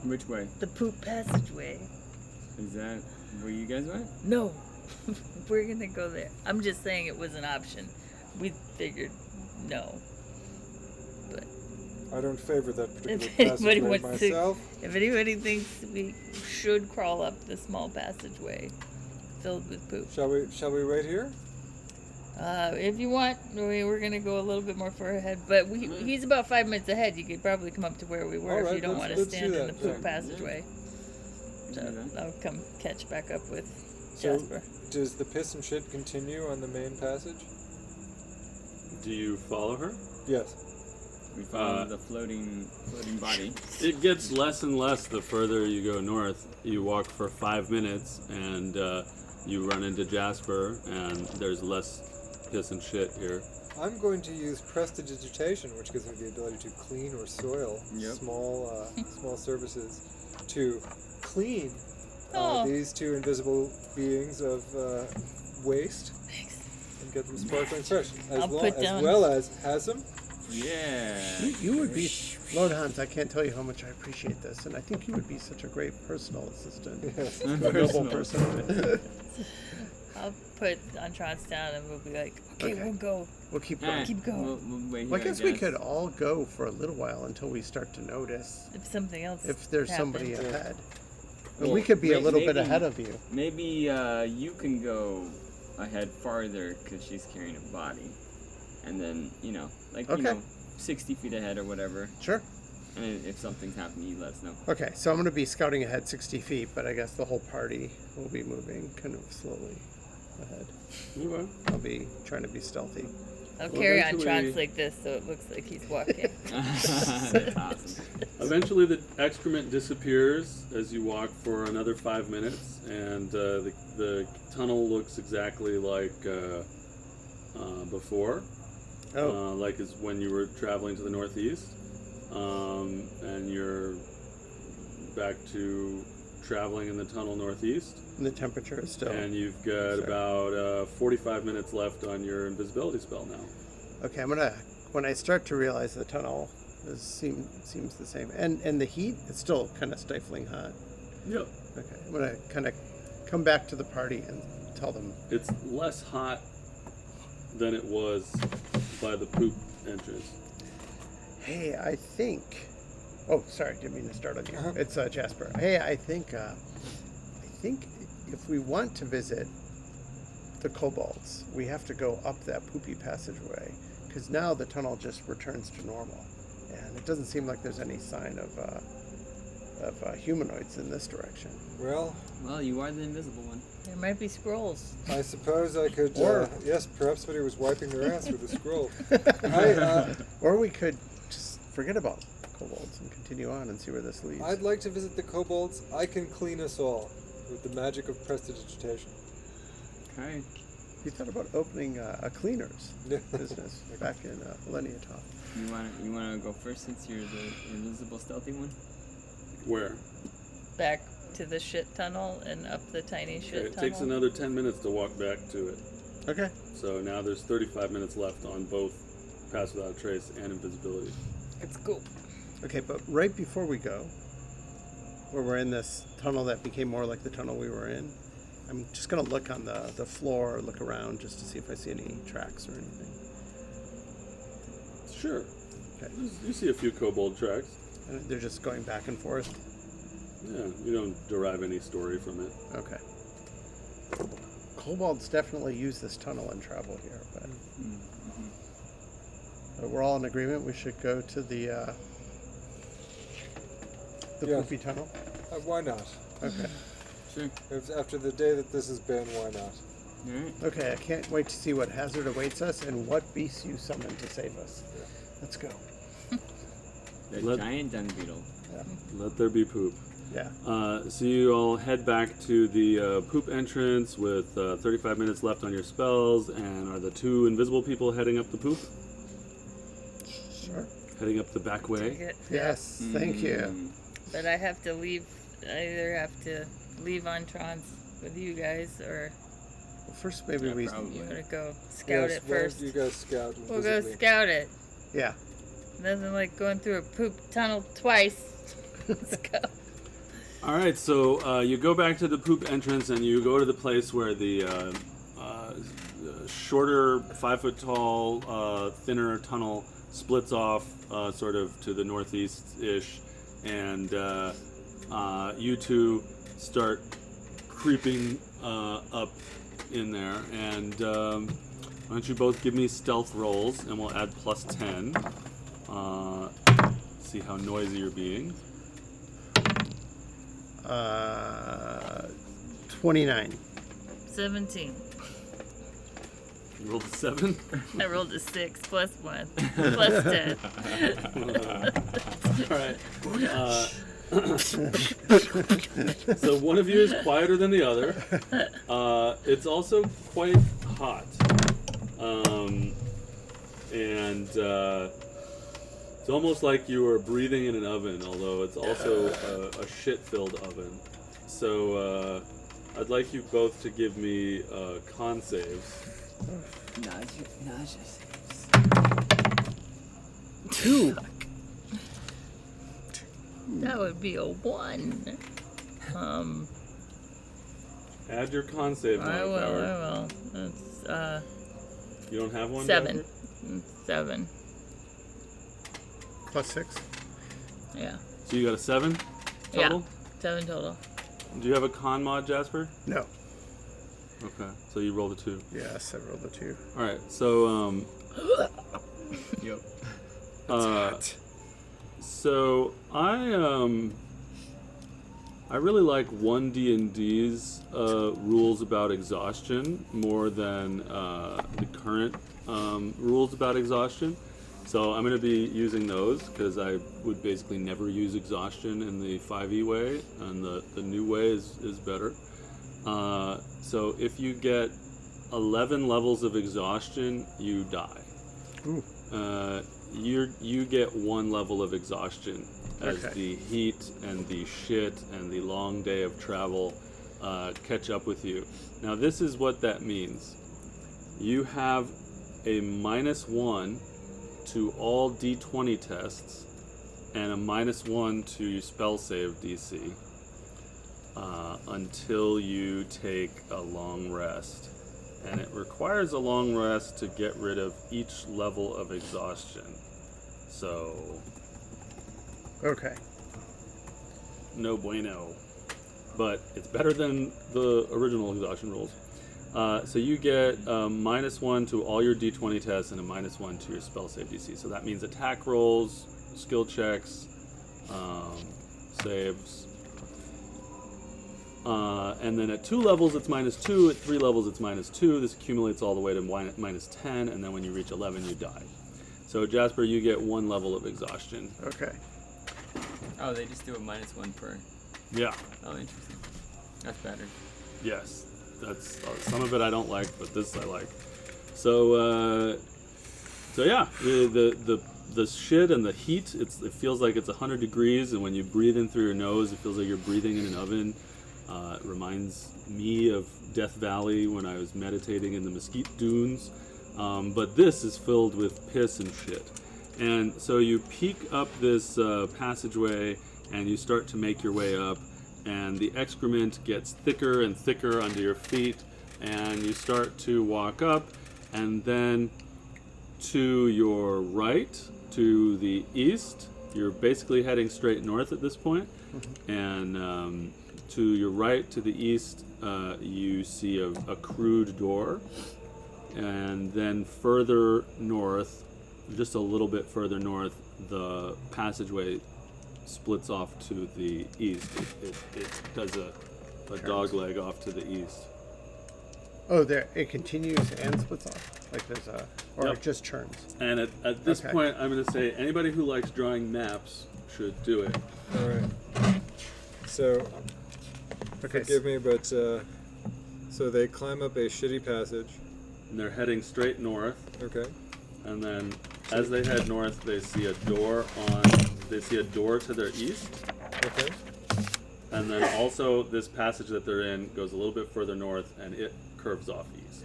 Which way? The poop passageway. Is that where you guys went? No, we're gonna go there. I'm just saying it was an option. We figured no. But I don't favor that particular if anybody passageway wants to, myself. if anybody thinks we should crawl up the small passageway filled with poop. Shall we wait here? If you want, we're gonna go a little bit more far ahead, but he's about 5 minutes ahead. You could probably come up to where we were All if right, you don't want to let's do stand in the that, poop yeah. passageway. So I'll come catch back up with So, Jasper. does the piss and shit continue on the main passage? Do you follow her? Yes. We follow the floating body. It gets less and less the further you go north. You walk for 5 minutes and you run into Jasper, and there's less piss and shit here. I'm going to use prestidigitation, which gives me the ability to clean or soil small surfaces, to clean these two invisible beings of waste and get them sparkling fresh, as well as Hasm. Yeah. You would be, Lord Hans, I can't tell you how much I appreciate this, and I think you would be such a great personal assistant. Yes. A noble person. I'll put Entrance down and we'll be like, okay, we'll go. We'll keep Alright, going. Keep going. We'll wait Well, I here, guess we could all go for a little while until we start to notice If something else if there's somebody happened. ahead. And Well, we could be a little bit maybe- ahead of you. Maybe you can go ahead farther because she's carrying a body, and then Okay. 60 feet ahead or whatever. Sure. And if something's happening, you let us know. Okay, so I'm going to be scouting ahead 60 feet, but I guess the whole party will be moving kind of slowly ahead. Okay. I'll be trying to be stealthy. I'll Well, carry eventually- Entrance like this so it looks like he's walking. That's awesome. Eventually, the excrement disappears as you walk for another 5 minutes, and the tunnel looks exactly like before. Like as when you were traveling to the northeast, and you're back to traveling in the tunnel northeast, And the temperature is still. and you've got about 45 minutes left on your invisibility spell now. Okay, when I start to realize the tunnel seems the same, and the heat, it's still kind of stifling hot. Yep. Okay, I'm gonna kind of come back to the party and tell them. It's less hot than it was by the poop entrance. Hey, I think. Oh, sorry, didn't mean to start on you. Uh-huh. It's Jasper. Hey, I think if we want to visit the kobolds, we have to go up that poopy passageway, because now the tunnel just returns to normal, and it doesn't seem like there's any sign of humanoids in this direction. Well, Well, you are the invisible one. There might be scrolls. I suppose I could. Or- yes, perhaps somebody was wiping their ass with a scroll. Or we could just forget about kobolds and continue on and see where this leads. I'd like to visit the kobolds. I can clean us all with the magic of prestidigitation. Okay. You thought about opening a cleaners business back in Elenia Toth. You wanna go first since you're the invisible stealthy one? Where? Back to the shit tunnel and up the tiny shit It tunnel. takes another 10 minutes to walk back to it. Okay. So now there's 35 minutes left on both Pass Without a Trace and Invisibility. Let's go. Okay, but right before we go, where we're in this tunnel that became more like the tunnel we were in, I'm just going to look on the floor, look around just to see if I see any tracks or anything. Sure. Okay. You see a few kobold tracks. And they're just going back and forth. Yeah, you don't derive any story from it. Okay. Kobolds definitely use this tunnel and travel here, but we're all in agreement we should go to the Yeah. poopy tunnel. Why not? Okay. Sure. After the day that this has been, why not? Alright. Okay, I can't wait to see what hazard awaits us and what beasts you summon to save us. Let's go. The Let- giant dung beetle. Let there be poop. Yeah. So you all head back to the poop entrance with 35 minutes left on your spells, and are the two invisible people heading up the poop? Sure. Heading up the back way? Take it. Yes, thank you. Mm. But I have to leave. I either have to leave Entrance with you guys, or Well, first, maybe Yeah, we. probably. you want to go scout Yes, it why don't first. you guys scout We'll go invisibly. scout it. Yeah. Nothing like going through a poop tunnel twice. Let's go. All right, so you go back to the poop entrance, and you go to the place where the shorter, 5 foot tall, thinner tunnel splits off, sort of to the northeast-ish, and you two start creeping up in there, and Why don't you both give me stealth rolls, and we'll add +10. See how noisy you're being. 29. 17. You rolled a 7. I rolled a 6 plus 1 plus 10. All right. So one of you is quieter than the other. It's also quite hot. And it's almost like you are breathing in an oven, although it's also a shit-filled oven. So I'd like you both to give me con saves. Nausea saves. 2. That would be a 1. Add your con save I modifier. will. It's You don't have one? 7. Jasper? 7. +6. Yeah. So you got a 7 total? Yeah. 7 total. Do you have a con mod, Jasper? No. Okay. So you rolled a 2. Yes, I rolled a 2. All right. So Yep. So I really like 1D&D's rules about exhaustion more than the current rules about exhaustion. So I'm going to be using those because I would basically never use exhaustion in the 5e way, and the new way is better. So if you get 11 levels of exhaustion, you die. Ooh. You get 1 level of exhaustion as Okay. the heat and the shit and the long day of travel catch up with you. Now this is what that means. You have a -1 to all D20 tests and a -1 to your spell save DC until you take a long rest. And it requires a long rest to get rid of each level of exhaustion. So, Okay. no bueno. But it's better than the original exhaustion rules. So you get a -1 to all your D20 tests and a -1 to your spell save DC. So that means attack rolls, skill checks, saves. And then at 2 levels it's -2, at 3 levels it's -2. This accumulates all the way to -10, and then when you reach 11 you die. So Jasper, you get 1 level of exhaustion. Okay. Oh, they just do a -1 per. Yeah. Oh, interesting. That's better. Yes. That's some of it I don't like, but this I like. So yeah, the shit and the heat. It feels like it's 100 degrees, and when you breathe in through your nose, it feels like you're breathing in an oven. It reminds me of Death Valley when I was meditating in the mesquite dunes. But this is filled with piss and shit. And so you peek up this passageway and you start to make your way up, and the excrement gets thicker and thicker under your feet, and you start to walk up, and then to your right, to the east, you're basically heading straight north at this point, and to your right, to the east, you see a crude door, and then further north, just a little bit further north, the passageway splits off to the east. It does a dog leg off to the east. Oh, there it continues and splits off. Like there's a, or Yep. it just churns. And at this Okay. point, I'm going to say anybody who likes drawing maps should do it. All right. So, Okay. forgive me, but so they climb up a shitty passage. And they're heading straight north. Okay. And then as they head north, they see a door to their east. Okay. And then also this passage that they're in goes a little bit further north, and it curves off east.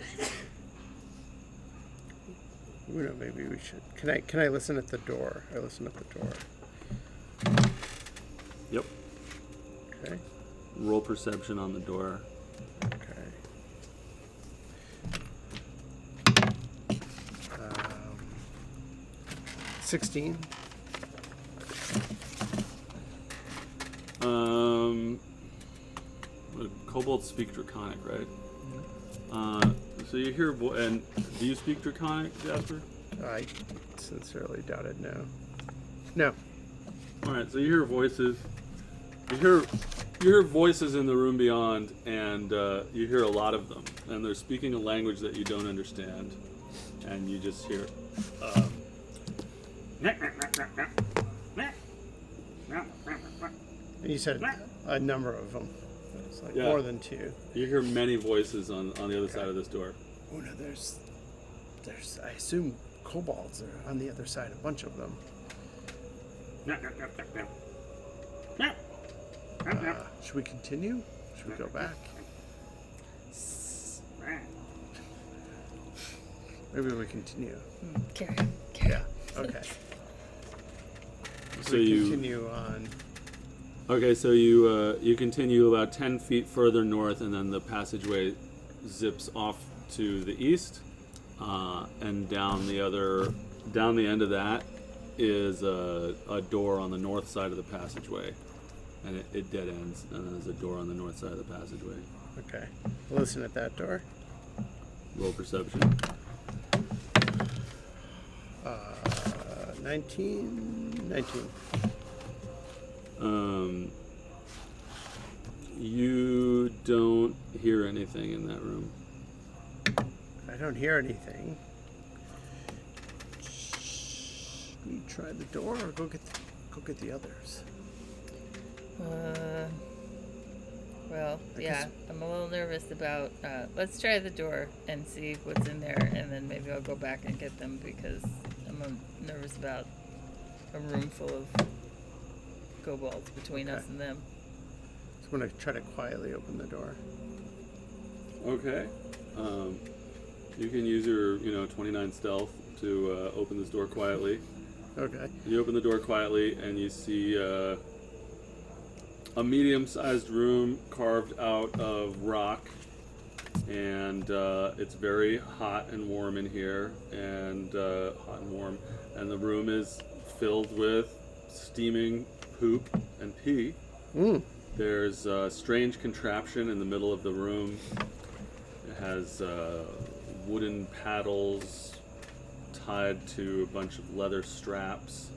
You know, maybe we should. Can I listen at the door? I listen at the door. Yep. Okay. Roll perception on the door. Okay. 16. Kobolds speak Draconic, right? So you hear and Do you speak Draconic, Jasper? I sincerely doubt it. No. No. All right, so you hear voices. You hear voices in the room beyond, and you hear a lot of them, and they're speaking a language that you don't understand, and you just hear. And you said a number of them. It's like Yeah. more than two. You hear many voices on the other side of this door. Oh no, there's I assume kobolds are on the other side. A bunch of them. Should we continue? Should we go back? Maybe we continue. Carry. Yeah. Okay. So we you continue on. Okay, so you continue about 10 feet further north, and then the passageway zips off to the east, and down the end of that is a door on the north side of the passageway, and it dead ends, and then there's a door on the north side of the passageway. Okay. Listen at that door. Roll perception. 19. You don't hear anything in that room. I don't hear anything. Should we try the door or go get the others? Well, I yeah, guess- I'm a little nervous about. Let's try the door and see what's in there, and then maybe I'll go back and get them because I'm nervous about a room full of kobolds between us and them. So I'm gonna try to quietly open the door. Okay. You can use your 29 stealth to open this door quietly. Okay. You open the door quietly, and you see a medium-sized room carved out of rock, and it's very hot and warm in here, and and the room is filled with steaming poop and pee. There's a strange contraption in the middle of the room. It has wooden paddles tied to a bunch of leather straps.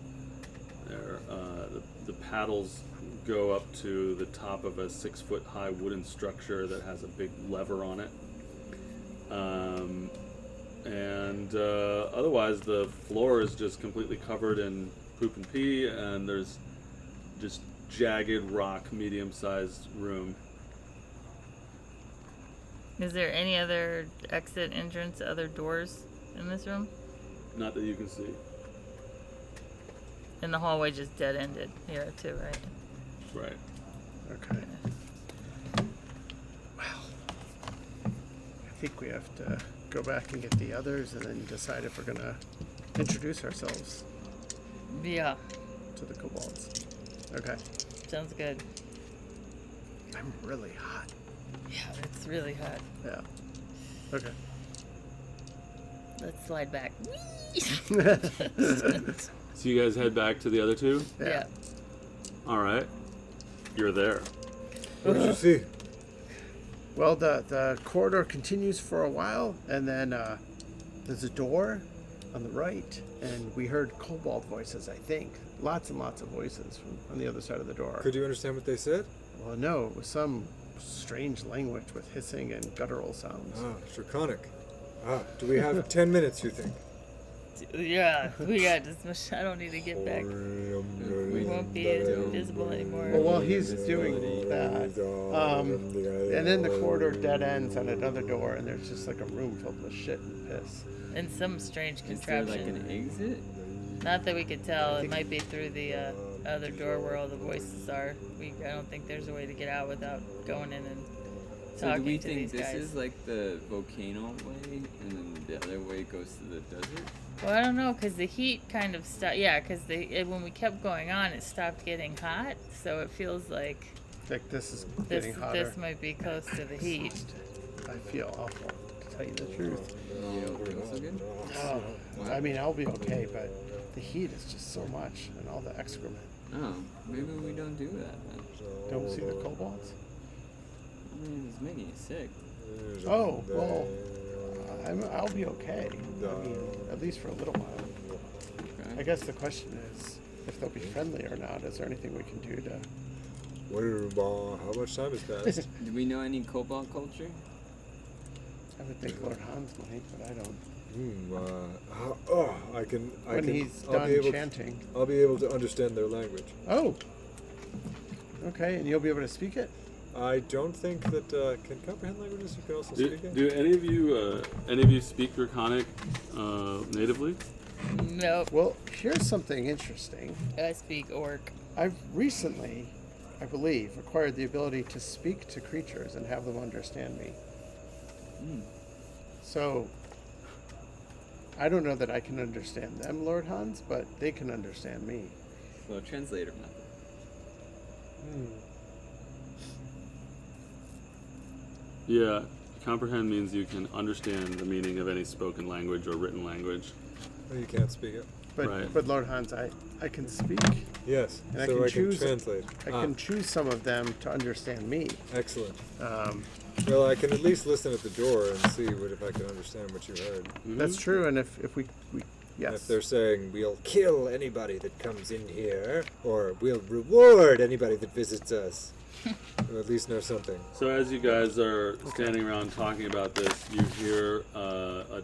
The paddles go up to the top of a 6-foot-high wooden structure that has a big lever on it. Otherwise, the floor is just completely covered in poop and pee, and there's just jagged rock, medium-sized room. Is there any other exit, entrance, other doors in this room? Not that you can see. And the hallway just dead ended here too, right? Right. Okay. Well, I think we have to go back and get the others and then decide if we're gonna introduce ourselves Yeah, to the kobolds. Okay. sounds good. I'm really hot. Yeah, it's really hot. Yeah. Okay. Let's slide back. So you guys head back to the other two? Yeah. All right. You're there. What did you see? Well, the corridor continues for a while, and then there's a door on the right, and we heard kobold voices, I think. Lots and lots of voices from on the other side of the door. Could you understand what they said? Well, no, it was some strange language with hissing and guttural sounds. Ah, Draconic. Do we have 10 minutes, you think? Yeah, we got this much. I don't need to get back. We won't be visible anymore. Well, while he's doing that, and then the corridor dead ends on another door, and there's just like a room filled with shit and piss. And some strange Is there contraption. like an exit? Not that we could tell. It might be through the other door where all the voices are. I don't think there's a way to get out without going in and So do talking we to think these this guys. is like the volcano way, and then the other way goes to the desert? Well, I don't know, because the heat kind of stopped. Yeah, because when we kept going on, it stopped getting hot. So it feels like Like this is this getting hotter. this might be close to the heat. I feel awful, to tell you the truth. You don't feel so good? Oh, I mean, I'll be okay, but the heat is just so much, and all the excrement. Oh, maybe we don't do that then. Don't see the kobolds? I mean, it's making you sick. Oh, well, I'll be okay. I mean, at least for a little while. Okay. I guess the question is if they'll be friendly or not. Is there anything we can do to? How much time has passed? Do we know any cobalt culture? I would think Lord Hans might, but I don't. I'll He's be done able chanting. I'll be able to understand their language. Oh. Okay, and you'll be able to speak it. I don't think that can comprehend languages. You can also Do, speak it. do any of you speak Draconic natively? Nope. Well, here's something interesting. I speak orc. I've recently, I believe, acquired the ability to speak to creatures and have them understand me. So, I don't know that I can understand them, Lord Hans, but they can understand me. So translator method. Yeah, comprehend means you can understand the meaning of any spoken language or written language. Oh, you can't speak it. But, Right. but Lord Hans, I can speak. Yes, And I so can I choose- can translate. I can choose some of them to understand me. Excellent. Um, Well, I can at least listen at the door and see if I can understand what you heard. That's true, and if we And yes. if they're saying, we'll kill anybody that comes in here, or we'll reward anybody that visits us, we'll at least know something. So as you guys are standing around talking about this, you hear that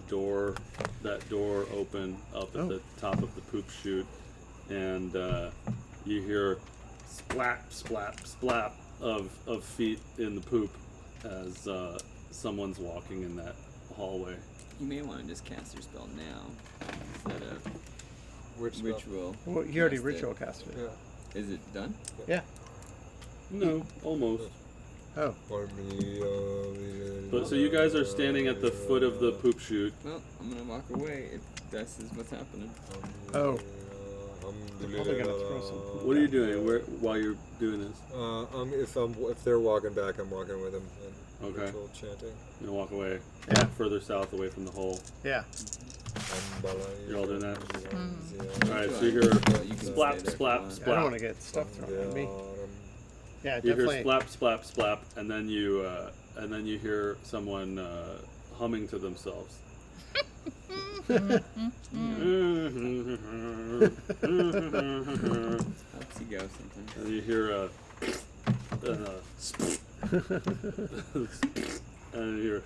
door open up at the top of the poop chute, and you hear splap, splap, splap of feet in the poop as someone's walking in that hallway. You may want to just cast your spell now instead of Which spell? ritual. Well, you already cast it. ritual casted it. Yeah. Is it done? Yeah. No, almost. Oh. But so you guys are standing at the foot of the poop chute. Well, I'm gonna walk away if this is what's happening. Oh. They're probably gonna throw some poop. What are you doing while you're doing this? If they're walking back, I'm walking with them. And Okay. ritual chanting. You gonna walk away Yeah. further south away from the hole. Yeah. You're all doing that? Mm. Alright, so you hear You can splap, stay there if you splap, want. I don't splap. want to get stuff thrown at me. Yeah, You hear definitely. splap, splap, splap, and then you hear someone humming to themselves. Helps you go sometimes. And you hear and you hear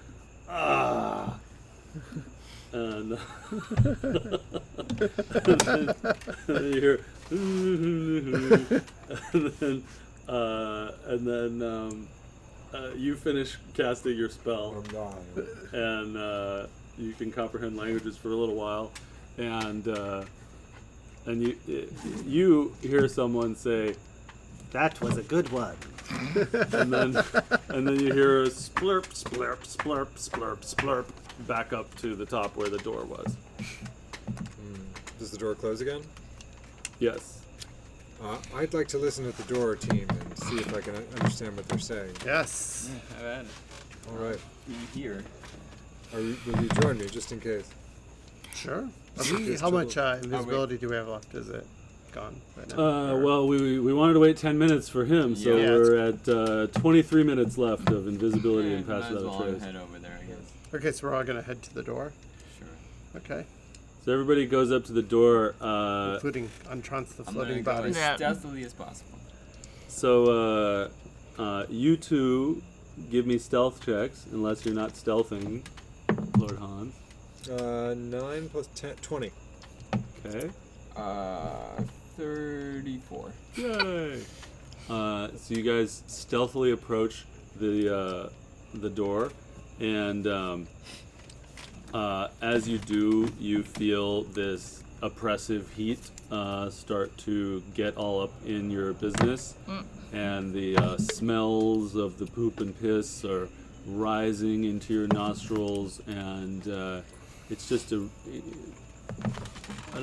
and then you hear and then you finish casting your spell, and you can comprehend languages for a little while, and you hear someone say, That was a good one. and then you hear a splurp, splurp, splurp, splurp, splurp back up to the top where the door was. Does the door close again? Yes. I'd like to listen at the door, team, and see if I can understand what they're saying. Yes. Have at it. All right. You here? Will you join me, just in case? Sure. Just How to- much invisibility do we have left? Is it gone by now? Well, we wanted to wait 10 minutes for him, so Yeah. we're at 23 minutes left of invisibility and pass might as without well a trace. head over there, I guess. Okay, so we're all gonna head to the door. Sure. Okay. So everybody goes up to the door. Including Untrance the I'm gonna floating go body. as Yeah. stealthily as possible. So you two give me stealth checks, unless you're not stealthing, Lord Hans. 9 plus 10, 20. Okay. 34. Yay! So you guys stealthily approach the door, and as you do, you feel this oppressive heat start to get all up in your business, and the smells of the poop and piss are rising into your nostrils, and it's just an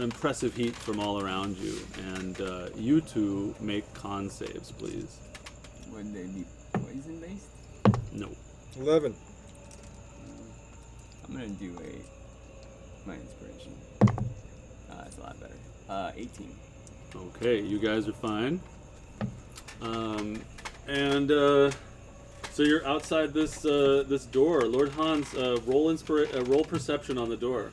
impressive heat from all around you. And you two make con saves, please. Would they be poison based? No. 11. I'm gonna do my inspiration. That's a lot better. 18. So you're outside this this door. Lord Hans, roll perception on the door.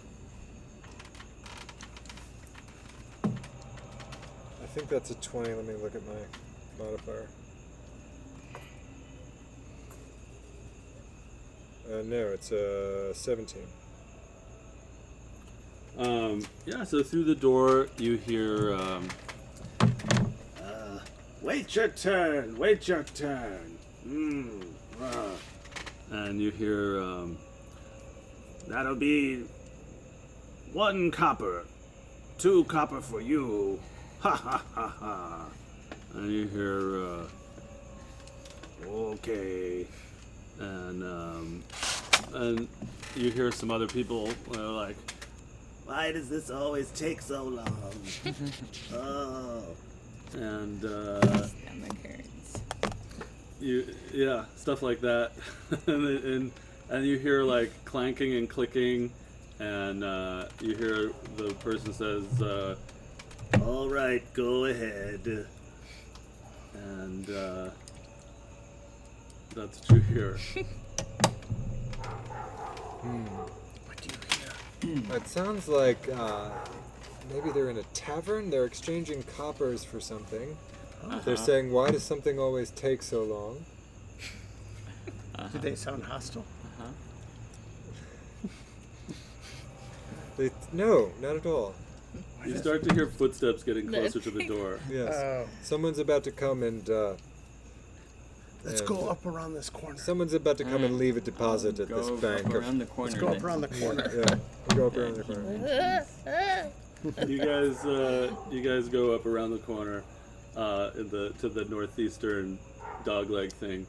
I think that's a 20. Let me look at my modifier. No, it's a 17. Yeah, so through the door you hear, Wait your turn. Wait your turn. and you hear, That'll be 1 copper. 2 copper for you. Ha ha ha ha. and you hear, Okay. and you hear some other people like, Why does this always take so long? Oh. and Stomach hurts. stuff like that, and you hear like clanking and clicking, and you hear the person says, All right, go ahead. and that's what you hear. What do you hear? It sounds like maybe they're in a tavern. They're exchanging coppers for something. They're saying, "Why does something always take so long?" Do they sound hostile? No, not at all. You start to hear footsteps getting closer to the door. Yes, Oh. someone's about to come and. Let's and go up around this corner. Someone's about to come and leave a deposit at this bank. Around the corner. Let's go up then. around the corner. Yeah, we'll go up around the corner. You guys go up around the corner to the northeastern dogleg thing,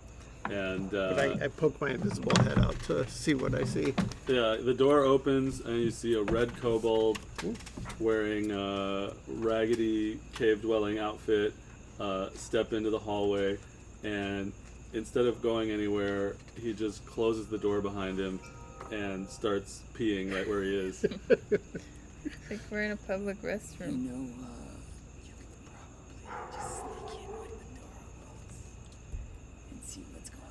and But I poke my invisible head out to see what I see. yeah, the door opens and you see a red kobold wearing a raggedy cave dwelling outfit step into the hallway, and instead of going anywhere, he just closes the door behind him and starts peeing right where he is. Like we're in a public You restroom. know, you could probably just sneak in when the door opens and see what's going on.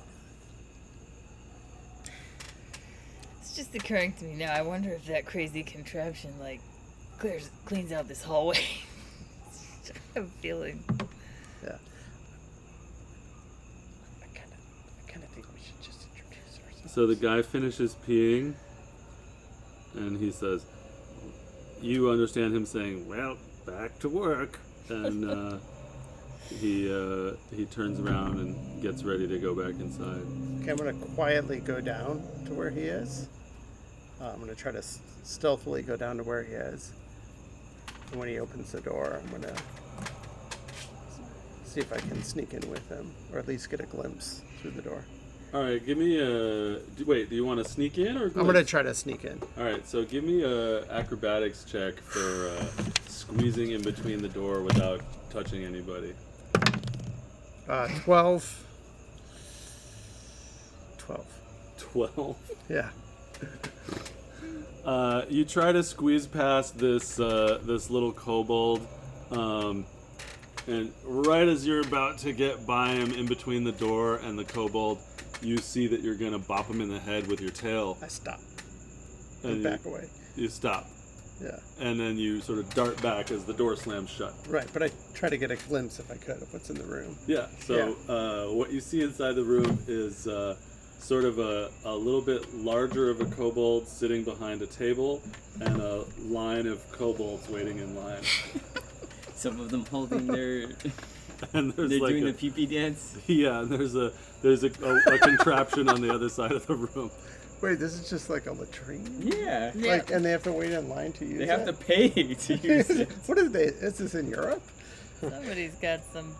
It's just occurring to me now. I wonder if that crazy contraption like cleans out this hallway. I have a feeling. Yeah. I kind of think we should just introduce ourselves. So the guy finishes peeing, and he says, you understand him saying, well, back to work. And he turns around and gets ready to go back inside. Okay, I'm gonna quietly go down to where he is. I'm gonna try to stealthily go down to where he is. And when he opens the door, I'm gonna see if I can sneak in with him, or at least get a glimpse through the door. All right, give me a... Wait, do you want to sneak in or... I'm gonna try to sneak in. All right, so give me a acrobatics check for squeezing in between the door without touching anybody. 12. 12. Yeah. You try to squeeze past this this little kobold, and right as you're about to get by him in between the door and the kobold, you see that you're gonna bop him in the head with your tail. I stop. And And back away. You stop, Yeah. and then you sort of dart back as the door slams shut. Right, but I try to get a glimpse if I could of what's in the room. Yeah. So what you see inside the room is sort of a little bit larger of a kobold sitting behind a table, and a line of kobolds waiting in line. Some of them holding their... And there's They're like doing the pee-pee dance. yeah, and there's a contraption on the other side of the room. Wait, this is just like a latrine? Yeah. Yeah. Like, and they have to wait in line to use They have it? to pay to use it. What are they? Is this in Europe? Somebody's got some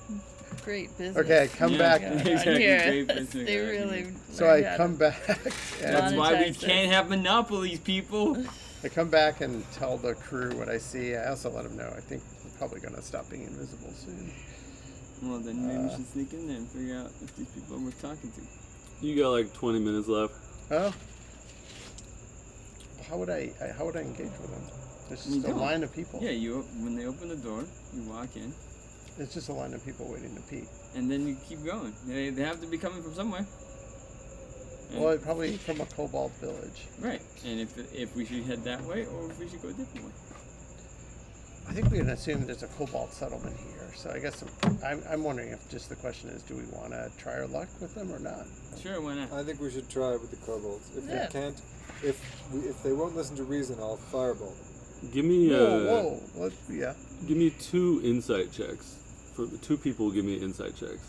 great business. Okay, I come Yeah. back. going on Exactly, here. great business They going on really. here. So learned I how come to- back. That's And why we Monetize can't it. have monopolies, people. I come back and tell the crew what I see. I also let them know I think we're probably going to stop being invisible soon. Well, then maybe we should sneak in there and figure out if these people are worth talking to. You got like 20 minutes left. Oh. How would I engage with them? It's You just a don't. line of people. Yeah, when they open the door, you walk in, It's just a line of people waiting to pee. and then you keep going. They have to be coming from somewhere. Well, probably from a kobold village. Right. And if we should head that way or if we should go a different way. I think we can assume there's a kobold settlement here. So I guess I'm wondering if just the question is, do we want to try our luck with them or not? Sure, why not? I think we should try with the kobolds. If Yeah. we can't, if they won't listen to reason, I'll firebolt them. Give me Whoa. What? Yeah. give me 2 insight checks. For 2 people, give me insight checks.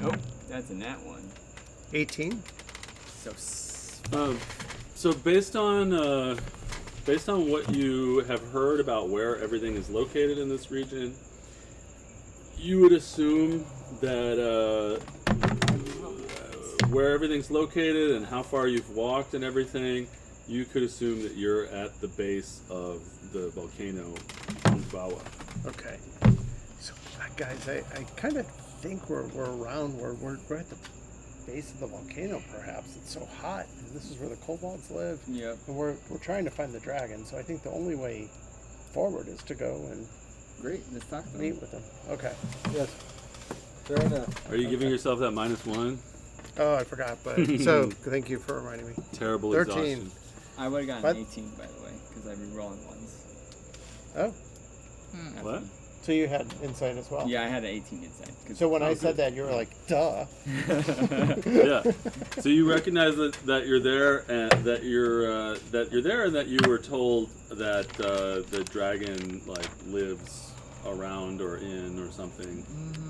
Nope, that's a nat one. 18. So based on what you have heard about where everything is located in this region, you would assume that where everything's located and how far you've walked and everything, you could assume that you're at the base of the volcano Umbawa. Okay. So, guys, I kind of think we're around where we're at the base of the volcano. Perhaps it's so hot, and this is where the kobolds live. Yep. And we're trying to find the dragon. So I think the only way forward is to go and Great, let's talk to meet them. with them. Okay. Yes. Fair enough. Are you giving yourself that -1? Oh, I forgot. But so thank you for reminding me. Terrible 13. exhaustion. I would have What? gotten 18, by the way, because I've been rolling ones. Oh, What? so you had insight as well. Yeah, I had an 18 inside. 'cause- So when I Oh, said good. that, you were like, "Duh." Yeah. So you recognize that you're there and that you're there and that you were told that the dragon lives around or in or something.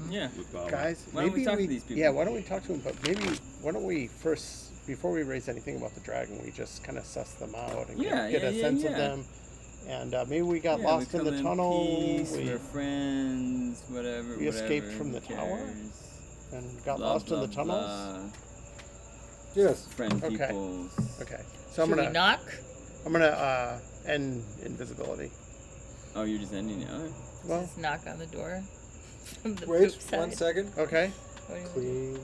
Yeah. With Bawa. Guys, Why don't we maybe talk to these people? Yeah, why don't we talk to them? But maybe why don't we first, before we raise anything about the dragon, we just kind of suss them out and get a sense of them. And maybe we got lost we in the come tunnel. Peace, we're friends, whatever. we escaped whatever, from who the tower? cares? And got Blah, lost in the blah, tunnels. blah. Yes. Friend Okay. peoples. Okay, so Should we I'm knock? gonna end invisibility. Oh, you're just ending it. Okay. Well, Just knock on the door from the Wait poop side. 1 second. okay. What do you want?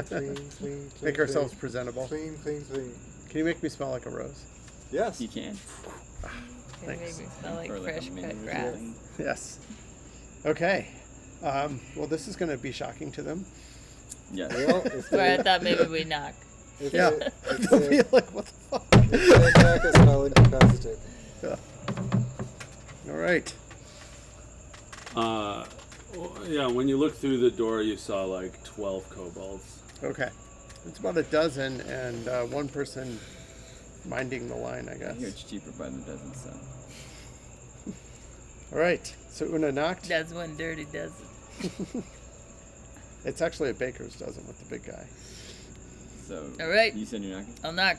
Clean. Make ourselves presentable. Clean. Can you make me smell like a rose? Yes. You can. Can you Thanks. make me smell like Or fresh a cut mini grass? thing. Yes. Okay. Well, this is going to be shocking to them. Yes. Well, if But I they, thought maybe we knock. if Yeah. they, if They'll they, be like, what the fuck? if they attack us, I'll incapacitate them. All right. Yeah, when you look through the door, you saw 12 kobolds. Okay. It's about a dozen and one person minding the line, I I hear guess. it's cheaper by the dozen, so. All right. So Una knocked. That's one dirty dozen. It's actually a baker's dozen with the big guy. So. All right. You said you're knocking? I'll knock.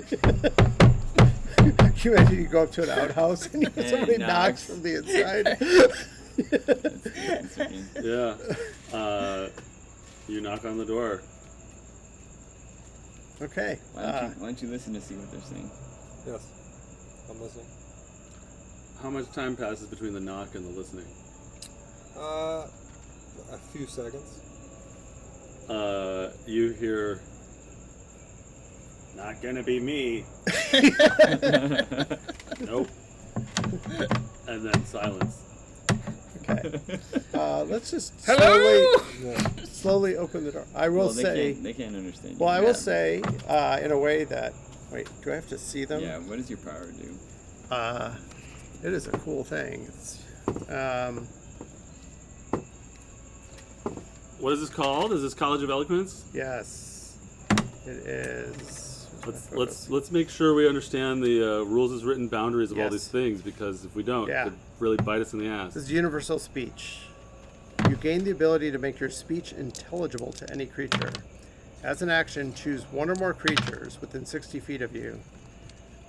Can you imagine you go up to an outhouse and And somebody it knocks knocks. from the inside? That's concerning. Yeah. You knock on the door. Okay. Why don't you listen to see what they're saying? Yes. I'm listening. How much time passes between the knock and the listening? A few seconds. You hear, "Not gonna be me." Nope. And then silence. Okay. Let's just Hello? slowly open the door. I will Well, say. they can't understand. Well, you. I will say in a way that. Wait, do I have to see them? Yeah. What does your power do? It is a cool thing. It's, What is this called? Is this College of Eloquence? yes, it is. Let's make sure we understand the rules as written boundaries of all Yes. these things, because if we don't, Yeah. it could really bite us in the ass. This is universal speech. You gain the ability to make your speech intelligible to any creature. As an action, choose one or more creatures within 60 feet of you,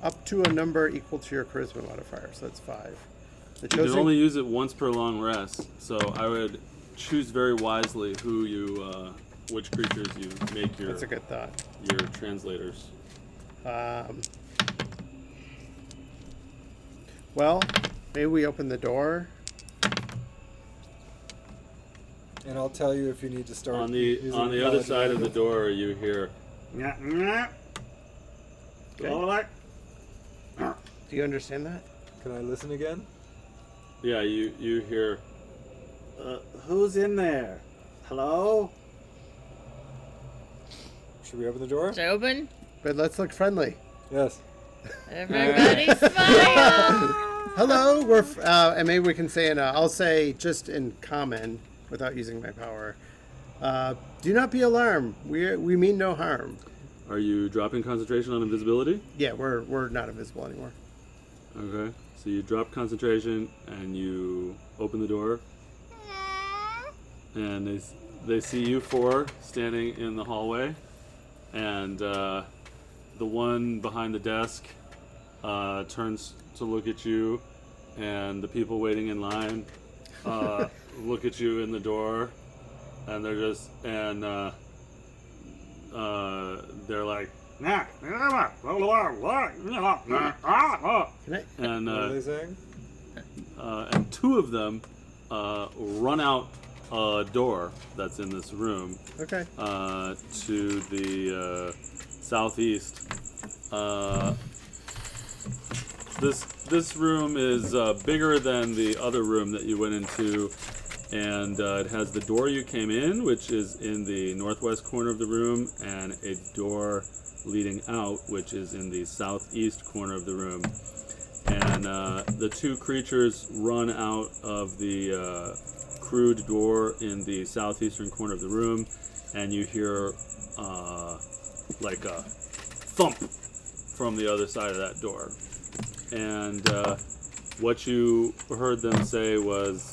up to a number equal to your charisma modifier. So that's 5. The You can only use it once per long rest, so I would choose very wisely who you, which creatures you make your That's a good thought. your translators. Well, maybe we open the door. And I'll tell you if you need to start On the using other college side of the language. door, you hear. Okay. Do you understand that? Can I listen again? Yeah, you hear. Who's in there? Hello? Should we open the door? Is it open? But let's look friendly. Yes. Everybody smile! Hello, and maybe we can say I'll say just in common without using my power. Do not be alarmed. We mean no harm. Are you dropping concentration on invisibility? Yeah, we're not invisible anymore. Okay. So you drop concentration and you open the door, and they see you four standing in the hallway, and the one behind the desk turns to look at you, and the people waiting in line look at you in the door, and they're just they're like, Can I? and What are they saying? and two of them run out a door that's in this room Okay. to the southeast. This room is bigger than the other room that you went into, and it has the door you came in, which is in the northwest corner of the room, and a door leading out, which is in the southeast corner of the room. And the two creatures run out of the crude door in the southeastern corner of the room, and you hear like a thump from the other side of that door. And what you heard them say was,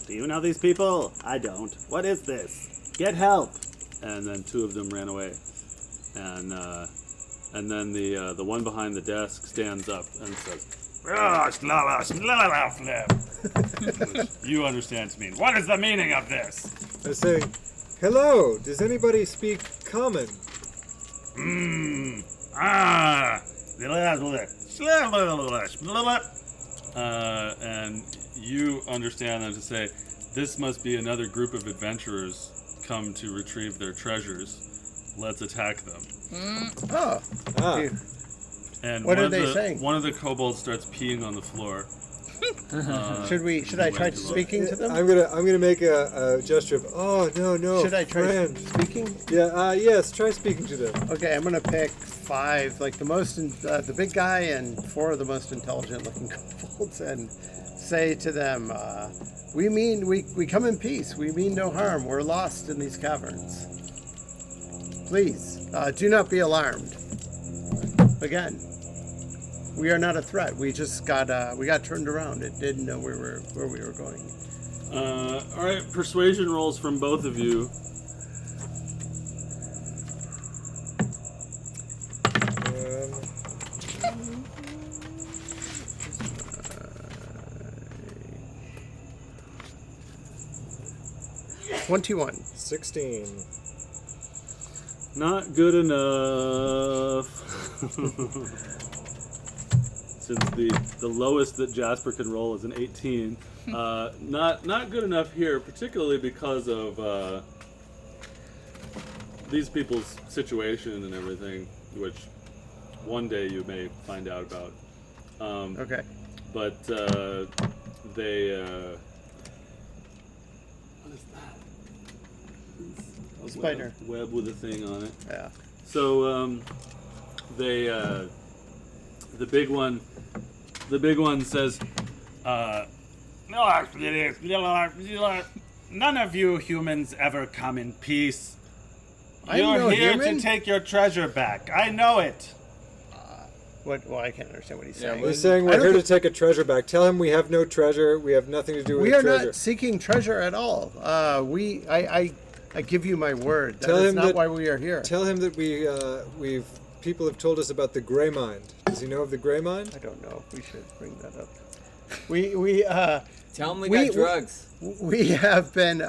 Do you know these people? I don't. What is this? Get help! and then two of them ran away. And then the one behind the desk stands up and says, which you understand to mean, what is the meaning of this? I say, hello, does anybody speak common? And you understand them to say, this must be another group of adventurers come to retrieve their treasures. Let's attack them. Oh. Ah. Dude. And What one are of they the, saying? One of the kobolds starts peeing on the floor. Should I try speaking to them? I'm gonna make a gesture of, oh, no, Should I try friend. speaking? Yeah, yes, try speaking to them. Okay, I'm gonna pick 5, like the big guy and 4 of the most intelligent-looking kobolds, and say to them, we come in peace. We mean no harm. We're lost in these caverns. Please, do not be alarmed. Again, we are not a threat. We just got turned around. It didn't know where we were going. All right, persuasion rolls from both of you. Um, 21. 16. Not good enough. Since the lowest that Jasper can roll is an 18. Not good enough here, particularly because of these people's situation and everything, which one day you may find out about. Okay. But they what is that? A Spider. web with a thing on it. Yeah. So they the big one says, none of you humans ever come in peace. I'm You're no here human. to take your treasure back. I know it. What? Well, I can't understand what he's Yeah, saying. He's saying I we're don't here to think- take a treasure back. Tell him we have no treasure. We have nothing to do with We the are treasure. not seeking treasure at all. I give you my word. Tell That is him not that- why we are here. Tell him that people have told us about the Grey Mind. Does he know of the Grey Mind? I don't know. We should bring that up. We Tell him we We- got drugs. we have been Do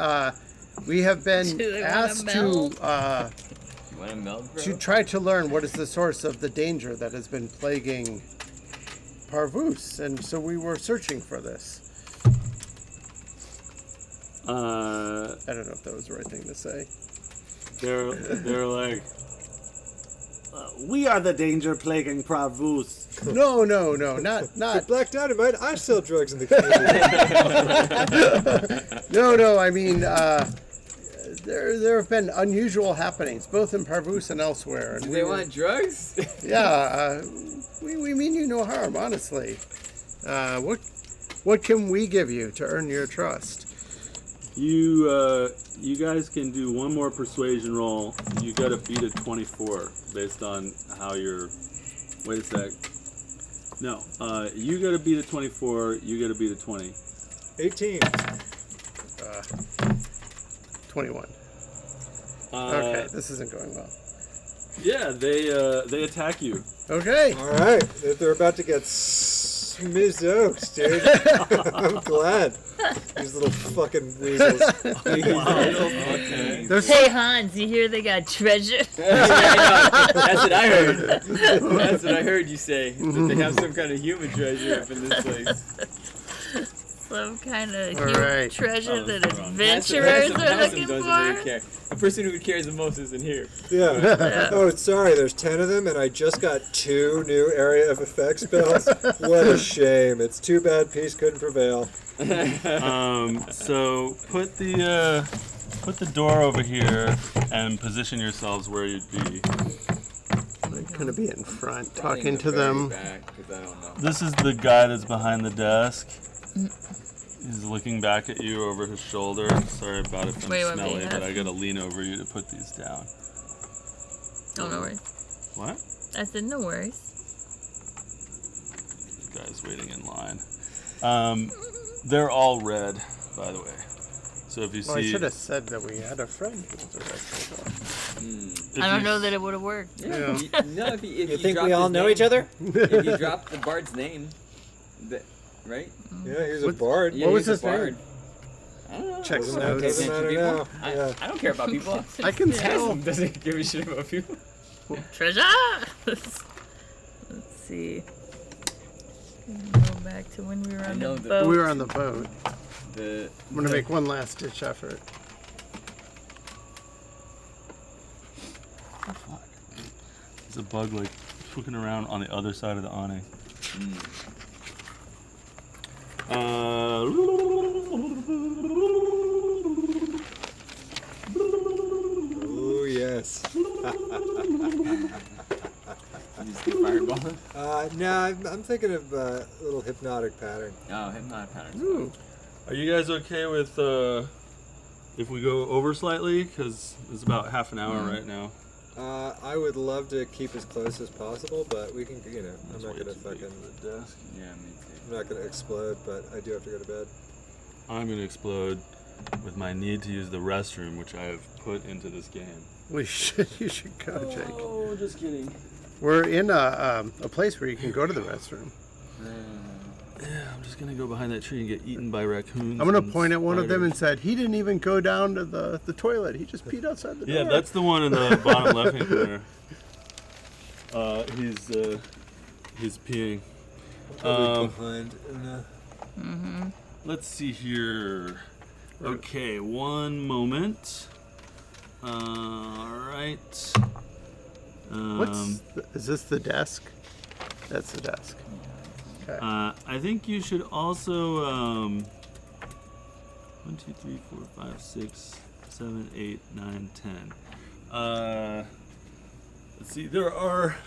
they wanna asked meld? You want to meld, bro? to try to learn what is the source of the danger that has been plaguing Parvus, and so we were searching for this. I don't know if that was the right thing to say. They're like, We are the danger plaguing Pravus. No, not Black Dynamite, I sell drugs in the community. no. I mean, there have been unusual happenings, both in Parvus and elsewhere. And Do they want drugs? Yeah, we mean you no harm, honestly. What can we give you to earn your trust? You guys can do one more persuasion roll. You got to beat a 24 based on how you're. Wait a sec. No, you got to beat a 24. You got to beat a 20. 18. 21. Okay, this isn't going well. Yeah, they attack you. Okay. All right, they're about to get smizzoked, dude. I'm glad. These little fucking weasels. Hey Hans, you hear they got treasure? That's what I heard. That's what I heard you say. That they have some kind of human treasure up in this place. Some kind of All huge right. treasure that Handsome adventurers are looking doesn't really for. care. The person who cares the most isn't here. Yeah. Oh, sorry, there's 10 of them, and I just got 2 new area of effect spells. What a shame. It's too bad peace couldn't prevail. So put the door over here and position yourselves where you'd be. I'm gonna be in front, Probably talking in the to very them. back, 'cause I don't know. This is the guy that's behind the desk. He's looking back at you over his shoulder. Sorry about if I'm Wait, what smelly, do you but have? I gotta lean over you to put these down. Oh, no worries. What? I said no worries. The guy's waiting in line. They're all red, by the way. So if you Well, I see, should have said that we had a friend who was a wrestler. if I don't you- know that it would have worked. No, if you You think drop we all his know name- each other? If you drop the bard's name, right? Yeah, he's a What's- bard. Yeah, What was he's a his name? bard. I don't know. Check Doesn't the matter, notes. doesn't matter People? now. Yeah. I don't care about people. I can tell. Doesn't give a shit about people. Treasure! Let's see. Go back to when we were I on know the that boat. We were on the boat. The I'm gonna make one last ditch effort. There's a bug like looking around on the other side of the awning. Oh, yes. Use the fireball. No, I'm thinking of a little hypnotic pattern. Oh, hypnotic patterns. Ooh. Are you guys okay with if we go over slightly? Because it's about half an hour right now. I would love to keep as close as possible, but we can, you know, I'm not gonna fucking, the desk. Yeah, me too. I'm not gonna explode, but I do have to go to bed. I'm gonna explode with my need to use the restroom, which I have put into this game. You should go, Jake. Oh, just kidding. We're in a place where you can go to the restroom. Yeah, I'm just gonna go behind that tree and get eaten by raccoons. I'm gonna and point at one of them and spiders. said, he didn't even go down to the toilet. He just peed outside the door. Yeah, that's the one in the bottom left-hand corner. He's peeing. Probably behind. Let's see here. Okay, one moment. All right. Is this the desk? That's the desk. Okay. I think you should also 1, 2, 3, 4, 5, 6, 7, 8, 9, 10. Let's see. There are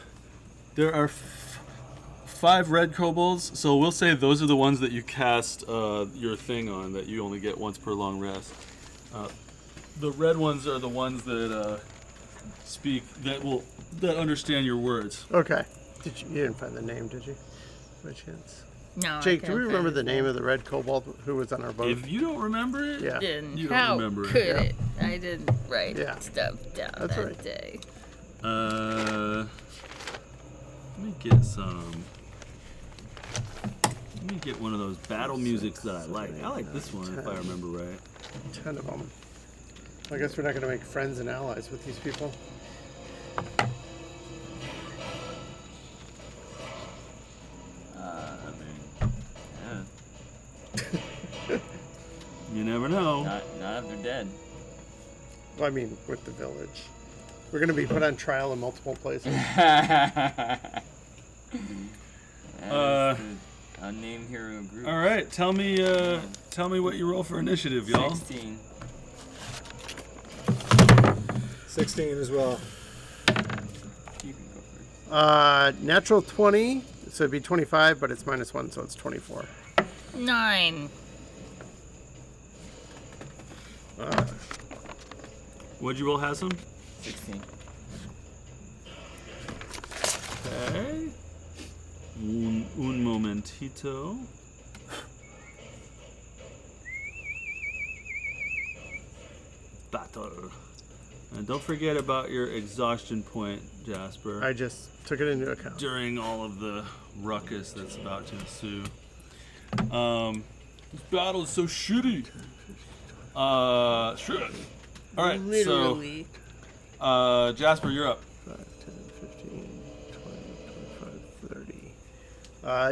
5 red kobolds, so we'll say those are the ones that you cast your thing on, that you only get once per long rest. The red ones are the ones that speak, that understand your words. Okay. You didn't find the name, did you? By chance? No, I Jake, do can't we remember find the his name of the red kobold who was on our boat? If you don't remember it, Yeah. Didn't. You don't How remember it. could Yeah. it? I didn't write Yeah. stuff down That's that right. day. Let me get some. Let me get one of those battle musics that I like. I like this one if I remember right. 10 of them. I guess we're not going to make friends and allies with these people. I mean, yeah. You never know. Not if they're dead. Well, I mean, with the village. We're going to be put on trial in multiple places. as the unnamed hero group. All right, tell me what you roll for initiative, y'all. 16. 16 as well. You can go first. Natural 20, so it'd be 25, but it's -1, so it's 24. 9. What'd you roll, Hassan? 16. Okay. Un momentito. Battle. And don't forget about your exhaustion point, Jasper, I just took it into account. during all of the ruckus that's about to ensue. This battle is so shitty. Shit. All right, Literally. so Jasper, you're up. 5, 10, 15, 20, 25,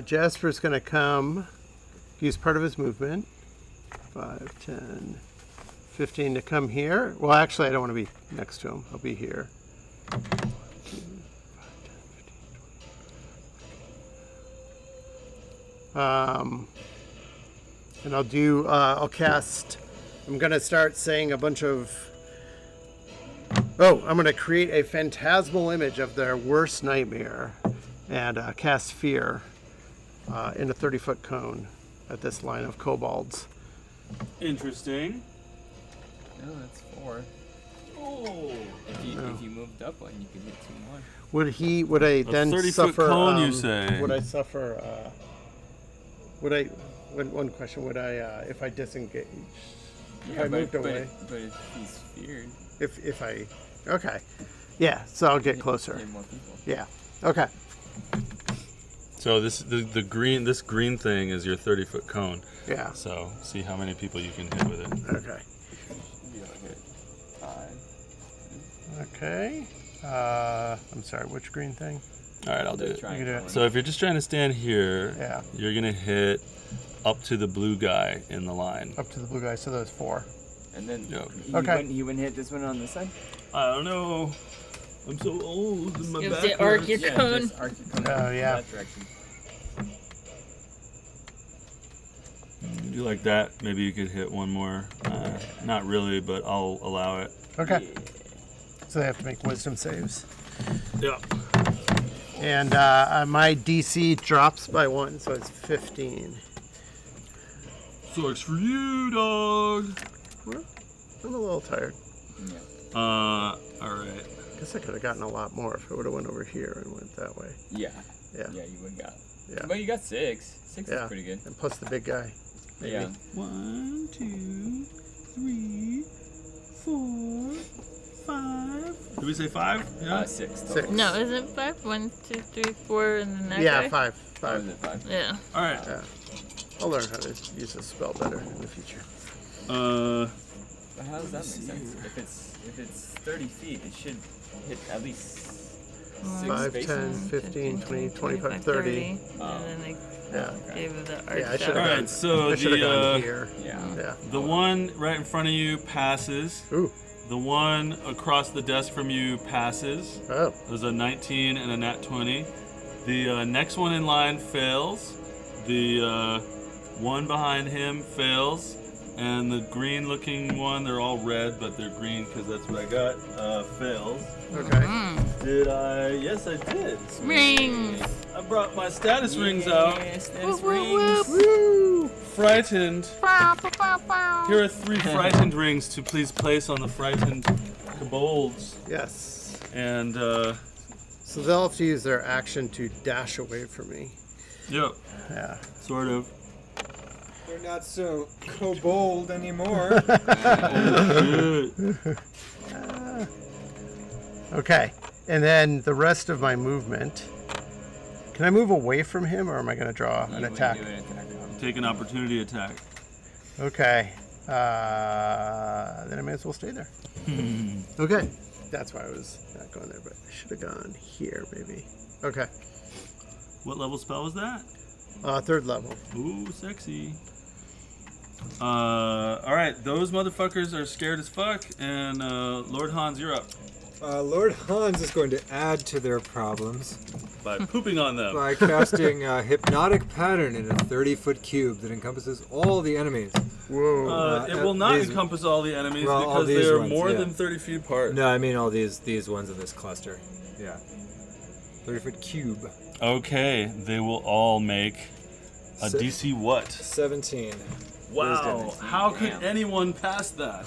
30. Jasper's going to come, use part of his movement. 5, 10, 15 to come here. Well, actually, I don't want to be next to him. I'll be here. 5, 10, 15, 20. And I'll cast, I'm going to start saying a bunch of, I'm going to create a phantasmal image of their worst nightmare and cast fear in a 30-foot cone at this line of kobolds. Interesting. No, that's 4. Oh. If you moved up one, you could hit 2 more. Would I then 30-foot suffer? cone, you say? Would I suffer? One question: would I, if I disengage, if I moved away? But if he's feared, If I, okay, yeah. So I'll get closer. hit more people. Yeah. Okay. So this green thing is your 30-foot cone. Yeah. So see how many people you can hit with it. Okay. Should be able to hit 5. Okay. I'm sorry. Which green thing? All right, I'll do it. You can do it. So if you're just trying to stand here, Yeah. you're gonna hit up to the blue guy in the line. Up to the blue guy. So there's 4. And then Yep. he wouldn't hit this one on this side? I don't know. I'm so old and my You have back to arc hurts. your cone. Just arc your cone Oh, in yeah. that direction. You do like that. Maybe you could hit one more. Not really, but I'll allow it. Okay. Yeah. So they have to make wisdom saves. Yeah. And my DC drops by 1, so it's 15. Sucks for you, dog. Well, I'm a little tired. Yeah. All right. Guess I could have gotten a lot more if I would have went over here and went that way. Yeah. Yeah. Yeah, you would got. Yeah. But you got 6. 6 Yeah. is pretty good. And plus the big guy. Maybe. Yeah. 1, 2, 3, 4, 5. Did we say 5? Yeah. 6. 6. No, isn't 5? 1, 2, 3, 4, and then that Yeah, guy? 5. Oh, 5. is it 5? Yeah. All right. Yeah. I'll learn how to use this spell better in the future. But how does that make sense? If it's 30 feet, it should hit at least 6 5, spaces. 10, 15, 20, 25, 30. And then they Yeah. gave it the arc Yeah, I should down. have All gone, right, so I should have gone the here. Yeah. Yeah. the one right in front of you passes. Ooh. The one across the desk from you passes. Oh. There's a 19 and a nat 20. The next one in line fails. The one behind him fails. And the green-looking one, they're all red, but they're green because that's what I got, fails. Okay. Did I? Yes, I did. Rings! I brought my status rings out. Yes, Whoop, there's whoop, rings. Woo! Frightened. Bow, bow, bow, bow. Here are 3 frightened rings to please place on the frightened kobolds. Yes. And, So they'll have to use their action to dash away from me. yep, Yeah. sort of. They're not so kobold anymore. Good. Okay. And then the rest of my movement. Can I move away from him or am I going to draw an You would attack? do an attack on. Take an opportunity attack. Okay. Then I may as well stay there. Okay. That's why I was not going there, but I should have gone here maybe. Okay. What level spell was that? 3rd level. Ooh, sexy. Alright, those motherfuckers are scared as fuck, and Lord Hans, you're up. Lord Hans is going to add to their problems By pooping on them. by casting a hypnotic pattern in a 30-foot cube that encompasses all the enemies. Whoa. It will not these- encompass all the enemies well, all because they these are ones, more yeah. than 30 feet apart. No, I mean all these ones in this cluster. Yeah. 30-foot cube. Okay, they will all make a Se- DC what? 17. Wow, Wisdom. how could Damn. anyone pass that?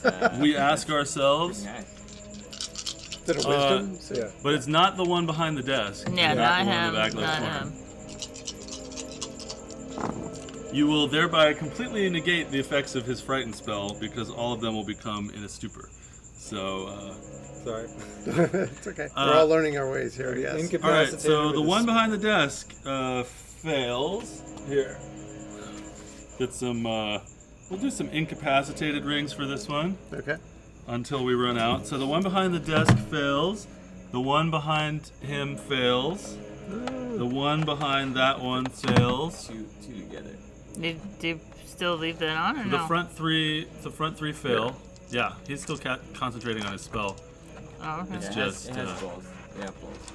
That's, We ask ourselves, nice. Is it a wisdom? So- Yeah. but it's not the one behind the desk. Yeah, It's not the one in him. the back left Not corner. him. You will thereby completely negate the effects of his frightened spell because all of them will become in a stupor. So, Sorry. It's okay. We're all learning our ways here, yes. all right. Incapacitated So with the a one s- behind the desk fails. Here, get some. We'll do some incapacitated rings for this one Okay. until we run out. So the one behind the desk fails. The one behind him fails. The one behind that one fails. Two together. Do you still leave that on or The no? front three fail. Yeah, he's still concentrating on his spell. Oh, okay. It's Yeah, just, it has uh, both. Yeah, both.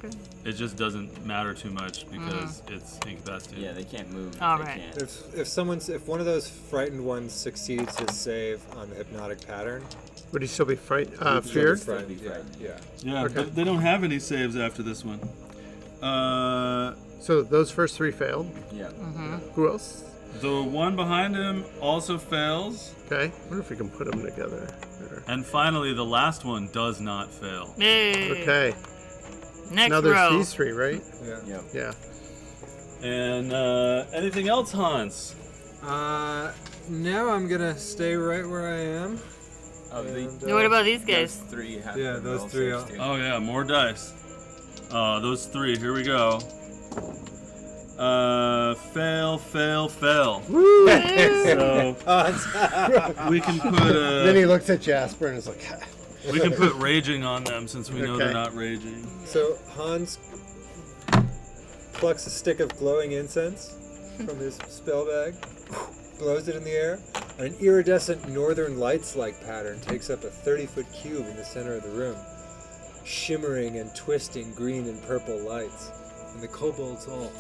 Okay. It just doesn't matter too much because it's incapacitated. Yeah, they can't move. All they right. Can't. If one of those frightened ones succeeds his save on the hypnotic pattern, Would he still be frightened? he'll be Feared? frightened. Be Yeah, frightened. yeah. Yeah, Okay. but they don't have any saves after this one. So those first three failed. Yeah. Who else? The one behind him also fails. Okay. I wonder if we can put them together. There. And finally, the last one does not fail. Yay. Okay. Next Now there's row. these three, right? Yeah. Yeah. Yeah. And anything else, Hans? Now I'm gonna stay right where I am. Oh, And, What about these those guys? three have Yeah, to those roll three saves are- too. Oh yeah, more dice. Those three. Here we go. Fail, fail, fail. Woo! So we can put Then he looks at Jasper and is like, we can put raging on them since we know they're Okay. not raging. So Hans plucks a stick of glowing incense from his spell bag, blows it in the air, and an iridescent northern lights-like pattern takes up a 30-foot cube in the center of the room, shimmering and twisting green and purple lights. And the kobolds all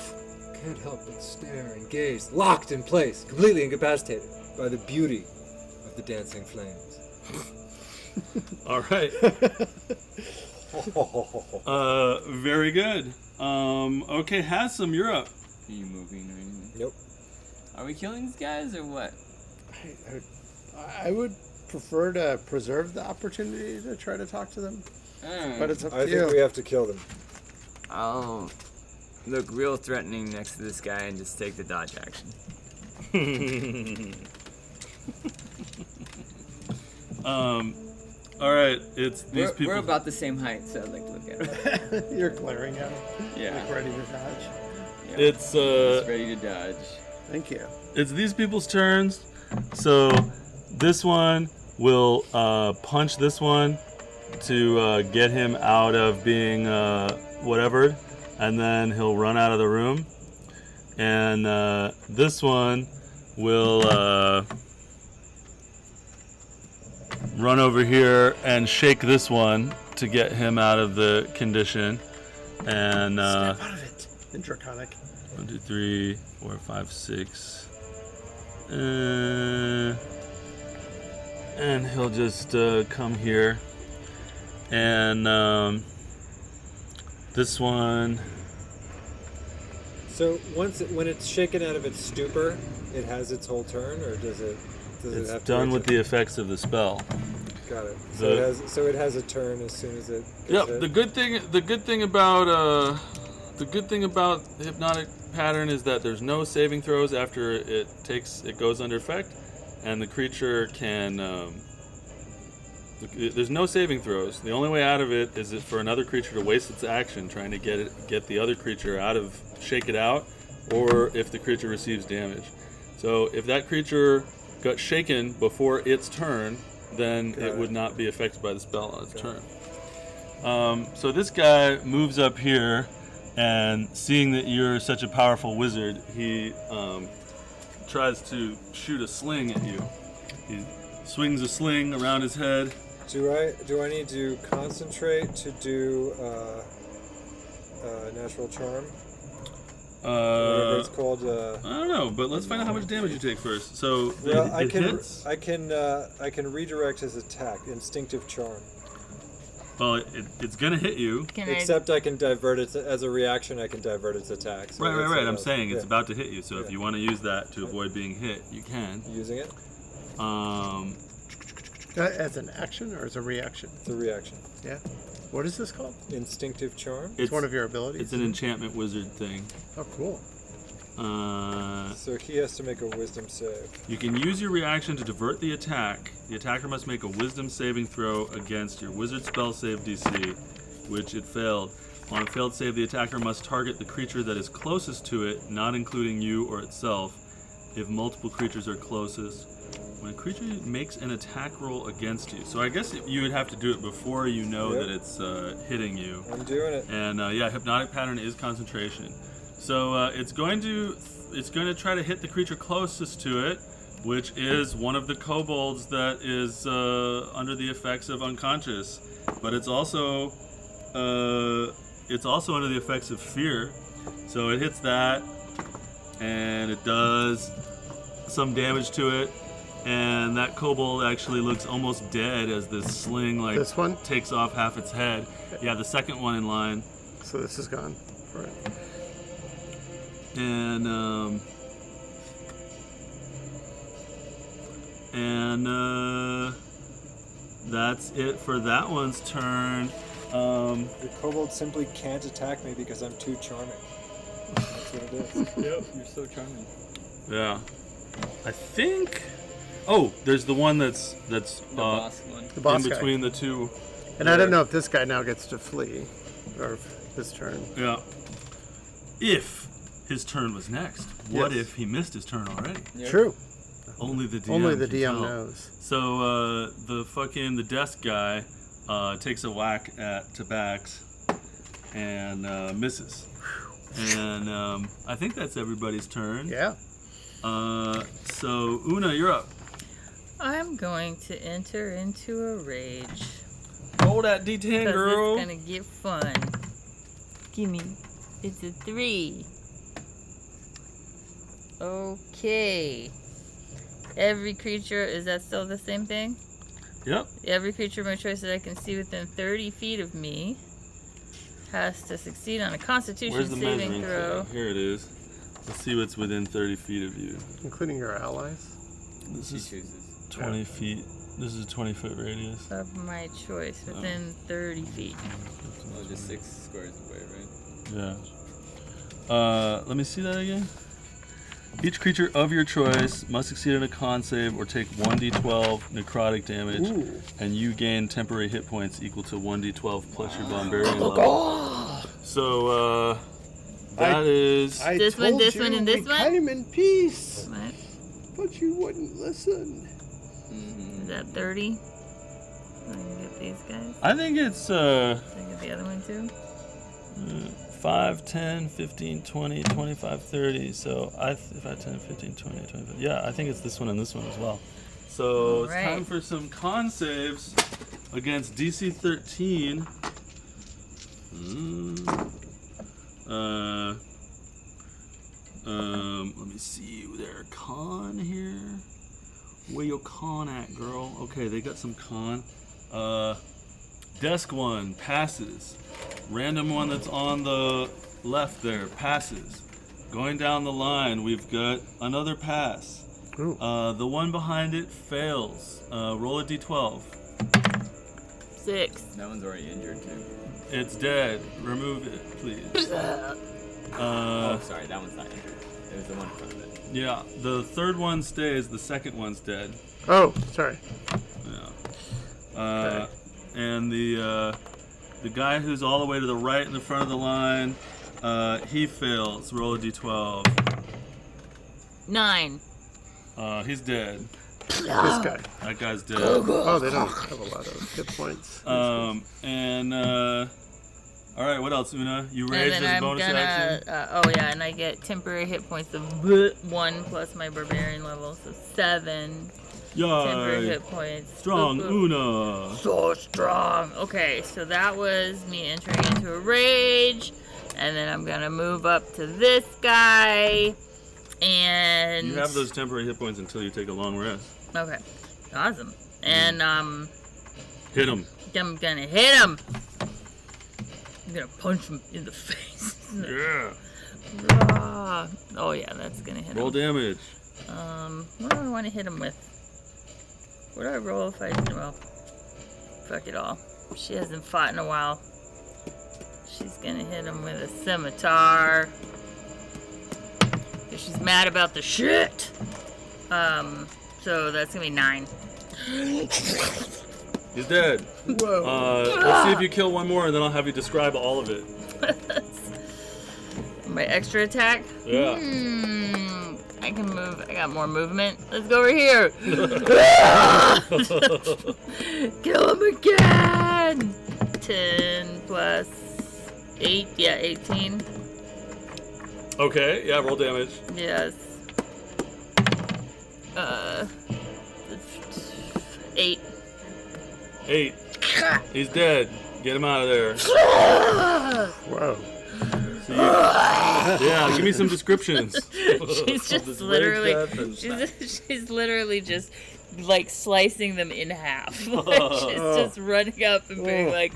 can't help but stare and gaze, locked in place, completely incapacitated by the beauty of the dancing flames. All right. Very good. Okay, Hassan, you're up. Are you moving or anything? Nope. Are we killing these guys or what? I would prefer to preserve the opportunity to try to talk to them, but it's up I to think we you. have to kill them. I'll look real threatening next to this guy and just take the dodge action. All right, it's these We're, people. we're about the same height, so I'd like to look at him. You're glaring at him, Yeah. like ready to dodge. Yeah. It's Just ready to dodge. Thank you. it's these people's turns. So this one will punch this one to get him out of being whatever, and then he'll run out of the room. And this one will run over here and shake this one to get him out of the condition. And Snap out of it. In Draconic. 1, 2, 3, 4, 5, 6. And he'll just come here. And this one. So when it's shaken out of its stupor, it has its whole turn, or does it? Does it It's have to done wait with till- the effects of the spell. Got it. the- So it has a turn as soon as it. Gets Yep. hit. The good thing about hypnotic pattern is that there's no saving throws after it goes under effect, and the creature can. There's no saving throws. The only way out of it is for another creature to waste its action trying to get the other creature shake it out, or if the creature receives damage. So if that creature got shaken before its turn, then Got it it. would not be affected by the spell on its turn. So this guy moves up here, and seeing that you're such a powerful wizard, he tries to shoot a sling at you. He swings a sling around his head, Do I need to concentrate to do natural charm? Whatever it's called. I don't know, but let's find out how much damage you take first. So Well, it hits. I can redirect his attack. Instinctive charm. Well, it's gonna hit you. Except I can divert it as a reaction. I can divert its attack. So Right. I'm saying it's yeah. about to hit you. So if you want to use that to avoid being hit, you can. Using it. As an action or as a reaction? It's a reaction. Yeah. What is this called? Instinctive charm. It's one of your abilities? It's an enchantment wizard thing. Oh, cool. So he has to make a wisdom save. You can use your reaction to divert the attack. The attacker must make a wisdom saving throw against your wizard spell save DC, which it failed. On a failed save, the attacker must target the creature that is closest to it, not including you or itself, if multiple creatures are closest. When a creature makes an attack roll against you, so I guess you would have to do it before you know Yep. that it's hitting you. I'm doing it. And yeah, hypnotic pattern is concentration. So it's going to try to hit the creature closest to it, which is one of the kobolds that is under the effects of unconscious, but it's also under the effects of fear. So it hits that, and it does some damage to it. And that kobold actually looks almost dead as this sling This one? takes off half its head. Yeah, the second one in line. So this is gone. Right. And that's it for that one's turn. The kobold simply can't attack me because I'm too charming. That's what it is. Yep, you're so charming. Yeah, I think. Oh, there's the one that's The boss one. The boss in guy. between the two. And I don't know if this guy now gets to flee, or if this turn. Yeah. If his turn was next, what Yes. if he missed his turn already? Yep. True. Only the DM. Only the can DM tell. knows. So the desk guy takes a whack at Tabax and misses. And I think that's everybody's turn. Yeah. So Una, you're up. I'm going to enter into a rage. Roll that D10, Because girl. it's gonna get fun. Gimme. It's a 3. Okay. Every creature, is that still the same thing? Yep. Every creature of my choice that I can see within 30 feet of me has to succeed on a Constitution Where's the saving measuring throw. thing? Here it is. Let's see what's within 30 feet of you. Including your allies. This She is chooses. 20 feet. This is a 20-foot radius. Of my choice within 30 feet. Oh, just 6 squares away, right? Yeah. Let me see that again. Each creature of your choice must succeed on a con save or take 1d12 necrotic damage, Ooh. and you gain temporary hit points equal to 1d12 plus your barbarian level. So that is. I This one, told this you one, and this we one? came in peace, What? but you wouldn't listen. Is that 30? I can get these guys. I think it's I can get the other one too. 5, 10, 15, 20, 25, 30. So 5, 10, 15, 20, 25. Yeah, I think it's this one and this one as well. So it's Alright. time for some con saves against DC 13. Let me see their con here. Where your con at, girl? Okay, they got some con. Desk one passes. Random one that's on the left there passes. Going down the line, we've got another pass. Ooh. The one behind it fails. Roll a d12. 6. That one's already injured too. It's dead. Remove it, please. Oh, sorry, that one's not injured. It was the one in front of it. Yeah, the third one stays. The second one's dead. Oh, sorry. Yeah. Okay. And the guy who's all the way to the right in the front of the line, he fails. Roll a d12. 9. He's dead. This guy. That guy's dead. Oh, they don't have a lot of hit points. All right, what else, Una? You And raised then as a I'm bonus gonna. action? And I get temporary hit points of 1 plus my barbarian level, so 7. temporary Yay! hit points. Strong Boop, boop. Una. So strong. Okay, so that was me entering into a rage. And then I'm gonna move up to this guy. And You have those temporary hit points until you take a long rest. Okay. Awesome. And Hit him. I'm gonna hit him. I'm gonna punch him in the face. Yeah. Ah. Oh yeah, that's gonna hit Roll him. damage. What do I want to hit him with? What do I roll if I well? Fuck it all. She hasn't fought in a while. She's gonna hit him with a scimitar. 'Cause she's mad about the shit. So that's gonna be 9. He's dead. Whoa. Let's see if you kill one more, and then I'll have you describe all of it. My extra attack? Yeah. I can move. I got more movement. Let's go over here. Kill him again. 10 plus 8. Yeah, 18. Okay. Yeah. Roll damage. Yes. 8. 8. He's dead. Get him out of there. Whoa. So yeah. Give me some descriptions. She's just This literally, rage death and- she's literally just like slicing them in half. She's just running up and being like,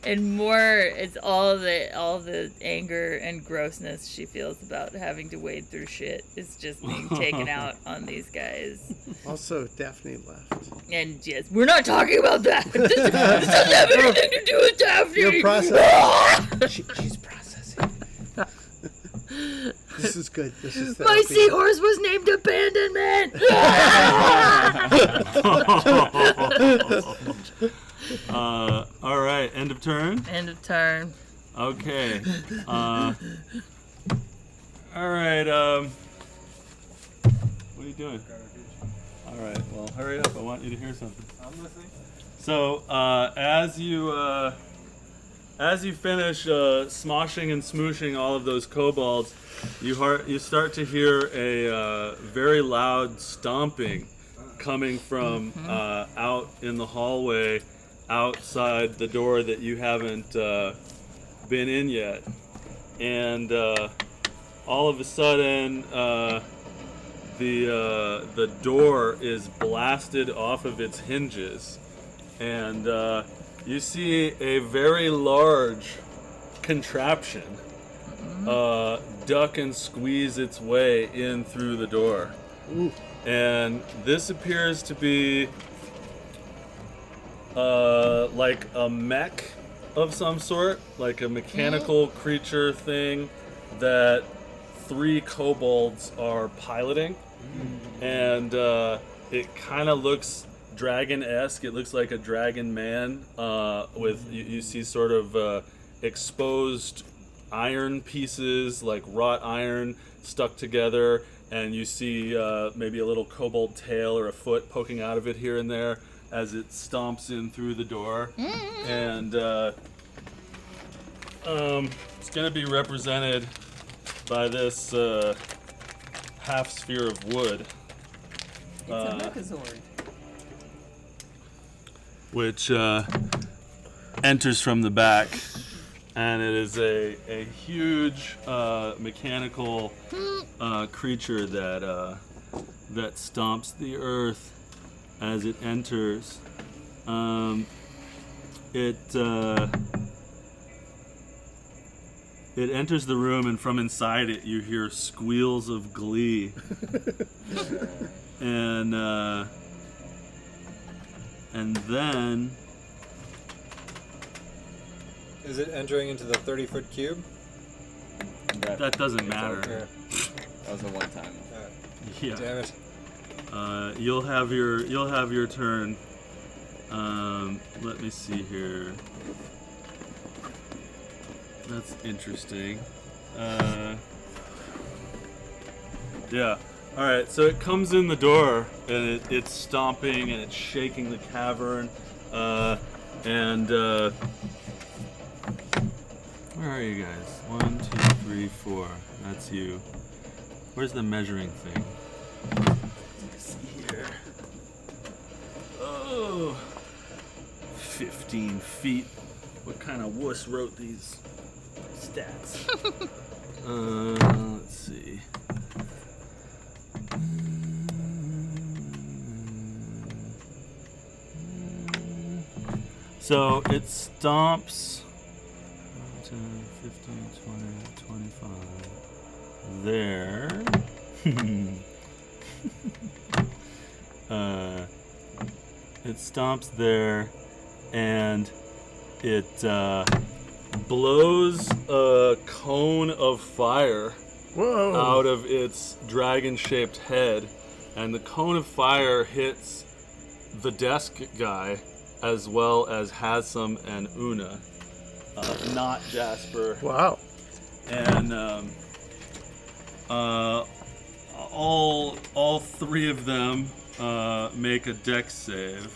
and more. It's all the anger and grossness she feels about having to wade through shit is just being taken out on these guys. Also, Daphne left. And yes, we're not talking about that. This doesn't have anything to do with Daphne. You're processing. She's processing. This is good. This is My therapy. seahorse was named Abandonment. All right. End of turn. End of turn. Okay. All right. What are you doing? All right. Well, hurry up. I want you to hear something. I'm listening. So, as you finish smoshing and smooshing all of those kobolds, you start to hear a very loud stomping coming from out in the hallway outside the door that you haven't been in yet. And all of a sudden, the door is blasted off of its hinges. And you see a very large contraption duck and squeeze its way in through the door. Ooh. And this appears to be like a mech of some sort, like a mechanical creature thing that 3 kobolds are piloting. And it kind of looks dragon-esque. It looks like a dragon man with you see sort of exposed iron pieces, like wrought iron stuck together, and you see maybe a little kobold tail or a foot poking out of it here and there as it stomps in through the door. And it's going to be represented by this half sphere of wood. It's a Megazord. Which enters from the back, and it is a huge mechanical creature that stomps the earth as it enters. It enters the room, and from inside it you hear squeals of glee. And then Is it entering into the 30-foot cube? that doesn't matter. Okay. That was a one-time. Yeah. Damn it. You'll have your turn. Let me see here. That's interesting. Yeah. All right. So it comes in the door, and it's stomping and it's shaking the cavern. Where are you guys? 1, 2, 3, 4. That's you. Where's the measuring thing? Let's see here. Oh, 15 feet. What kind of wuss wrote these stats? Let's see. So it stomps 10, 15, 20, 25 there. It stomps there and it blows a cone of fire Whoa. out of its dragon-shaped head, and the cone of fire hits the desk guy as well as Hasem and Una, not Jasper. Wow. And all three of them make a dex save.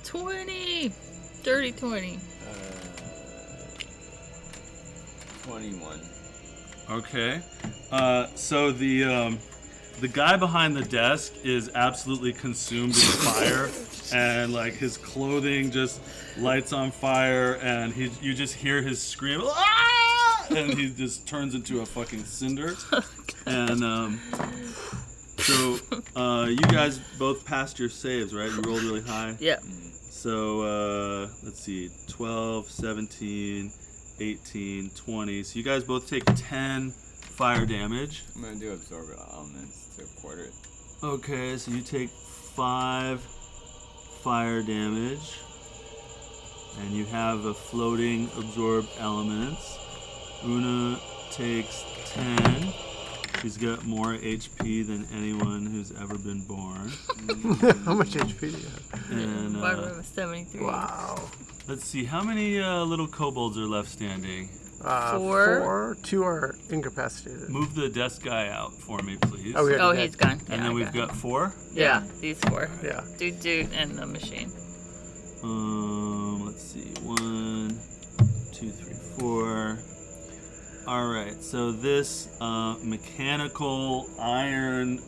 20! Dirty 20. 21. Okay. So the guy behind the desk is absolutely consumed in fire, and like his clothing just lights on fire, and you just hear his scream, "Ah!" and he just turns into a fucking cinder. And so you guys both passed your saves, right? You rolled really high. Yeah. So let's see, 12, 17, 18, 20. So you guys both take 10 fire damage. I'm gonna do absorb elements to quarter it. Okay, so you take 5 fire damage, and you have a floating absorb elements. Una takes 10. She's got more HP than anyone who's ever been born. How much HP do you have? And Barbara was 73. Wow. let's see, how many little kobolds are left standing? 4. 2 are incapacitated. Move the desk guy out for me, please. Oh, we Oh, already he's did. gone. And Yeah, then I we've got got 4. Yeah, these 4. Yeah. Dude, and the machine. Let's see, 1, 2, 3, 4. All right, so this mechanical iron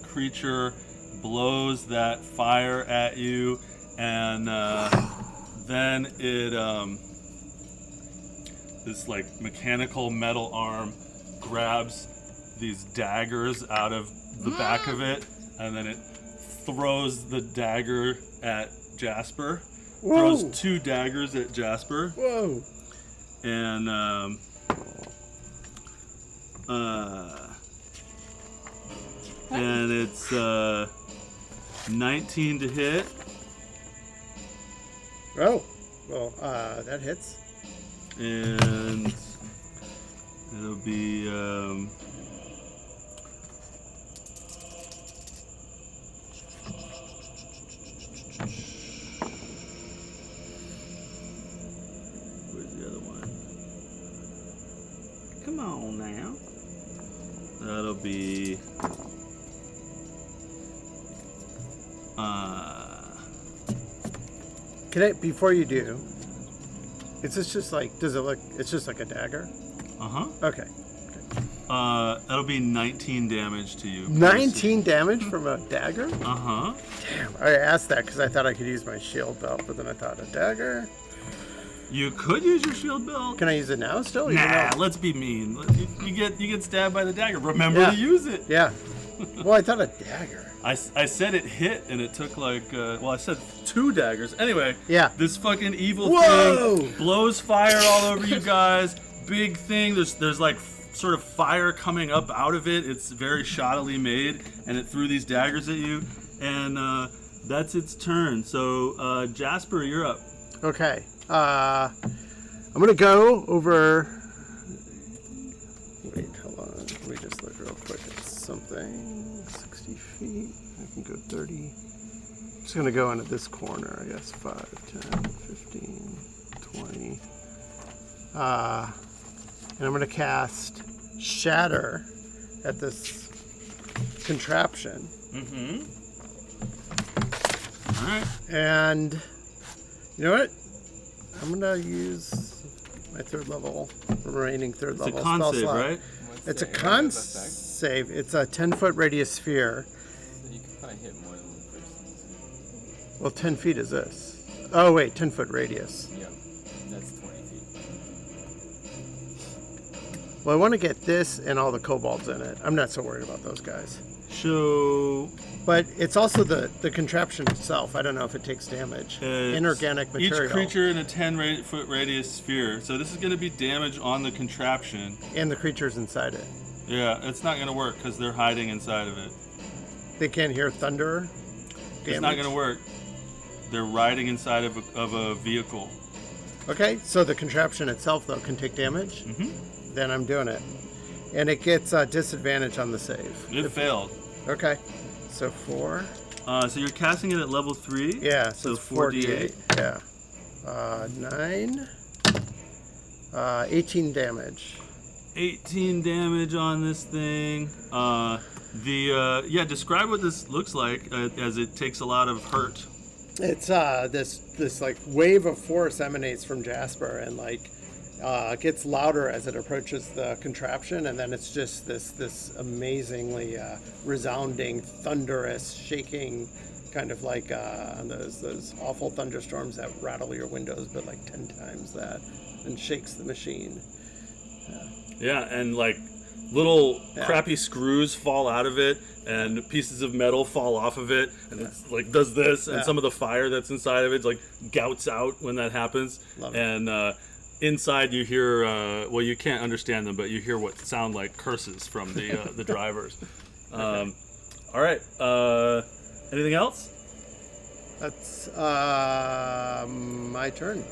creature blows that fire at you, and then it this like mechanical metal arm grabs these daggers out of the back of it, and then it throws the dagger at Jasper. Throws Whoa. 2 daggers at Jasper, Whoa. and and it's 19 to hit. Oh. Well, that hits. And it'll be where's the other one? Come on now. That'll be Can I, before you do, is this just like, does it look, it's just like a dagger? uh-huh. Okay. That'll be 19 damage to you. 19 damage from a dagger? Uh-huh. Damn. I asked that because I thought I could use my shield belt, but then I thought, a dagger? You could use your shield belt. Can I use it now still? even Nah, though- let's be mean. You get stabbed by the dagger. Remember Yeah. to use it. Yeah. Well, I thought a dagger. I said it hit, and it took like, I said 2 daggers. Anyway, Yeah. this fucking evil Whoa! thing blows fire all over you guys. Big thing. There's like sort of fire coming up out of it. It's very shoddily made, and it threw these daggers at you. And that's its turn. So, Jasper, you're up. Okay. I'm going to go over. Wait, hold on. Let me just look real quick at something. 60 feet. I can go 30. I'm just going to go into this corner, I guess. 5, 10, 15, 20. And I'm going to cast Shatter at this contraption. Mm-hmm. All right. And you know what? I'm going to use my third level, remaining third It's a level con spell save, slot. right? It's a con save. It's a 10-foot radius sphere. So you can probably hit more than one person. Well, 10 feet is this. Oh, wait, 10-foot radius. Yeah, that's 20 feet. Well, I want to get this and all the kobolds in it. I'm not so worried about those guys. So But it's also the contraption itself. I don't know if it takes damage. Inorganic material. Each creature in a 10-foot radius sphere. So this is going to be damage on the contraption. And the creatures inside it. Yeah, it's not going to work because they're hiding inside of it. They can't hear thunder. It's not going to work. They're riding inside of a vehicle. Okay, so the contraption itself, though, can take damage? Mm-hmm. Then I'm doing it. And it gets disadvantage on the save. It failed. Okay, so 4. So you're casting it at level 3? Yeah, so it's 4d8. Yeah. 9. 18 damage. 18 damage on this thing. Describe what this looks like as it takes a lot of hurt. It's this like wave of force emanates from Jasper and like gets louder as it approaches the contraption, and then it's just this amazingly resounding, thunderous, shaking, kind of like those awful thunderstorms that rattle your windows, but like 10 times that, and shakes the machine. Yeah, and like little Yeah. crappy screws fall out of it, and pieces of metal fall off of it, and it's like does this, and Yeah. some of the fire that's inside of it like gouts out when that happens. Love it. And inside you hear, well, you can't understand them, but you hear what sound like curses from the drivers. All right. Anything else? That's my turn.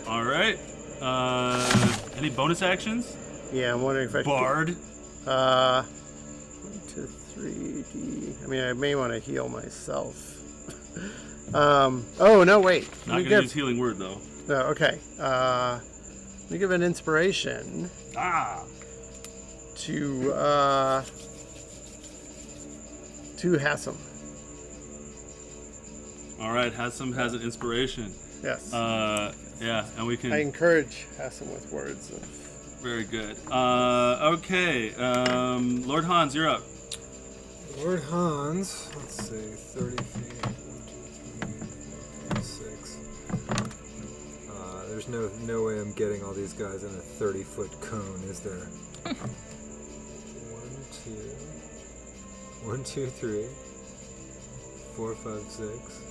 All right. Any bonus actions? Yeah, I'm wondering if I Bard. 1, 2, 3, D. I mean, I may want to heal myself. Oh no, wait. Not gonna use healing word though. No, okay. Let me give an inspiration to Hassam. All right. Hassan has an inspiration. Yes. Yeah, and we can. I encourage Hassam with words of. Very good. Okay. Lord Hans, you're up. Lord Hans, let's see, 30 feet, 1, 2, 3, 4, 5, 6. There's no way I'm getting all these guys in a 30-foot cone, is there? 1, 2, 3, 4, 5, 6.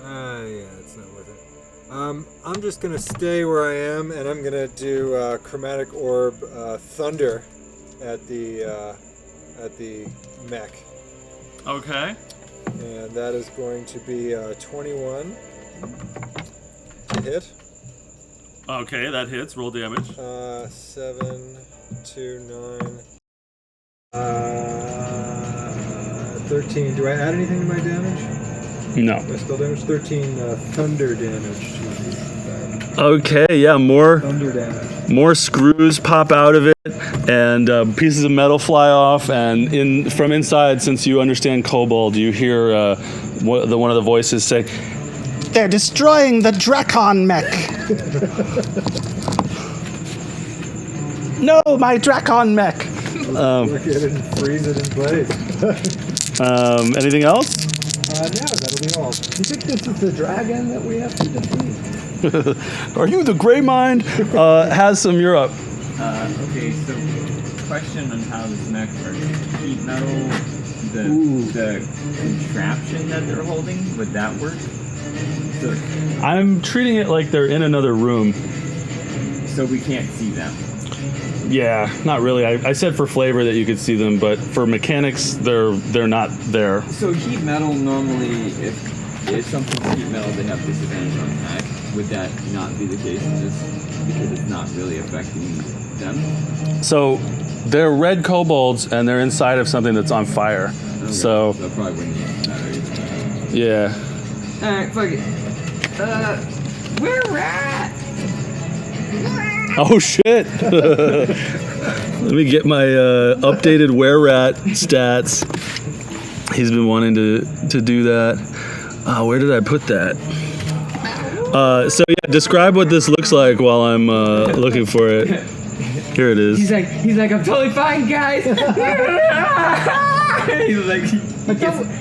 Yeah, it's not worth it. I'm just gonna stay where I am, and I'm gonna do chromatic orb thunder at the mech, Okay. and that is going to be 21 to hit. Okay, that hits. Roll damage. 7, 2, 9, 13. Do I add anything to my damage? No. My spell damage? 13 thunder damage. Okay, yeah, more Thunder damage. more screws pop out of it, and pieces of metal fly off. And from inside, since you understand kobold, you hear one of the voices say, They're destroying the Drakon mech. No, my Drakon mech. Look at it and freeze it in place. Anything else? No, that'll be all. You think this is the dragon that we have to defeat? Are you the Gray Mind? Has some Europe. Okay, so question on how this mech works. Heat metal, the contraption that they're holding, would that work? So, I'm treating it like they're in another room. so we can't see them. Yeah, not really. I said for flavor that you could see them, but for mechanics, they're not there. So heat metal normally, if something's heat metal, they have disadvantage on attack. Would that not be the case just because it's not really affecting them? So they're red kobolds, and they're inside of something that's on fire. Okay. So that probably wouldn't matter either. yeah. Alright, fuck it. We're rat! Oh shit! Let me get my updated were-rat stats. He's been wanting to do that. Where did I put that? So yeah, describe what this looks like while I'm looking for it. Here it is. He's like, I'm totally fine, guys. He's like,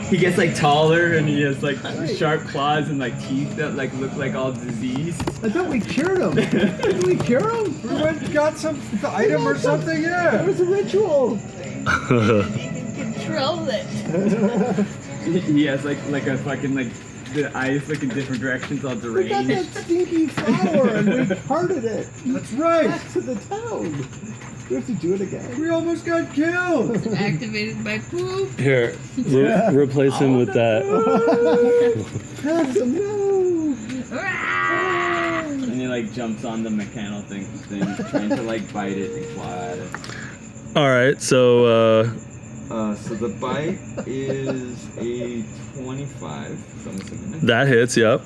he gets like taller and he has like sharp claws and like teeth that like look like all diseased. I thought we cured him. Did we cure him? We went and got some item or something, yeah. It was a ritual. Control it. He has like a fucking like the eyes look in different directions, all We got that deranged. stinky flower and we carted it That's right. back to the town. We have to do it again. We almost got killed. Activated by poop. Here, replace him with that. Pass him, no. And he like jumps on the mechanical thing, trying to like bite it and claw at it. All right, so So the bite is a 25. So I'm assuming that hits. Yep.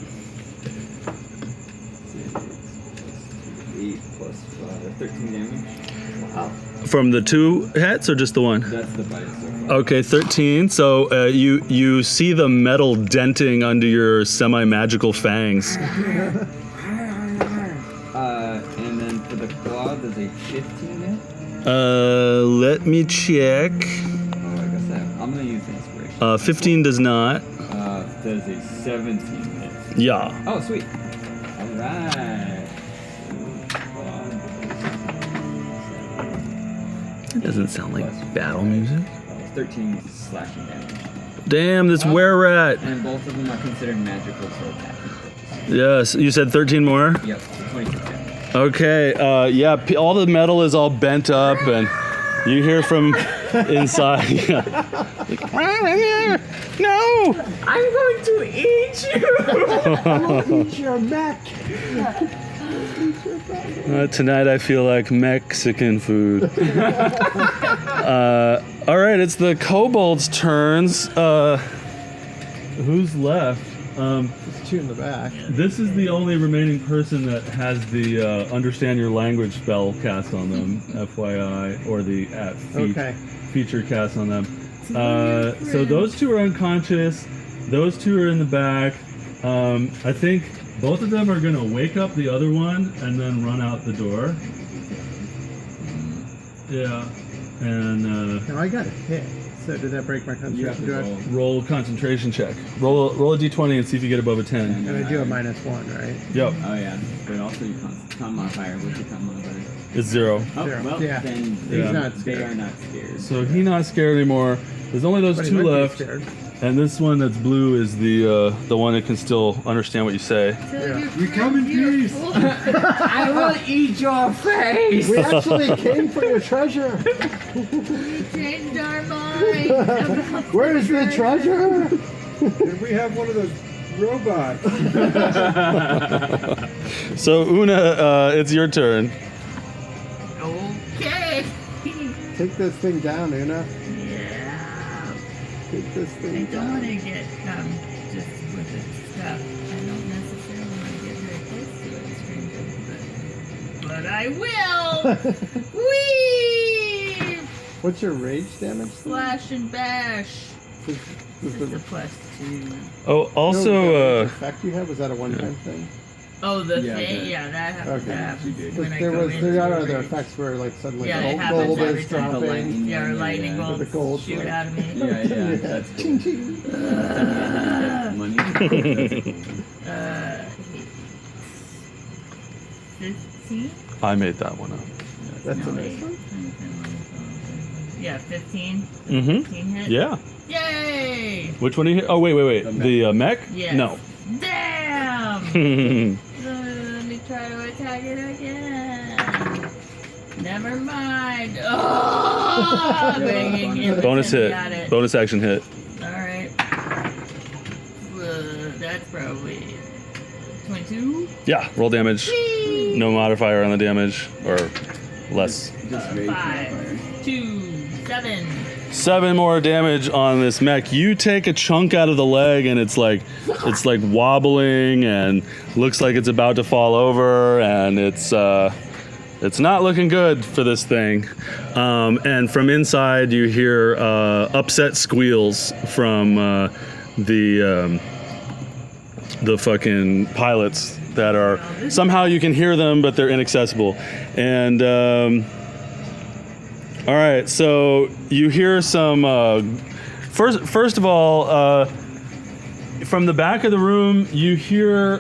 8 plus 5, 13 damage. From the 2 hits or just the 1? That's the bite so far. Okay, 13. So you see the metal denting under your semi-magical fangs. And then for the claw, does a 15 hit? Let me check. Oh, I guess I'm gonna use inspiration. 15 does not. Does a 17 hit? Yeah. Oh, sweet. All right. It doesn't sound like battle music. 13 slashing damage. Damn, this were-rat. And both of them are considered magical for attacking purposes. Yes, you said 13 more? Yep, 26 damage. Okay, yeah, all the metal is all bent up, and you hear from inside. Yeah. Like, no! I'm going to eat you! Eat your mech. Tonight I feel like Mexican food. All right, it's the kobolds' turns. Who's left? There's 2 in the back. This is the only remaining person that has the understand your language spell cast on them, FYI, or the feature cast on them. So those 2 are unconscious. Those 2 are in the back. I think both of them are going to wake up the other one and then run out the door. Yeah. And No, I got a hit. So did that break my You have concentration? to Do I, roll. roll concentration check. Roll a d20 and see if you get above a 10. and I do a -1, right? Yep. Oh yeah, but also your con modifier. What's your con modifier? It's 0. Oh, 0. well, Yeah. then He's they, not they scared. are not scared. So he's not scared anymore. There's only those But he 2 might be left. scared. And this one that's blue is the one that can still understand what you say. We come in peace. I will eat your face! We actually came for your treasure. Changed our mind. Where's the treasure? And we have one of those robots. So Una, it's your turn. Okay. Take this thing down, Una. Yeah. Take this I thing don't want down. to get just with its stuff. I don't necessarily want to get very close to it, strangely, but I will. Whee! What's your rage damage? Slash and bash. Does It's a the, +2. Oh, the also, effect you have, was that a one-time thing? Oh, the Yeah, thing. that- Yeah, that happens. Okay. That happens when I There go into are other rage. effects where like suddenly Yeah, it gold, happens gold every is time. The dropping. lightning. Yeah, or lightning yeah. bolts The gold shoot one. out of me. Yeah, that's cool. Ching ching. Money. 15? I made that one up. That's No, a wait. nice one. Yeah, 15. Mm-hmm. 15 hit. Yeah. Yay! Which one do you hit? Oh, wait. The mech? Yes. No. Damn! Let me try to attack it again. Never mind. Oh, banging it. Bonus hit. Got it. Bonus action hit. Alright. That's probably 22. Yeah, roll damage. Whee! No modifier on the damage, or less. Just rage 5, 2, 7. 7 more damage on this mech. You take a chunk out of the leg, and it's like wobbling, and looks like it's about to fall over, and it's not looking good for this thing. And from inside, you hear upset squeals from the the fucking pilots that are somehow you can hear them, but they're inaccessible. And all right, so you hear some. First of all, from the back of the room, you hear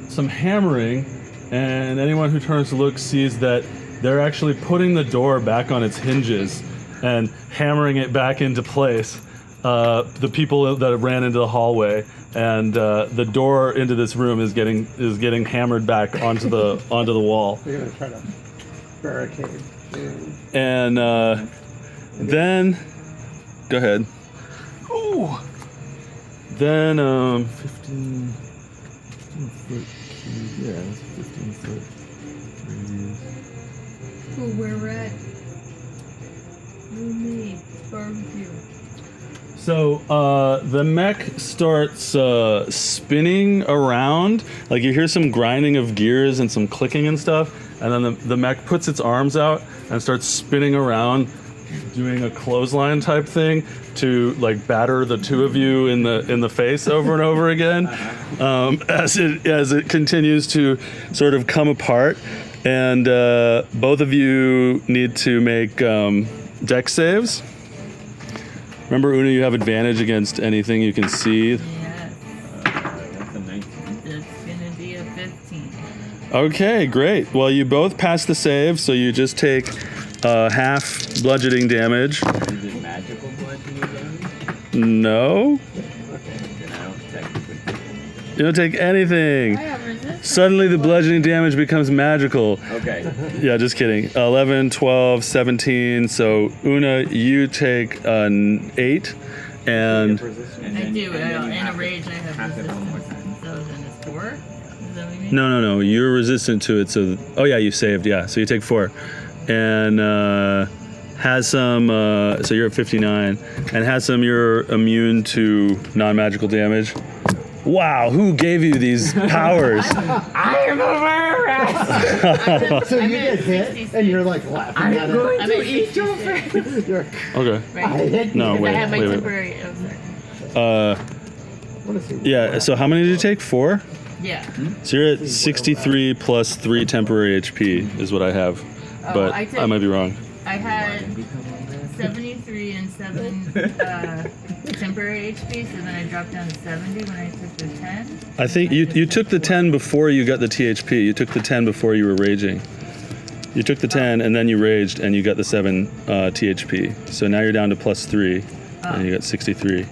some hammering, and anyone who turns to look sees that they're actually putting the door back on its hinges and hammering it back into place. The people that ran into the hallway, and the door into this room is getting hammered back onto the wall. We're gonna try to barricade. And then, go ahead. Ooh. Then 15 foot cube. Yeah, that's 15 foot radius. Ooh, where we're at. Me, barbecue. So the mech starts spinning around, like you hear some grinding of gears and some clicking and stuff, and then the mech puts its arms out and starts spinning around, doing a clothesline type thing to like batter the two of you in the face over and over again, as it continues to sort of come apart, and both of you need to make dex saves. Remember, Una, you have advantage against anything you can see. Yes. That's a 19. It's gonna be a 15. Okay, great. Well, you both pass the save, so you just take half bludgeoning damage. Is it magical bludgeoning damage? No, Okay, then I don't technically. you don't take anything. I have resistance. Suddenly, the bludgeoning damage becomes magical. Okay. Yeah, just kidding. 11, 12, 17. So, Una, you take an 8, and I do. In a rage, I have resistance. So then it's 4? Is that what you mean? no, you're resistant to it. So, oh yeah, you saved. Yeah, so you take 4, and has some. So you're at 59, and has some. You're immune to non-magical damage. Wow, who gave you these powers? I am a werewolf! So you I'm get at hit, 66. and you're like laughing I'm at going I'm to at eat your 66. face! it. Okay. Right? No, Because wait, I have my wait. temporary. Oh, sorry. What is he? Yeah. So how many did you take? 4. Yeah. So you're at 63 plus 3 temporary HP is what I have, but I I took- might be wrong. I had 73 and 7 temporary HP, so then I dropped down to 70 when I took the 10. I think you took the 10 before you got the THP. You took the 10 before you were raging. You took the 10 and then you raged and you got the 7 THP. So now you're down to plus 3 and you got 63.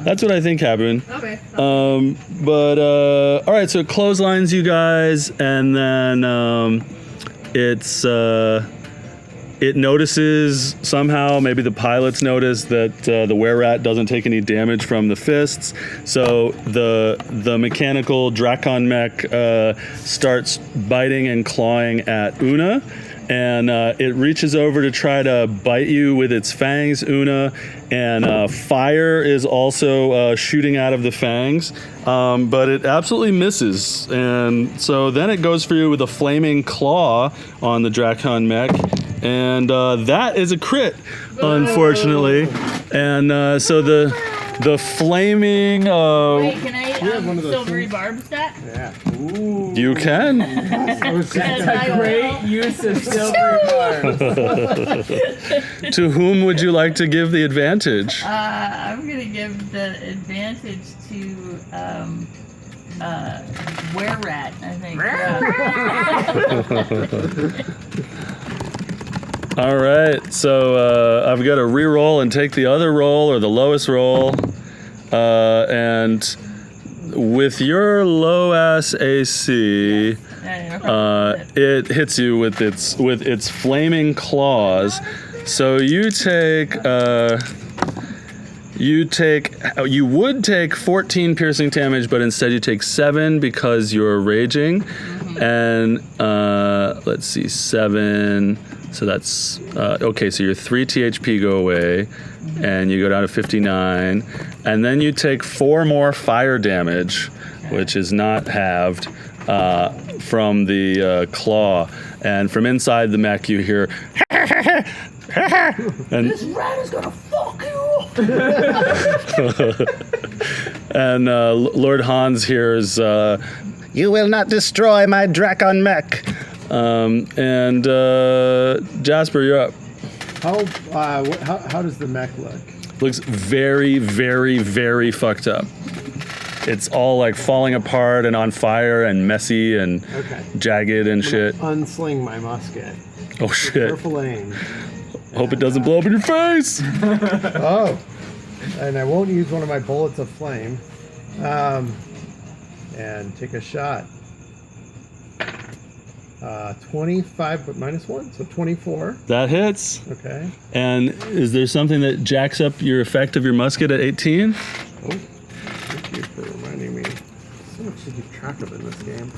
That's what I think happened. Okay. But all right, so it clotheslines you guys, and then it notices somehow, maybe the pilots notice that the were-rat doesn't take any damage from the fists. So the mechanical Drakon mech starts biting and clawing at Una, and it reaches over to try to bite you with its fangs, Una, and fire is also shooting out of the fangs, but it absolutely misses. And so then it goes for you with a flaming claw on the Drakon mech, and that is a crit, unfortunately. And so the flaming Wait, can I have one of those silvery things? barbs that? Yeah. you can. That's A great use of silver bars. To whom would you like to give the advantage? I'm gonna give the advantage to were-rat, I think. All right, so I've got to re-roll and take the other roll or the lowest roll, and with your low ass AC, it hits you with its flaming claws. So you would take 14 piercing damage, but instead you take 7 because you're raging, and let's see, 7. So that's, okay, so your 3 THP go away, and you go down to 59, and then you take 4 more fire damage, which is not halved, from the claw. And from inside the mech you hear, and This rat is gonna fuck you! And Lord Hans hears, You will not destroy my Drakon mech. and Jasper, you're up. How does the mech look? Looks very, very, very fucked up. It's all like falling apart and on fire and messy and Okay. jagged and shit. Unsling my musket. Oh shit. Careful aim. Hope it doesn't blow up in your face. Oh, and I won't use one of my bullets of flame. And take a shot. 25, but -1, so 24. That hits. Okay. And is there something that jacks up your effect of your musket at 18? Oh, thank you for reminding me. So much to keep track of in this game.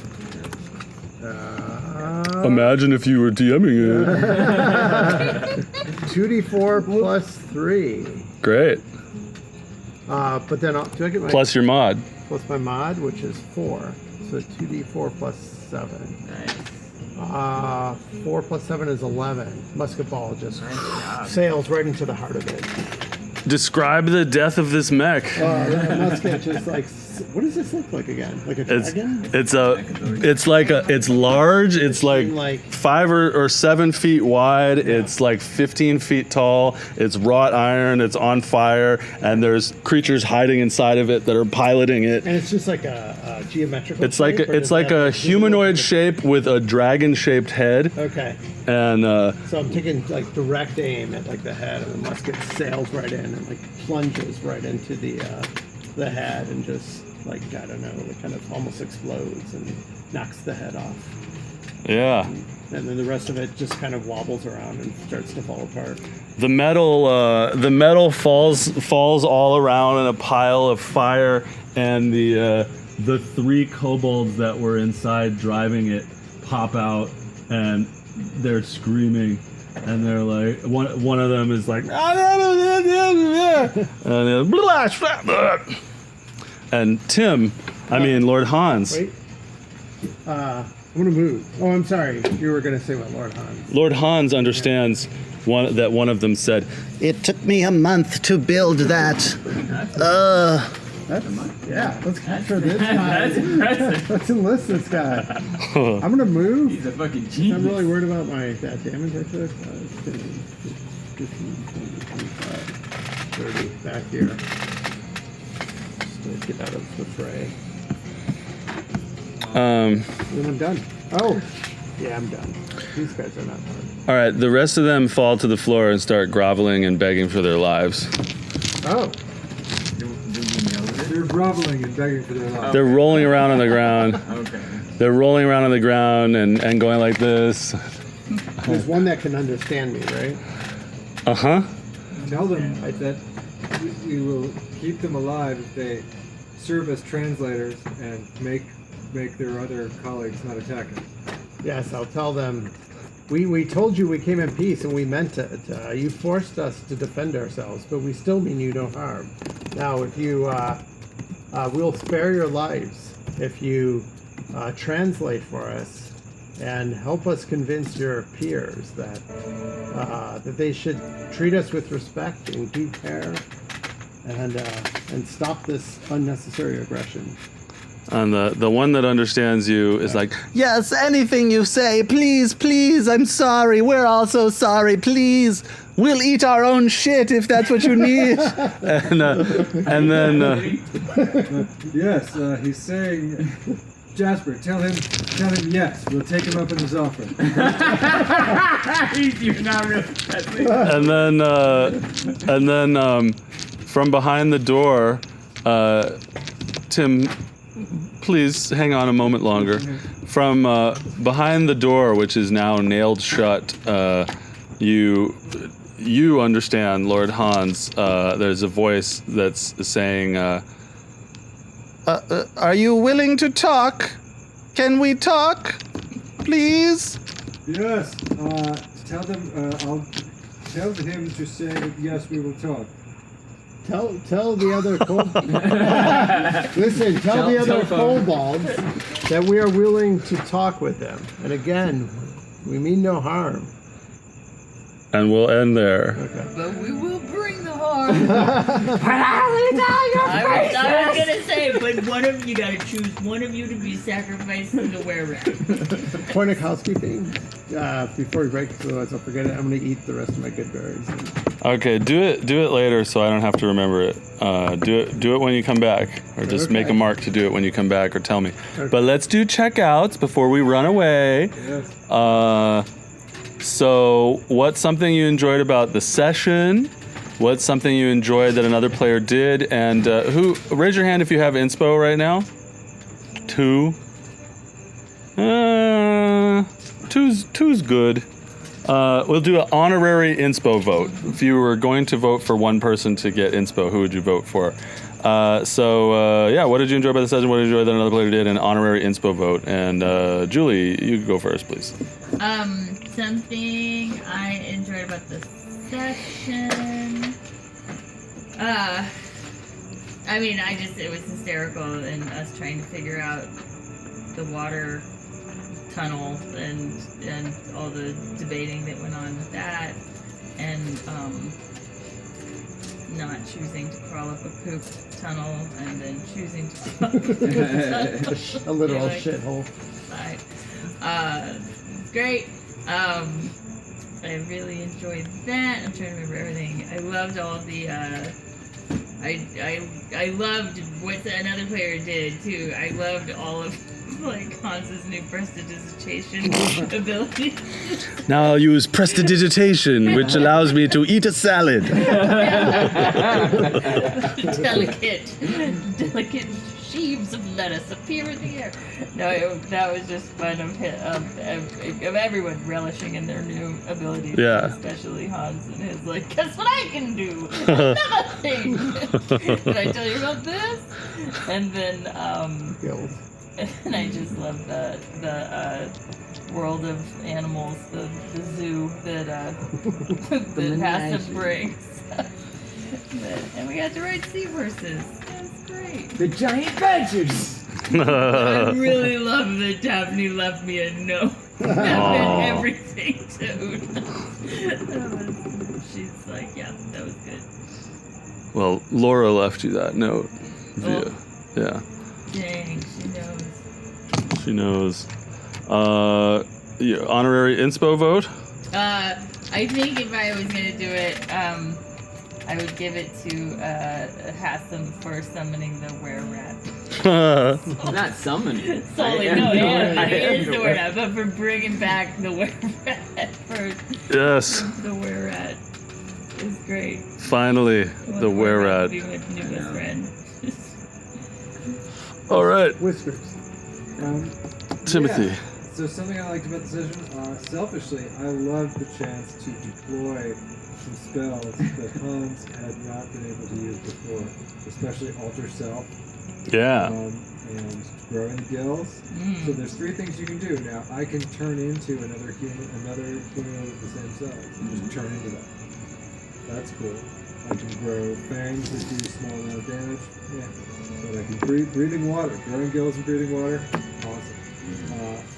Imagine if you were DMing it. 2d4 plus 3. Great. But then do I get my Plus your mod. plus my mod, which is 4. So 2d4 plus 7. Nice. 4 plus 7 is 11. Musket ball just sails right into the heart of it. Describe the death of this mech. The musket just like, what does this look like again? Like a dragon? It's large. It's like 5 or 7 feet wide. Yeah. It's like 15 feet tall. It's wrought iron. It's on fire, and there's creatures hiding inside of it that are piloting it. And it's just like a geometrical It's like shape, or it's does like it have a humanoid shape with a dragon-shaped head, Okay. and So I'm taking like direct aim at like the head, and the musket sails right in and like plunges right into the head and just like, I don't know, it kind of almost explodes and knocks the head off. yeah. And then the rest of it just kind of wobbles around and starts to fall apart. The metal falls all around in a pile of fire, and the 3 kobolds that were inside driving it pop out, and they're screaming, and they're like, one of them is like, and Tim, I mean Lord Hans. Wait. I'm gonna move. Oh, I'm sorry. You were gonna say what, Lord Hans? Lord Hans understands that one of them said, It took me a month to build that. Yeah, let's capture this guy. That's impressive. Let's enlist this guy. I'm gonna move. He's a fucking genius. I'm really worried about that damage I took. 15, 20, 25, 30, back here. Just to get out of the fray. Then I'm done. Oh, yeah, I'm done. These guys are not done. all right, the rest of them fall to the floor and start groveling and begging for their lives. Oh, They're groveling and begging for their lives. They're rolling around on the ground. Okay. They're rolling around on the ground and going like this. there's one that can understand me, right? Uh-huh. Tell them that you will keep them alive if they serve as translators and make their other colleagues not attack them. Yes, I'll tell them. We told you we came in peace, and we meant it. You forced us to defend ourselves, but we still mean you no harm. Now, if you, we'll spare your lives if you translate for us and help us convince your peers that that they should treat us with respect and due care, and stop this unnecessary aggression. And the one that understands you is like, Yes, anything you say. Please, please, I'm sorry. We're all so sorry. Please. We'll eat our own shit if that's what you need. and then Yes, he's saying, Jasper, tell him yes. We'll take him up in his offer. You're not really impressive. and then from behind the door, Tim, please hang on a moment longer. From behind the door, which is now nailed shut, you understand, Lord Hans. There's a voice that's saying, Are you willing to talk? Can we talk? Please? Yes. Tell them. I'll tell him to say that yes, we will talk. Tell the other listen. Tell the other kobolds that we are willing to talk with them. And again, we mean no harm. and we'll end there. But we will bring the horn. I I was gonna say, but one of you gotta choose one of you to be sacrificed to the were-rat. Point of housekeeping. Before we break, otherwise I'll forget it. I'm gonna eat the rest of my good berries. Okay, do it later so I don't have to remember it. Do it when you come back, or just make a mark to do it when you come back, or tell me. Okay. But let's do checkouts before we run away. Yes. So what's something you enjoyed about the session? What's something you enjoyed that another player did? And who? Raise your hand if you have inspo right now. 2. Two's good. We'll do an honorary inspo vote. If you were going to vote for one person to get inspo, who would you vote for? Yeah, what did you enjoy about the session? What did you enjoy that another player did? An honorary inspo vote. And Julie, you go first, please. Something I enjoyed about the session. I mean, it was hysterical, and us trying to figure out the water tunnel and all the debating that went on with that, and not choosing to crawl up a poop tunnel and then choosing to crawl up a poop tunnel. A literal Like, shithole. Right. Great. I really enjoyed that. I'm trying to remember everything. I loved all the I loved what another player did too. I loved all of like Hans's new prestidigitation ability. Now I'll use prestidigitation, which allows me to eat a salad. Delicate sheaves of lettuce appear in the air. No, that was just fun of everyone relishing in their new abilities. Yeah. Especially Hans and his like, guess what I can do? Another thing. Did I tell you about this? And then Gills. and I just love the world of animals, the zoo that that has to bring. And we got to ride seahorses. That's great. The giant badgers. I really love that Daphne left me a note. That meant everything to Una. She's like, yeah, that was good. Well, Laura left you that note. Yeah. Dang, she knows. Honorary inspo vote? I think if I was gonna do it, I would give it to Hassam for summoning the were-rat. Not summoning. Solely, no, it is the were-rat, but for bringing back the were-rat first. Yes. The were-rat is great. Finally, the were-rat. Be my newest friend. All right, Whiskers. Timothy. Yeah. So something I liked about the session, selfishly, I loved the chance to deploy some spells that Hans had not been able to use before, especially Alter Self Yeah. and Growing the Gills. So there's 3 things you can do. Now, I can turn into another human with the same cells, and just turn into that. That's cool. I can grow fangs that do a small amount of damage. Yeah. But I can breathing water. Growing gills and breathing water. Awesome.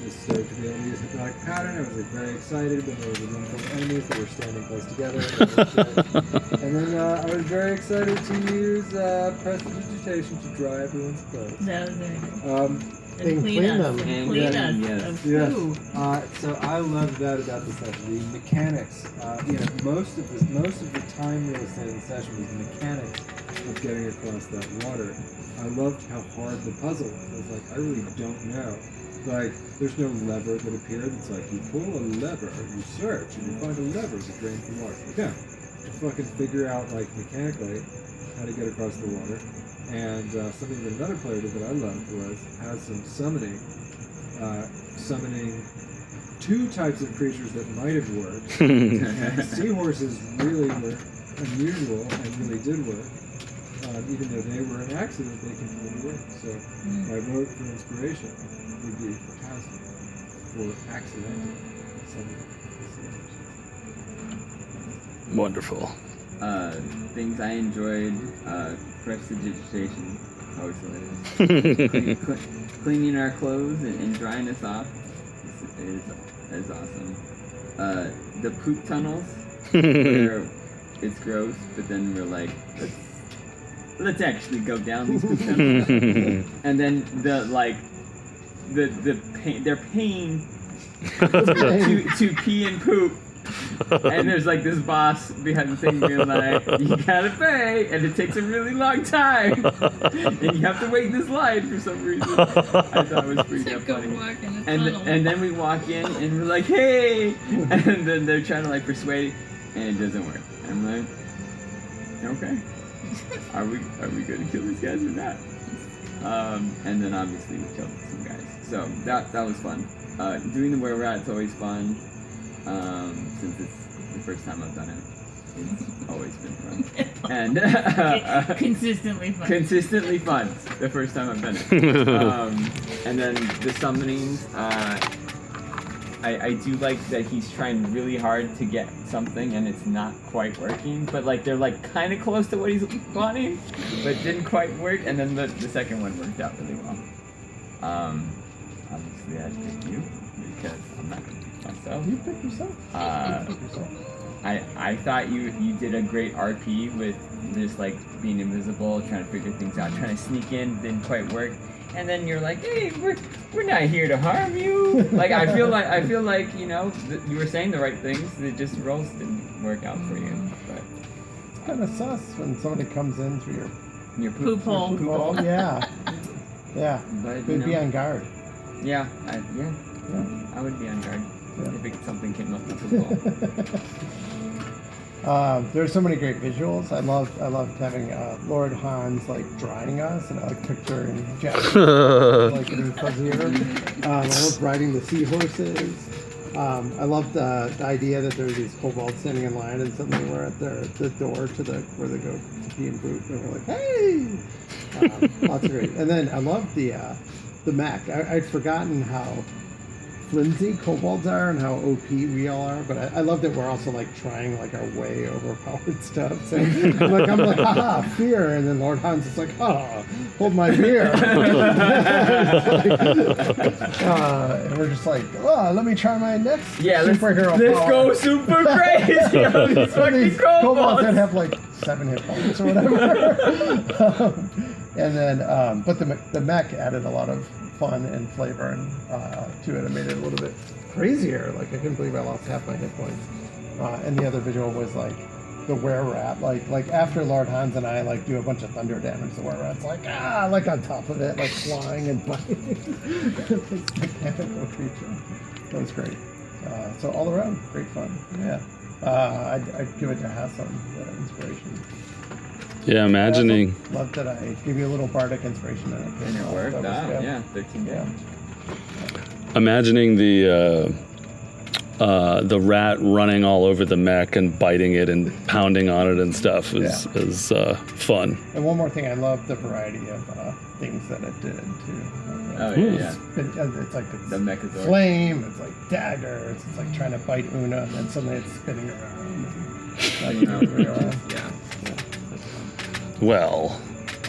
Was stoked to be able to use hypnotic pattern. I was like very excited when there was a room full of enemies that were standing close together. And then I was very excited to use prestidigitation to dry everyone's clothes. That was very good. And clean them. And And clean yeah, us yes. of Yes. poo. So I loved that about the session. The mechanics. Most of the time we were spending in the session was the mechanics of getting across that water. I loved how hard the puzzle was. I was like, I really don't know. Like, there's no lever that appeared. It's like you pull a lever, you search, and you find a lever that drains the water. Yeah. To fucking figure out, like, mechanically how to get across the water. And something that another player did that I loved was has some summoning 2 types of creatures that might have worked. And seahorses really were unusual and really did work. Even though they were an accident, they completely work. So my vote for inspiration would be for Haslam for accidental summoning the seahorses. Wonderful. Things I enjoyed, prestidigitation, obviously. Cleaning our clothes and drying us off is awesome. The poop tunnels where it's gross, but then we're like, let's actually go down these poop tunnels. And then they're paying to pee and poop. And there's like this boss behind the thing being like, you gotta pay, and it takes a really long time, and you have to wait in this line for some reason. I thought it was pretty It's like funny. a walk in the And tunnel. and then we walk in and we're like, hey, and then they're trying to like persuade, and it doesn't work. I'm like, okay, are we gonna kill these guys or not? And then obviously we killed some guys, so that was fun. Doing the where we're at is always fun. Since it's the first time I've done it, it's always been fun. And Consistently fun. consistently fun the first time I've done it. And then the summonings, I do like that he's trying really hard to get something and it's not quite working, but like they're like kind of close to what he's wanting, but didn't quite work. And then the second one worked out really well. Obviously I picked you because I'm not gonna pick myself. You pick yourself. I thought you did a great RP with just like being invisible, trying to figure things out, trying to sneak in, didn't quite work, and then you're like, hey, we're not here to harm you. Like I feel like you know you were saying the right things. It just rolls didn't work out for you, but It's kind of sus when somebody comes in through your Poop hole. your hole. Yeah. Yeah. But you We'd be know, on guard. yeah, Yeah. I would be on guard Yeah. if something came up with the ball. There's so many great visuals. I loved having Lord Hans like drying us, and I like picture in Japanese like getting fuzzier. I loved riding the seahorses. I loved the idea that there were these kobolds standing in line, and suddenly we're at the door to where they go to pee and poop, and we're like, hey! Lots of great. And then I loved the mech. I'd forgotten how flimsy kobolds are and how OP we all are, but I love that we're also like trying like our way overpowered stuff. So I'm like, haha, fear, and then Lord Hans is like, oh, hold my beer. And we're just like, oh, let me try my next superhero let's power. go super crazy on these fucking These kobolds that kobolds. have like 7 hit points or whatever. And then, but the mech added a lot of fun and flavor and to it. It made it a little bit crazier. Like I couldn't believe I lost half my hit points. And the other visual was like the were-rat. Like after Lord Hans and I like do a bunch of thunder damage, the were-rat's like like on top of it, like flying and biting. It's a mechanical creature. That was great. So all around, great fun. Yeah. I'd give it to Hassan, the inspiration. Yeah, imagining. I love that I gave you a little bardic inspiration and And it worked that was out, good. yeah, 13 Yeah. damage. Imagining the rat running all over the mech and biting it and pounding on it and stuff is fun. And one more thing, I love the variety of things that it did too. Oh, yeah. It's like The Mechazord. flame, it's like daggers, it's like trying to bite Una, and then suddenly it's spinning around. And, like, moving around. Yeah. Well,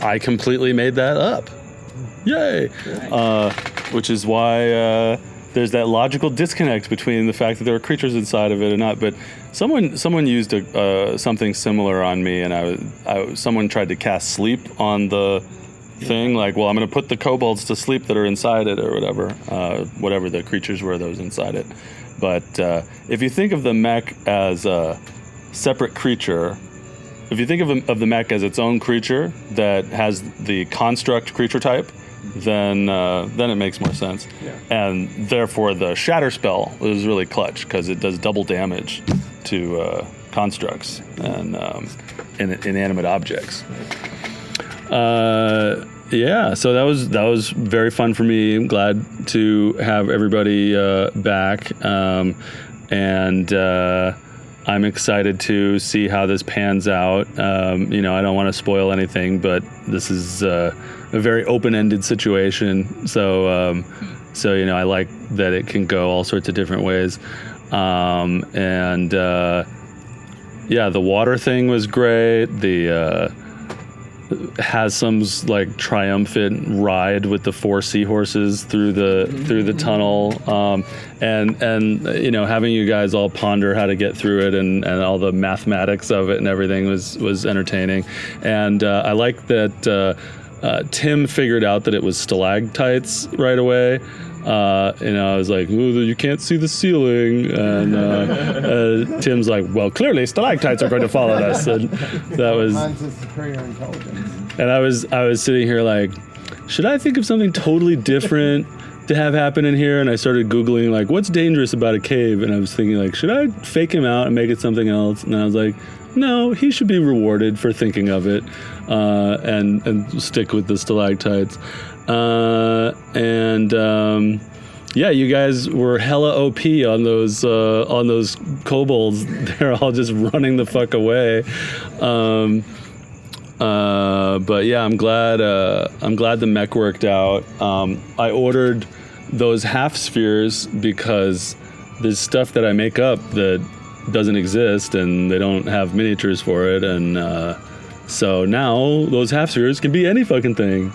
I completely made that up. Yay! Which is why there's that logical disconnect between the fact that there are creatures inside of it or not. But someone used something similar on me, and someone tried to cast sleep on the thing. Like, well, I'm going to put the kobolds to sleep that are inside it, or whatever the creatures were that was inside it. But if you think of the mech as a separate creature. If you think of the mech as its own creature that has the construct creature type, then it makes more sense. Yeah. And therefore, the shatter spell is really clutch because it does double damage to constructs and inanimate objects. Yeah, so that was very fun for me. I'm glad to have everybody back, and I'm excited to see how this pans out. I don't want to spoil anything, but this is a very open-ended situation. So I like that it can go all sorts of different ways. The water thing was great. has some like triumphant ride with the 4 seahorses through the tunnel, and you know, having you guys all ponder how to get through it and all the mathematics of it and everything was entertaining. And I like that Tim figured out that it was stalactites right away. I was like, ooh, you can't see the ceiling. And Tim's like, well, clearly stalactites are going to fall on us. And that was. Hans' superior intelligence. And I was sitting here like, should I think of something totally different to have happen in here? And I started Googling like, what's dangerous about a cave? And I was thinking like, should I fake him out and make it something else? And I was like, no, he should be rewarded for thinking of it, and stick with the stalactites. Yeah, you guys were hella OP on those kobolds. They're all just running the fuck away. But yeah, I'm glad the mech worked out. I ordered those half spheres because there's stuff that I make up that doesn't exist, and they don't have miniatures for it, and so now those half spheres can be any fucking thing.